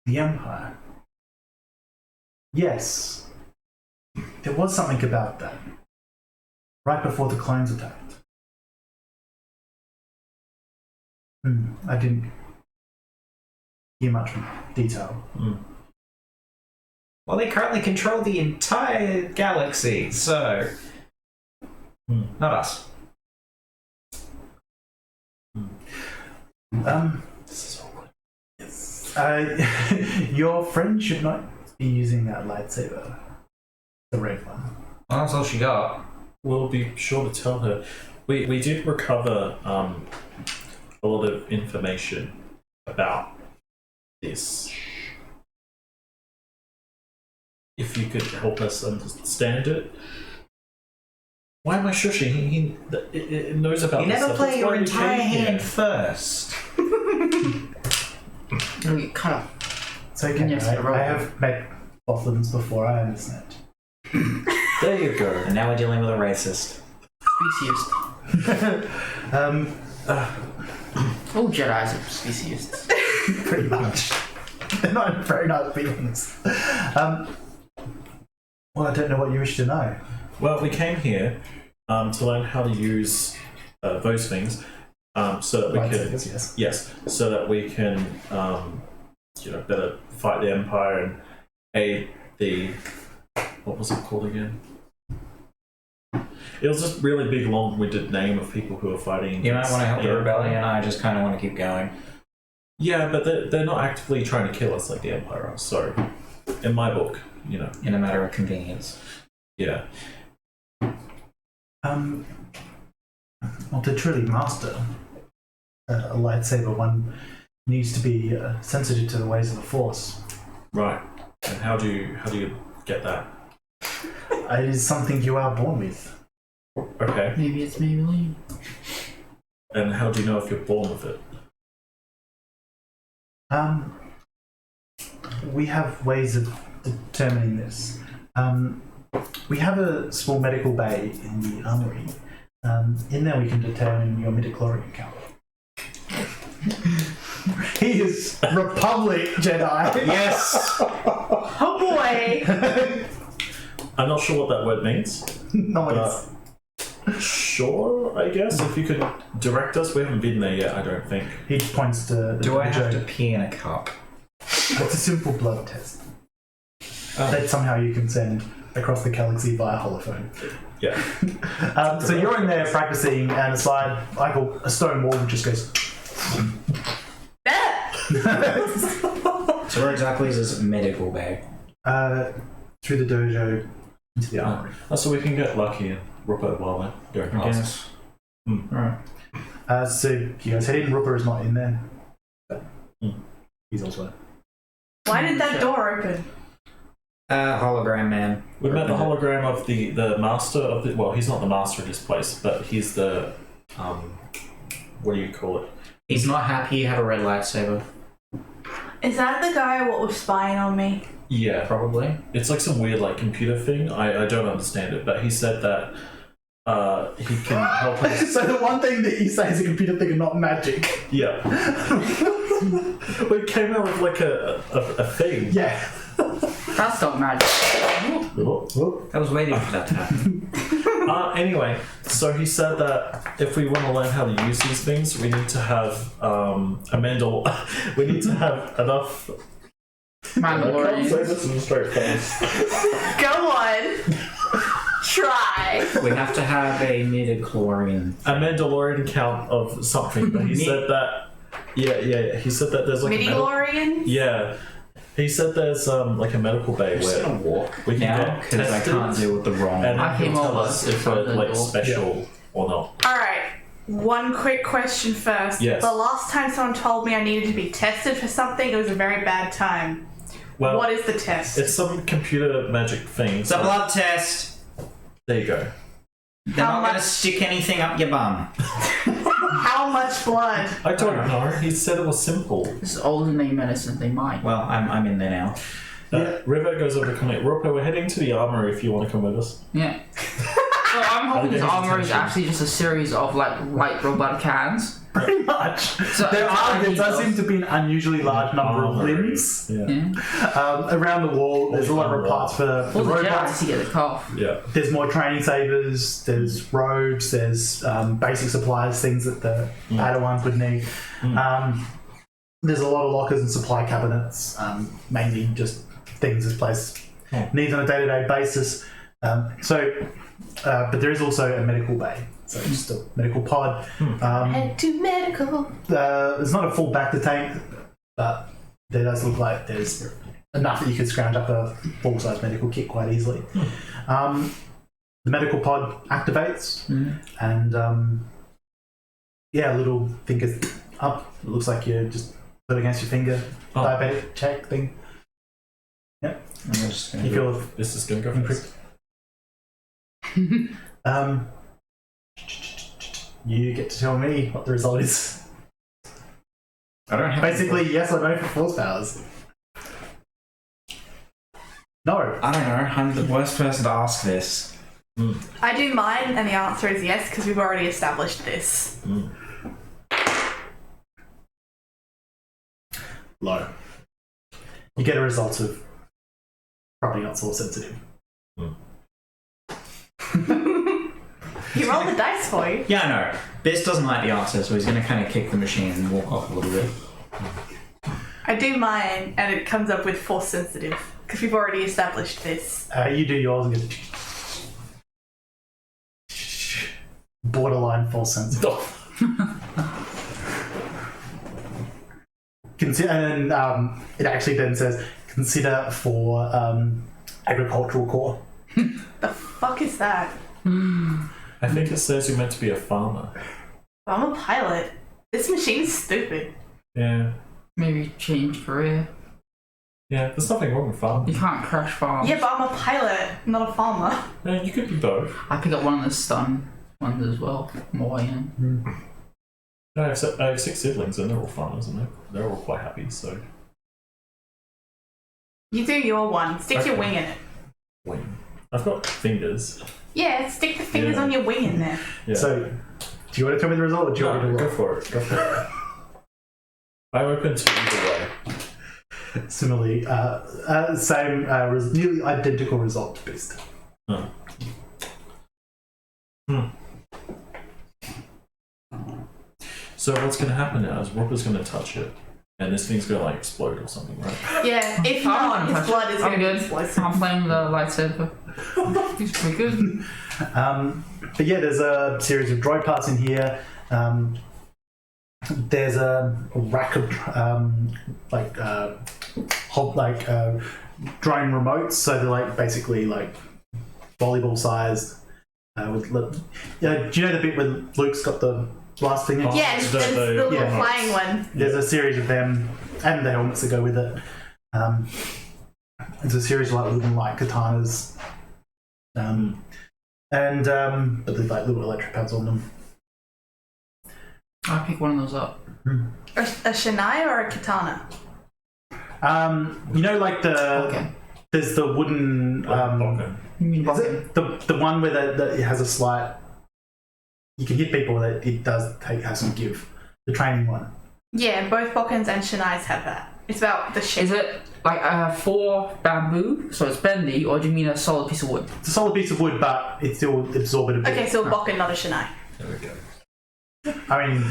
The empire. Yes. There was something about that. Right before the clones attacked. I didn't hear much detail. Well, they currently control the entire galaxy, so... Not us. This is awkward. Yes. Your friend should not be using that lightsaber. The red one. Well, that's all she got. We'll be sure to tell her. We did recover a lot of information about this. If you could help us understand it. Why am I shushing? He knows about You this never stuff. play That's your why we entire came here. hand first. It'll get cut off. It's okay. Yes, I have met Bothans before, I understand. There you go. And now we're dealing with a racist. Speciesist. All Jedis are speciesists. Pretty much. They're not very nice beings. Well, I don't know what you wish to know. Well, we came here to learn how to use those things so that we can Lightsabers, yes. yes, so that we can better fight the Empire and aid the what was it called again? It was just really big, long-winded name of people who are fighting. You might want to help the Empire. rebellion, I just kind of want to keep going. Yeah, but they're not actively trying to kill us like the Empire are. So, in my book, In a matter of convenience. yeah. Well, to truly master a lightsaber, one needs to be sensitive to the ways of the Force. Right. And how do you get that? It is something you are born with. Okay. Maybe it's Maybelline. And how do you know if you're born with it? We have ways of determining this. We have a small medical bay in the armory. In there we can determine your midichlorian count. He is Republic Jedi. Yes! Oh boy! I'm not sure what that word means. No one is. Sure, I guess. If you could direct us. We haven't been there yet, I don't think. He points to the Do I have to dojo. pee in a cup? It's a simple blood test that somehow you can send across the galaxy via holophone. Yeah. So you're in there practicing, and a slide, like a stone wall, just goes. So where exactly is this medical bay? Through the dojo into the armory. So we can get lucky and rob it while we're going I past. guess. Alright. So you guys head in. Rupert is not in there. But he's elsewhere. Why did that door open? Hologram man. We met the hologram of the master of the. Well, he's not the master of this place, but he's the. What do you call it? He's not happy. He had a red lightsaber. Is that the guy what was spying on me? Yeah, Probably. it's like some weird like computer thing. I don't understand it, but he said that he can help us. So the one thing that you say is a computer thing and not magic. Yeah. It came out with like a thing. Yeah. That's not magic. I was waiting for that to happen. Anyway, so he said that if we want to learn how to use these things, we need to have we need to have enough. I can't say Mandalorian. this in a straight face. Go on. Try. We have to have a midichlorian. A Mandalorian count of something, but he said that. Yeah. He said that there's like Midi-glorian? Yeah. He said there's like a medical bay where walk we can now get because I tested can't deal with the wrong. and I came he'll tell over us to if front we're the like door. special or not. Alright, one quick question first. Yes. The last time someone told me I needed to be tested for something, it was a very bad time. Well, What is the test? it's some computer magic thing. It's a blood test. There you go. They're How not going to much- stick anything up your bum. How much blood? I don't know. He said it was simple. This is older than medicine. They might. Well, I'm in there now. River goes over to comment. Rupert, we're heading to the armory if you want to come with us. Yeah. So I'm hoping this armor is actually just a series of like light robot cans. Pretty much. So There does details. seem to be an unusually large number of Armory. limbs. Yeah. Yeah. Around the wall, there's a lot of parts for the All the Jedi robots. to get the cough. Yeah. There's more training sabers, there's robes, there's basic supplies, things that the Padawans would need. There's a lot of lockers and supply cabinets, mainly just things this place needs on a day-to-day basis. But there is also a medical bay, so just a medical pod. Head to medical. There's not a full back to tank, but there does look like there's enough that you could scrounge up a full-size medical kit quite easily. The medical pod activates, and a little thing goes up. It looks like you're just put against your finger. Diabetic check thing. I'm just You feel Is this going to go first? you get to tell me what the result is. I don't have. Basically, yes or no for force powers. No. I don't know. I'm the worst person to ask this. I do mine, and the answer is yes, because we've already established this. Low. You get a result of probably not source sensitive. He rolled the dice for you. Yeah, I know. Biss doesn't like the answer, so he's going to kind of kick the machine and walk off a little bit. I do mine, and it comes up with force sensitive, because we've already established this. You do yours and get borderline force sensitive. And then it actually then says consider for agricultural core. The fuck is that? I think it says you're meant to be a farmer. I'm a pilot. This machine's stupid. Yeah. Maybe change career. Yeah, there's nothing wrong with You farming. can't crash farms. Yeah, but I'm a pilot, not a farmer. Yeah, you could be both. I pick up one of the stun ones as well on my way in. No, I have 6 siblings and they're all farmers and they're all quite happy, so. You do your one. Stick your Okay. wing in it. Wing. I've got fingers. Yeah, stick the fingers Yeah. on your wing in there. Yeah. So, do you want to tell me the result or do you want me No, to go roll? for it. Go for it. I'm open to either way. Similarly, same, nearly identical result to Beast. Oh. So what's going to happen now is Roper's going to touch it, and this thing's going to like explode or something, right? Yeah, if I'm not, gonna his touch blood it. is I'm going to be good. explosive. I'm playing with a lightsaber. He's pretty good. But yeah, there's a series of droid parts in here. There's a rack of drone remotes, so they're like basically like volleyball sized. Do you know the bit when Luke's got the blasting. Oh. Yeah, and The- the the- little yeah. flying one. There's a series of them and the helmets that go with it. It's a series of like little light katanas. But there's like little electric pads on them. I pick one of those up. A shinai or a katana? You know, like Okay. there's the wooden. Okay. You mean Is it the one where it has a slight? You can hit people that it does have some give. The training one. Yeah, both bokkens and shinais have that. It's about the ship. Is it like 4 bamboo, so it's bendy, or do you mean a solid piece of wood? It's a solid piece of wood, but it still absorbs a bit. Okay, so a bokken, not a shinai. There we go. I mean,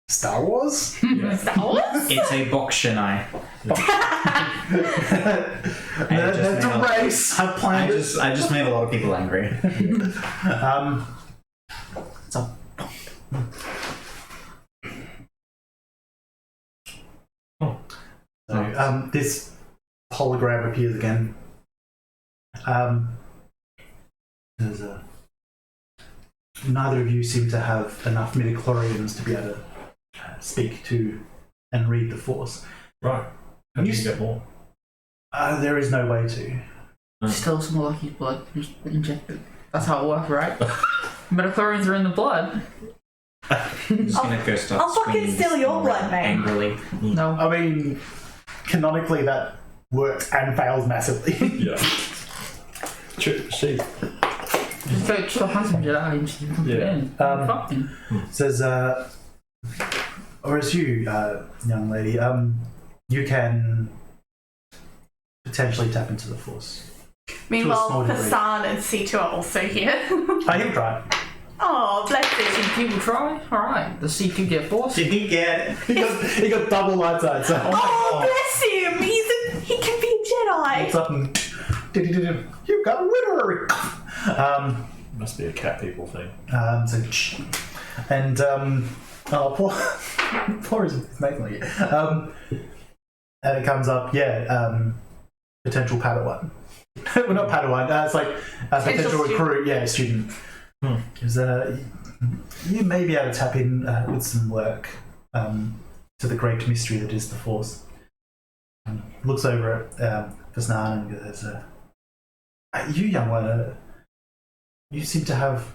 Star Wars. Star Wars? It's a box shinai. That's a race. I planned it. I just made a lot of people angry. It's a So, this hologram appears again. There's neither of you seem to have enough midichlorians to be able to speak to and read the Force. Right. How do you get more? There is no way to. Still some of Lucky's blood, just inject it. That's how it works, right? Metachlorians are in the blood. I'm just gonna go start I'll fucking swinging steal your blood, mate. angrily. No. I mean, canonically that works and fails massively. Yeah. She. Just go to the Handsome Jedi and just put it in. Fucking. Says, or as you, young lady, you can potentially tap into the Force. Meanwhile, small degree. Hassan and C2 are also here. I can try. Oh, bless him. C2 will try? Alright. The C2 get forced? Did he get it? He got double light side, so Oh, bless him. He can be a Jedi. it's up and you've got a literary. Must be a cat people thing. So and poor is making it. And it comes up, potential Padawan. Well, not Padawan. It's like a potential recruit, student. Because you may be able to tap in with some work to the great mystery that is the Force. Looks over at Vasnan and goes, "You young one, you seem to have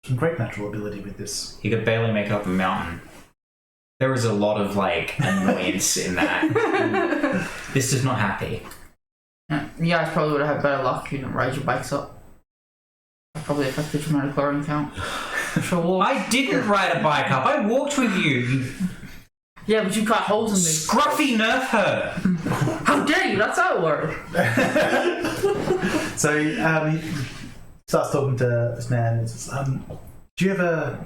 some great natural ability with this." He could barely make up a mountain. There was a lot of annoyance in that. This is not happy. Yeah, you guys probably would have had better luck if you didn't raise your bikes up. That probably affected your metachlorian count. Sure. I didn't ride a bike up. I walked with you. Yeah, but you got holes in this. Scruffy nerf her. How dare you? That's how it works. So he starts talking to this man and says, "Do you ever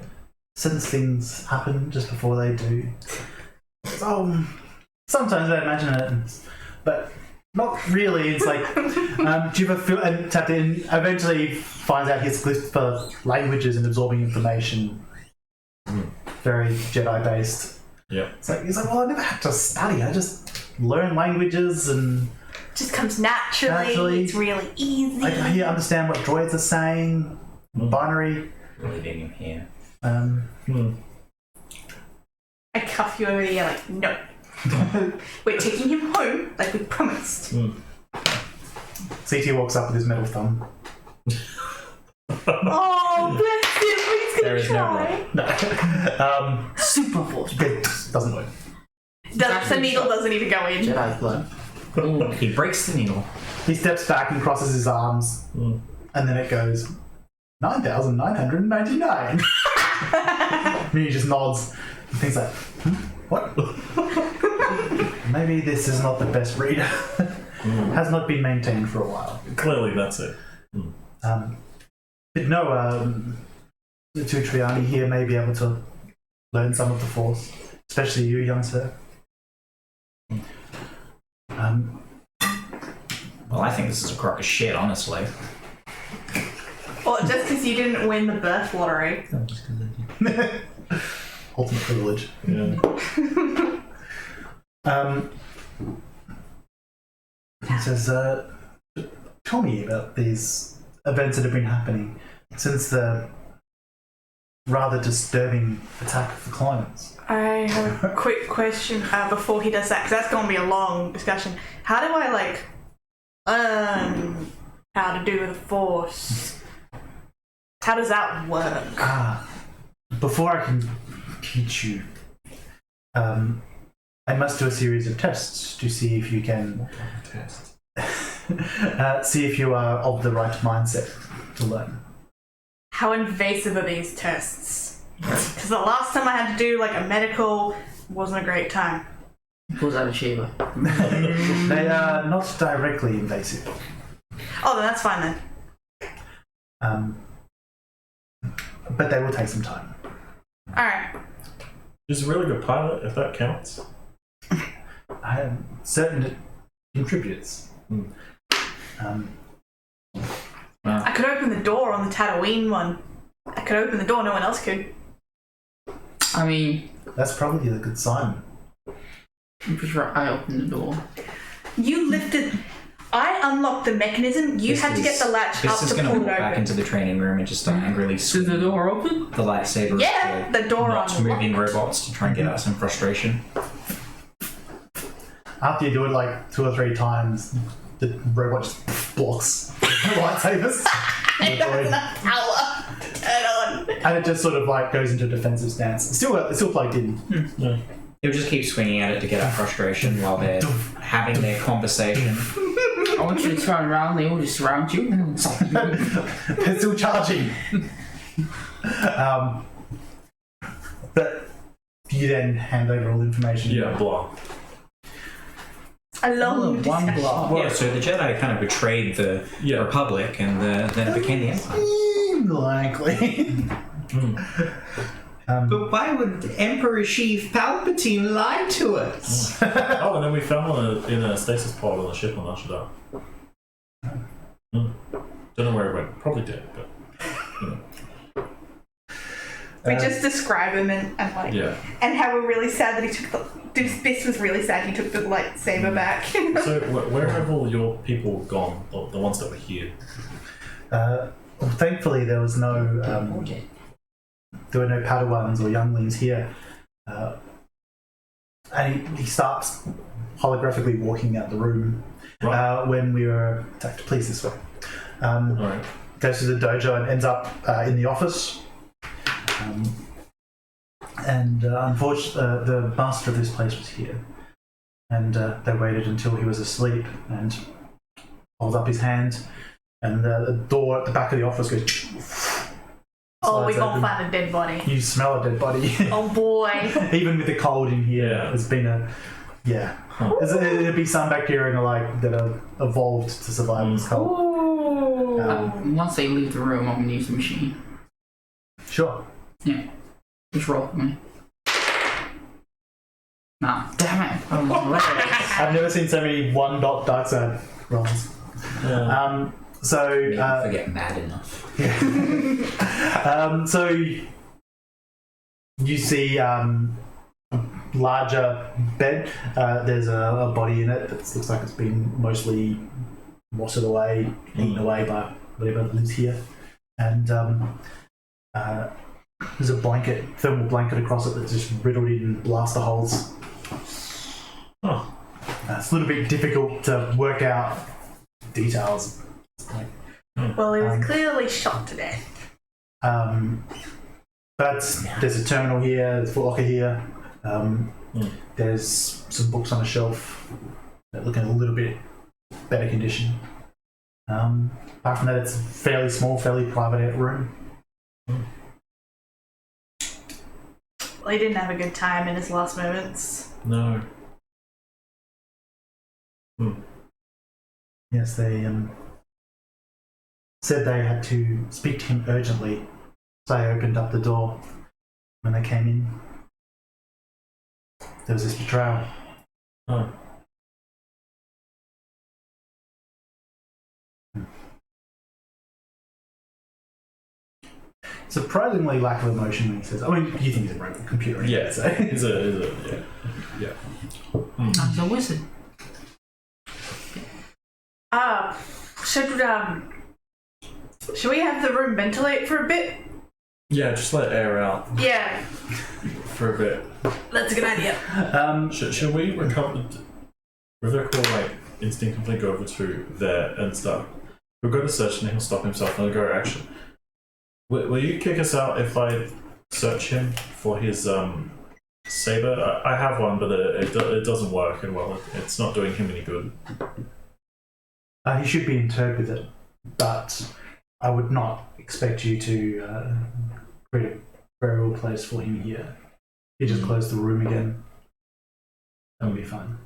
sense things happen just before they do?" "Oh, sometimes I imagine it, but not really." It's like, "Do you ever feel?" And tapped in. Eventually, he finds out his list for languages and absorbing information. Very Jedi based. Yeah. He's like, "Well, I never had to study. I just learn languages and Just comes naturally. It's really easy. I understand what droids are saying. Binary." Leaving him here. I cuff you over the ear like, no. We're taking him home like we promised. CT walks up with his metal thumb. Oh, bless him. He's There going is to no try. Super force. It doesn't work. The needle doesn't even go in. Jedi blood. Ooh, he breaks the needle. He steps back and crosses his arms, and then it goes 9,999. And he just nods and thinks like, what? Maybe this is not the best reader. Has not been maintained for a while. Clearly, that's it. But no, the two Triani here may be able to learn some of the Force, especially you, young sir. Well, I think this is a crock of shit, honestly. Or just because you didn't win the birth lottery. Ultimate privilege. Yeah. He says, tell me about these events that have been happening since the rather disturbing attack of the clones. I have a quick question before he does that, because that's going to be a long discussion. How do I, like, learn how to do the Force? How does that work? Before I can teach you, I must do a series of tests to see if you can see if you are of the right mindset to learn. How invasive are these tests? Because the last time I had to do, like, a medical wasn't a great time. Pulls out a shaver. They are not directly invasive. Oh, then that's fine then. But they will take some time. Alright. He's a really good pilot, if that counts. I am certain it contributes. I could open the door on the Tatooine one. I could open the door, no one else could. I mean, That's probably a good sign. I'm pretty sure I opened the door. You lifted... I unlocked the mechanism. You had to get the latch up This is to going to pull it walk back open. into the training room and just start angrily Did swinging the door open? the lightsaber Yeah, at the door not unlocked. moving robots to try and get out some frustration. After you do it like 2 or 3 times, the robot just blocks the lightsabers. It has enough power. Turn on. And it just sort of like goes into a defensive stance. It's still plugged in. He'll just keep swinging at it to get out frustration while they're having their conversation. I want you to turn around, they all just surround you. They're still charging. But you then hand over all information. Yeah, blah. A long One discussion. block. Yeah, so the Jedi kind of betrayed the Republic and then it became the Empire. Likely. But why would Emperor Sheev Palpatine lie to us? Oh, and then we fell in a stasis pod on the ship on Ashadar. Don't know where it went. Probably dead, but We just describe him and like, yeah. and how we're really sad that he took the. This was really sad. He took the lightsaber back. So where have all your people gone? The ones that were here. Well, thankfully, there was no there were no Padawans or younglings here, and he starts holographically walking out the room when we were attacked. Please, this way. Alright. Goes to the dojo and ends up in the office. And unfortunately, the master of this place was here, and they waited until he was asleep and holds up his hand, and the door at the back of the office goes. Oh, we slides gonna open. find a dead body. You smell a dead body. Oh boy. Even with the cold in here, Yeah. it's been a There'd be some bacteria that are evolved to survive this cold. Ooh. Once they leave the room, I'm gonna use the machine. Sure. Yeah. Just roll for me. Nah, damn it. I've never seen so many 1 dot dark side rolls. Yeah. So Never get mad enough. so you see larger bed. There's a body in it that looks like it's been mostly rotted away, eaten away by whatever lives here. And there's a blanket, thermal blanket across it that's just riddled in blaster holes. Oh. It's a little bit difficult to work out details. Well, he was clearly shot to death. But there's a terminal here, there's a foot locker here. There's some books on a shelf that look in a little bit better condition. Apart from that, it's a fairly small, fairly private room. Well, he didn't have a good time in his last moments. No. Yes, they said they had to speak to him urgently, so I opened up the door when they came in. There was this betrayal. Oh. Surprisingly lack of emotion when he says, I mean, you think he's a robot computer anyway, Yeah. so. Is a yeah. I'm a wizard. Should we have the room ventilate for a bit? Yeah, just let it air out Yeah, for a bit. that's a good idea. Should we recover? Rebecca will like instinctively go over to there and start. We'll go to search and he'll stop himself and he'll go action. Will you kick us out if I search him for his saber? I have one, but it doesn't work, and well, it's not doing him any good. He should be interred with it, but I would not expect you to create a burial place for him here. You just close the room again. That'll be fine.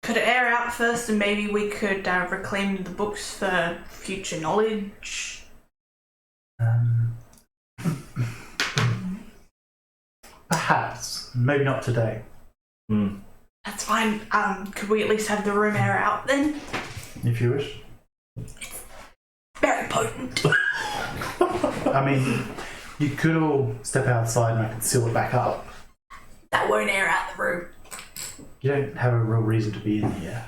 Could it air out first, and maybe we could reclaim the books for future knowledge? Perhaps. Maybe not today. That's fine. Could we at least have the room air out then? If you wish. Very potent. I mean, you could all step outside and I could seal it back up. That won't air out the room. You don't have a real reason to be in here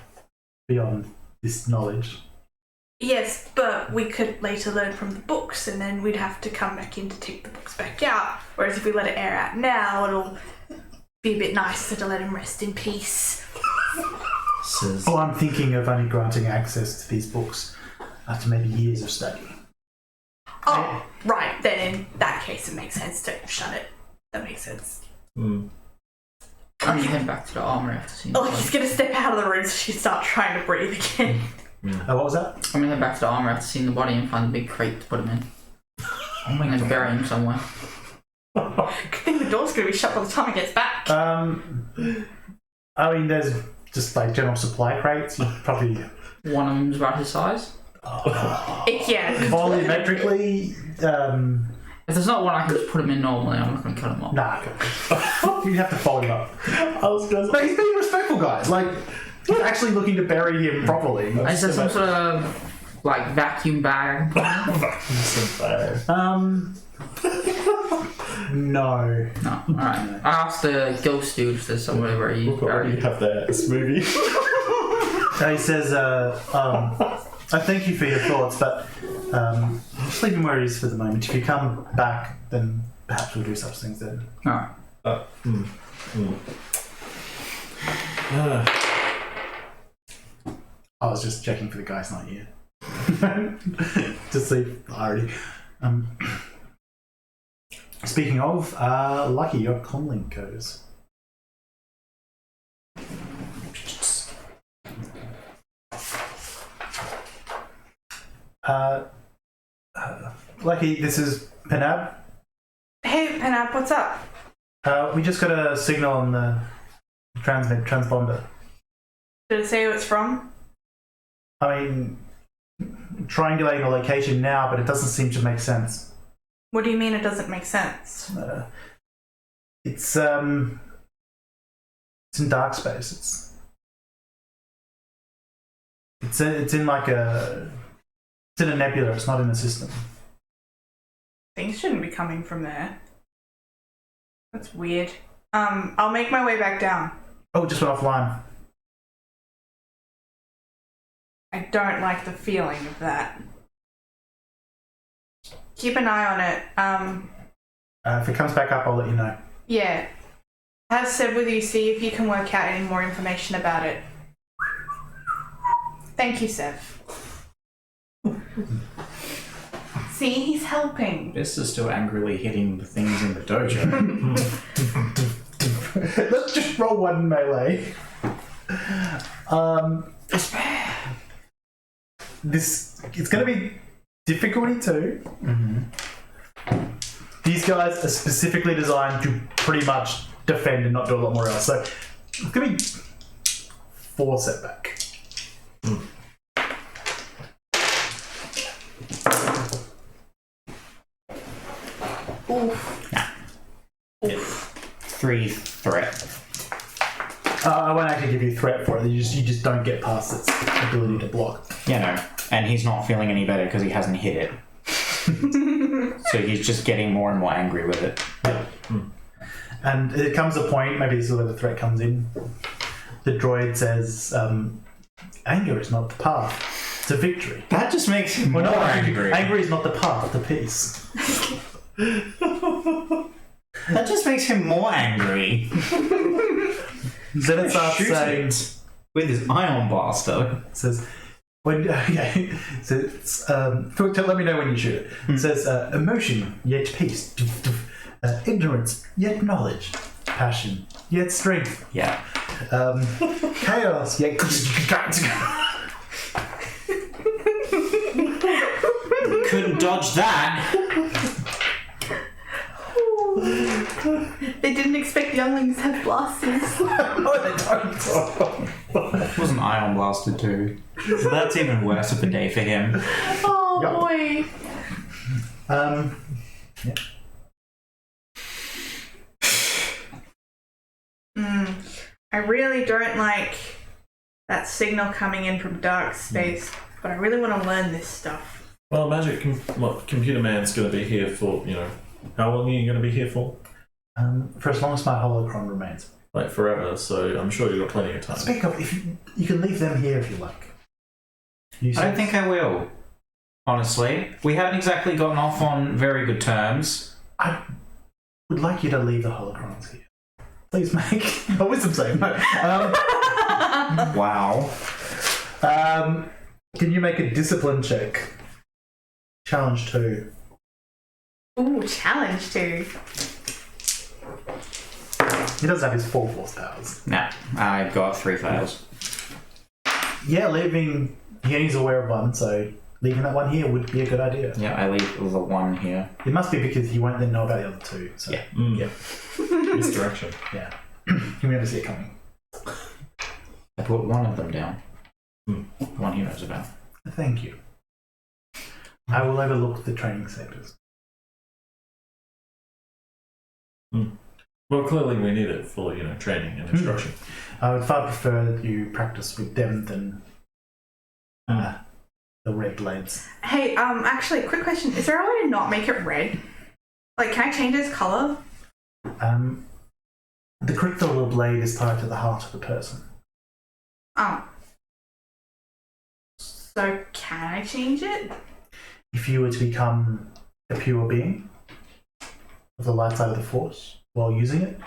beyond this knowledge. Yes, but we could later learn from the books, and then we'd have to come back in to take the books back out. Whereas if we let it air out now, it'll be a bit nicer to let him rest in peace. Oh, I'm thinking of only granting access to these books after maybe years of study. Oh, right. Then in that case, it makes sense to shut it. That makes sense. I'm gonna head back to the armory after seeing the Oh, body. he's gonna step out of the room so she starts trying to breathe again. What was that? I'm gonna head back to the armory after seeing the body and find a big crate to put him in. I'm gonna bury him somewhere. Good thing the door's gonna be shut by the time he gets back. I mean, there's just like general supply crates. You probably One of them's about his size. Yeah. volumetrically. If there's not one I can just put him in normally, I'm not gonna cut him off. Nah, you have to fold him up. I was gonna But he's being respectful, guys. Like, he's actually looking to bury him properly. Is there some sort of like vacuum bag? No. No. Alright. I asked the ghost dude if there's somewhere where he already have that smoothie. He says, I thank you for your thoughts, but just leave him where he is for the moment. If you come back, then perhaps we'll do such things then. Alright. I was just checking for the guy's not here. To see already. Speaking of, Lucky, your comlink goes. Lucky, this is Penab. Hey, Penap, what's up? We just got a signal on the transponder. Did it say who it's from? I mean, triangulating the location now, but it doesn't seem to make sense. What do you mean it doesn't make sense? It's in dark space. It's in like a nebula. It's not in the system. Things shouldn't be coming from there. That's weird. I'll make my way back down. Oh, it just went offline. I don't like the feeling of that. Keep an eye on it. If it comes back up, I'll let you know. Yeah. Have Seb with you, see if you can work out any more information about it. Thank you, Seb. See, he's helping. This is still angrily hitting the things in the dojo. Let's just roll one melee. It's going to be difficulty 2. Mm-hmm. These guys are specifically designed to pretty much defend and not do a lot more else. So it's going to be 4 setback. Oof. Nah. Oof. 3 threat. I won't actually give you threat for it. You just don't get past its ability to block. Yeah, no. And he's not feeling any better because he hasn't hit it. So he's just getting more and more angry with it. Yeah. And it comes a point, maybe this is where the threat comes in. The droid says, anger is not the path. to victory. That just makes him Well, more no, angry. angry is not the path to peace. That just makes him more angry. Then it starts Shoot saying, it with his ion blaster. it says, when, okay, so it's, let me know when you shoot it. It says, emotion, yet peace. Ignorance, yet knowledge. Passion, yet strength. Yeah. Chaos, yet... Couldn't dodge that. They didn't expect younglings to have blasters. No, they don't. It was an ion blaster too. So that's even worse of a day for him. Oh Yup. boy. Yeah. I really don't like that signal coming in from dark space, but I really want to learn this stuff. Well, Computer Man's going to be here for, how long are you going to be here for? For as long as my holocron remains. Like forever, so I'm sure you've got plenty of time. Speak of, if you can leave them here if you like. I don't think I will. Honestly, we haven't exactly gotten off on very good terms. I would like you to leave the holocrons here. Please make a wisdom save. No. Wow. Can you make a discipline check? Challenge 2. Ooh, challenge 2. He doesn't have his full force powers. No, I got 3 fails. Yeah, leaving. He's aware of one, so leaving that one here would be a good idea. Yeah, I leave the 1 here. It must be because he won't then know about the other 2. So. Yeah. Yeah. Misdirection. Yeah. He may never see it coming. I put one of them down. The one he knows about. Thank you. I will overlook the training sectors. Well, clearly we need it for, training and instruction. I would far prefer that you practice with them than the red blades. Hey, actually, quick question. Is there a way to not make it red? Like, can I change its colour? The crystal blade is tied to the heart of the person. Oh. So, can I change it? If you were to become a pure being of the light side of the Force while using it,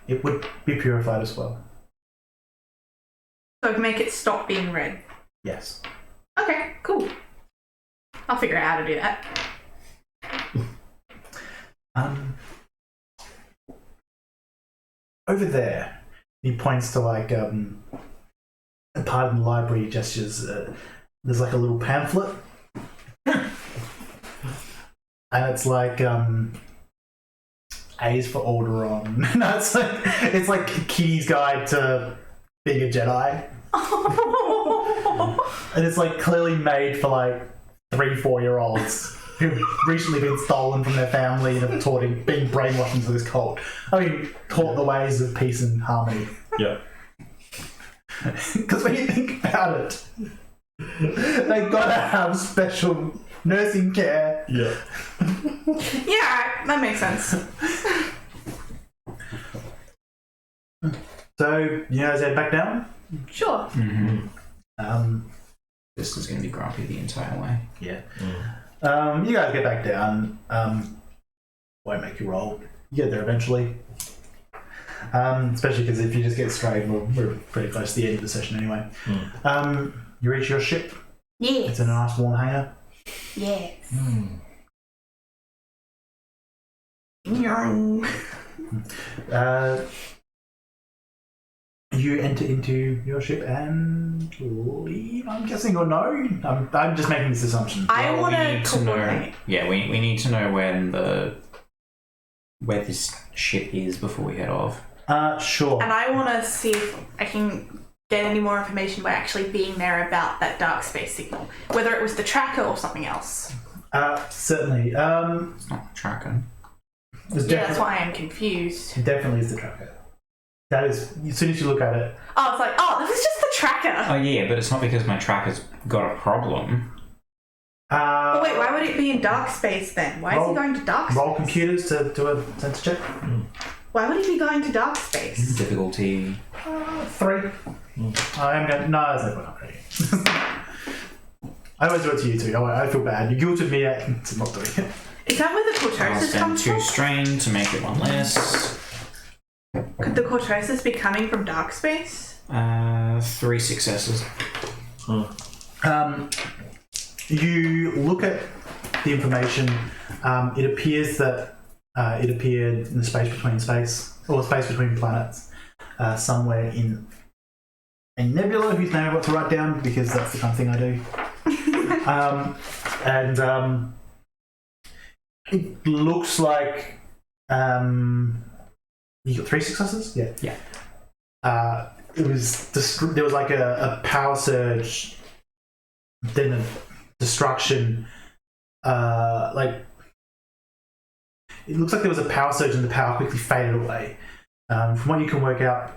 it would be purified as well. So I can make it stop being red. Yes. Okay, cool. I'll figure out how to do that. Over there, he points to like a part of the library gestures. There's like a little pamphlet, and it's like A's for Alderaan. No, it's like Kitty's Guide to Being a Jedi, and it's like clearly made for like 3-4-year-olds who've recently been stolen from their family and have being brainwashed into this cult. I mean, taught the ways of peace and harmony. Yeah. Because when you think about it, they gotta have special nursing care. Yeah. Yeah, that makes sense. So, you guys head back down? Sure. This is going to be grumpy the entire way. Yeah. You guys get back down. Won't make you roll. You get there eventually. Especially because if you just get straight, we're pretty close to the end of the session anyway. You reach your ship. Yes. It's in a nice warm hangar. Yes. You enter into your ship and leave, I'm guessing, or no? I'm just making this assumption. I want we need to know. coordinate. Yeah, we need to know where this ship is before we head off. Sure. And I want to see if I can get any more information by actually being there about that dark space signal, whether it was the tracker or something else. Certainly. It's not the tracker. Yeah, that's why I'm confused. It definitely is the tracker. That is, as soon as you look at it. Oh, it's like, oh, this is just the tracker. Oh yeah, but it's not because my tracker's got a problem. Oh, wait, why would it be in dark space then? Why is he going to dark space? Roll computers to do a sense check. Why would he be going to dark space? Difficulty. 3. I am going. No, that's not going to I always do it to you too. I feel bad. You guilted me into not doing it. Is that where the I'll cortosis spend comes 2 from? strain to make it 1 less. Could the cortosis be coming from dark space? 3 successes. You look at the information. It appears that it appeared in the space between planets, somewhere in a nebula whose name I've got to write down because that's the kind of thing I do. It looks like you got 3 successes. Yeah. It was there was like a power surge, then a destruction. Like it looks like there was a power surge and the power quickly faded away. From what you can work out,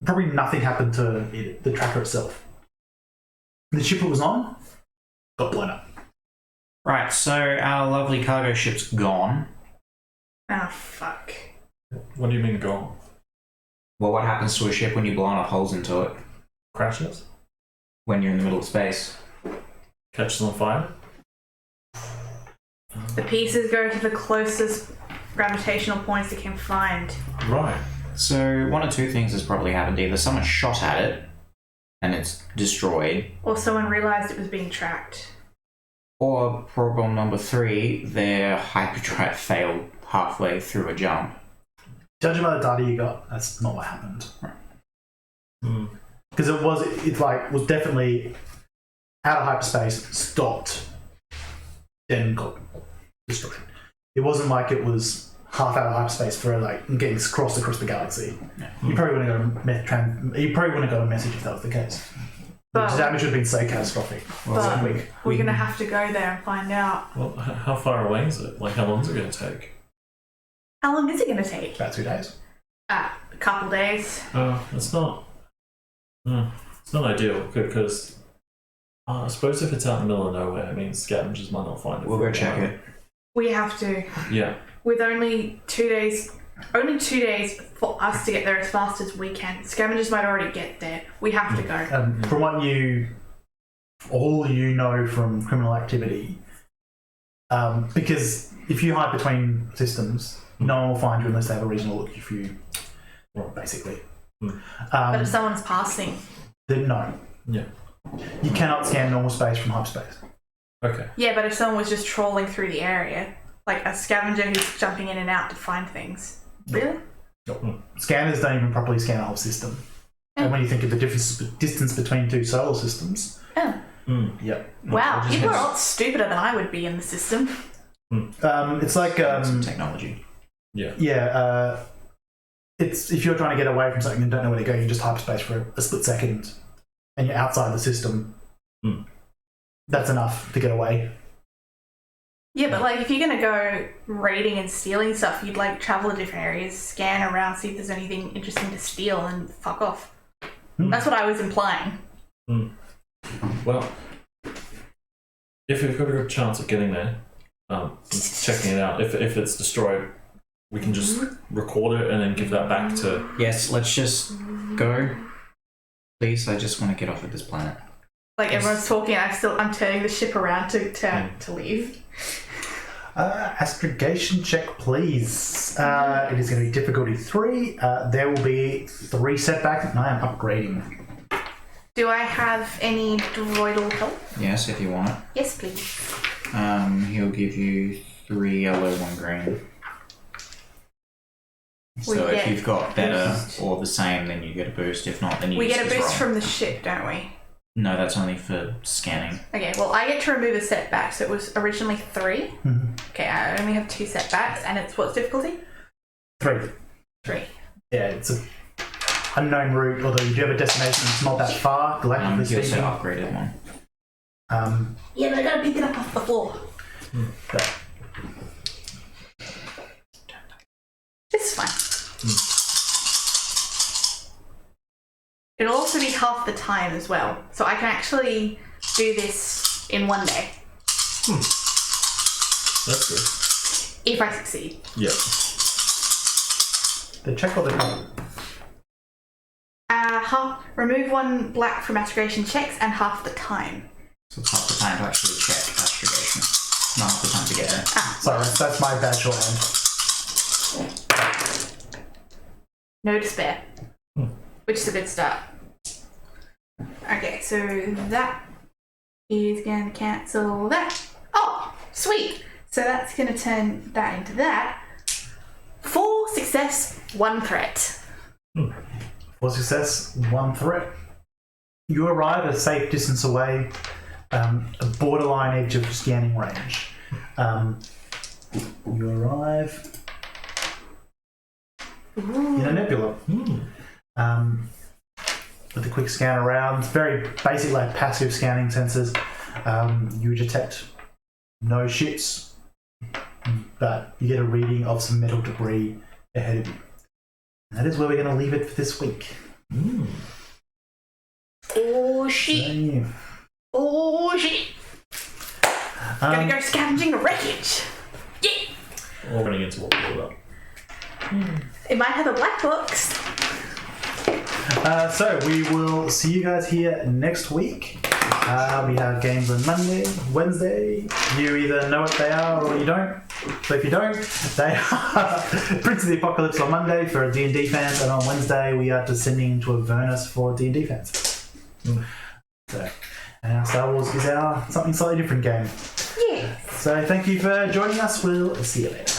probably nothing happened to the tracker itself. The ship it was on got blown up. Right, so our lovely cargo ship's gone. Oh, fuck. What do you mean gone? Well, what happens to a ship when you blow enough holes into it? Crashes? When you're in the middle of space? Catches on fire? The pieces go to the closest gravitational points they can find. Right. So, 1 or 2 things has probably happened. Either someone shot at it, and it's destroyed. Or someone realised it was being tracked. Or problem number 3, their hyperdrive failed halfway through a jump. Judging by the data you got, that's not what happened. Because it was definitely out of hyperspace, stopped, then got destroyed. It wasn't like it was half out of hyperspace for like getting crossed across the galaxy. Yeah. You probably wouldn't have got a message if that was the case. The But, damage would have been so catastrophic. but quick. we're going to have to go there and find out. Well, how far away is it? Like, how long is it going to take? How long is it going to take? About 2 days. A couple days. It's not... it's not ideal, because I suppose if it's out in the middle of nowhere, it means scavengers might not find it. We'll for go a check while. it. We have to. Yeah. With only 2 days for us to get there as fast as we can. Scavengers might already get there. We have to go. From what all you know from criminal activity, because if you hide between systems, no one will find you unless they have a reason to look for you, basically. But if someone's passing. Then no. Yeah. You cannot scan normal space from hyperspace. Okay. Yeah, but if someone was just trawling through the area, like a scavenger who's jumping in and out to find things. Really? Scanners don't even properly scan a whole system. And when you think of the distance between 2 solar systems, Oh. yep. Wow, people are a lot stupider than I would be in the system. It's like Some technology. it's if you're trying to get away from something and don't know where to go, you just hyperspace for a split second, and you're outside the system. That's enough to get away. Yeah, but like if you're gonna go raiding and stealing stuff, you'd like travel to different areas, scan around, see if there's anything interesting to steal, and fuck off. That's what I was implying. Well, if we've got a good chance of getting there, and checking it out, if it's destroyed, we can just record it and then give that back to... Yes, let's just go. Please, I just want to get off of this planet. Like everyone's talking, I'm turning the ship around to leave. Astrogation check, please. It is going to be difficulty 3. There will be 3 setbacks, and I am upgrading. Do I have any droidal help? Yes, if you want it. Yes, please. He'll give you 3 yellow, 1 green. So if you've got better or the same, then you get a boost. If not, then you We just get a boost roll. from the ship, don't we? No, that's only for scanning. Okay, well, I get to remove a setback, so it was originally 3. Okay, I only have 2 setbacks, and it's what's difficulty? 3. 3. Yeah, it's an unknown route, although you do have a destination that's not that far, galactically He also speaking. upgraded one. Yeah, but I gotta pick it up off the floor. But It's fine. It'll also be half the time as well, so I can actually do this in 1 day That's good. if I succeed. Yeah. the check or the cover? Remove 1 black from astrogation checks and half the time. So it's half the time to actually check astrogation. Not half the time to get it. Sorry, that's my bad shorthand. No despair. Which is a good start. Okay, so that is going to cancel that. Oh, sweet. So that's going to turn that into that. 4 success, 1 threat. 4 success, 1 threat. You arrive a safe distance away, a borderline edge of scanning range. You arrive in a nebula. With a quick scan around, it's very basic, like passive scanning sensors. You detect no ships, but you get a reading of some metal debris ahead of you. And that is where we're going to leave it for this week. Oh shit! Oh shit! Gonna go scavenging the wreckage. Yeah. Or running into what we call It might have a black box. So we will see you guys here next week. We have games on Monday, Wednesday. You either know what they are or you don't. So if you don't, they are Prince of the Apocalypse on Monday for D&D fans, and on Wednesday we are descending into Avernus for D&D fans. So, and our Star Wars is our something slightly different game. Yeah. So thank you for joining us. We'll see you later.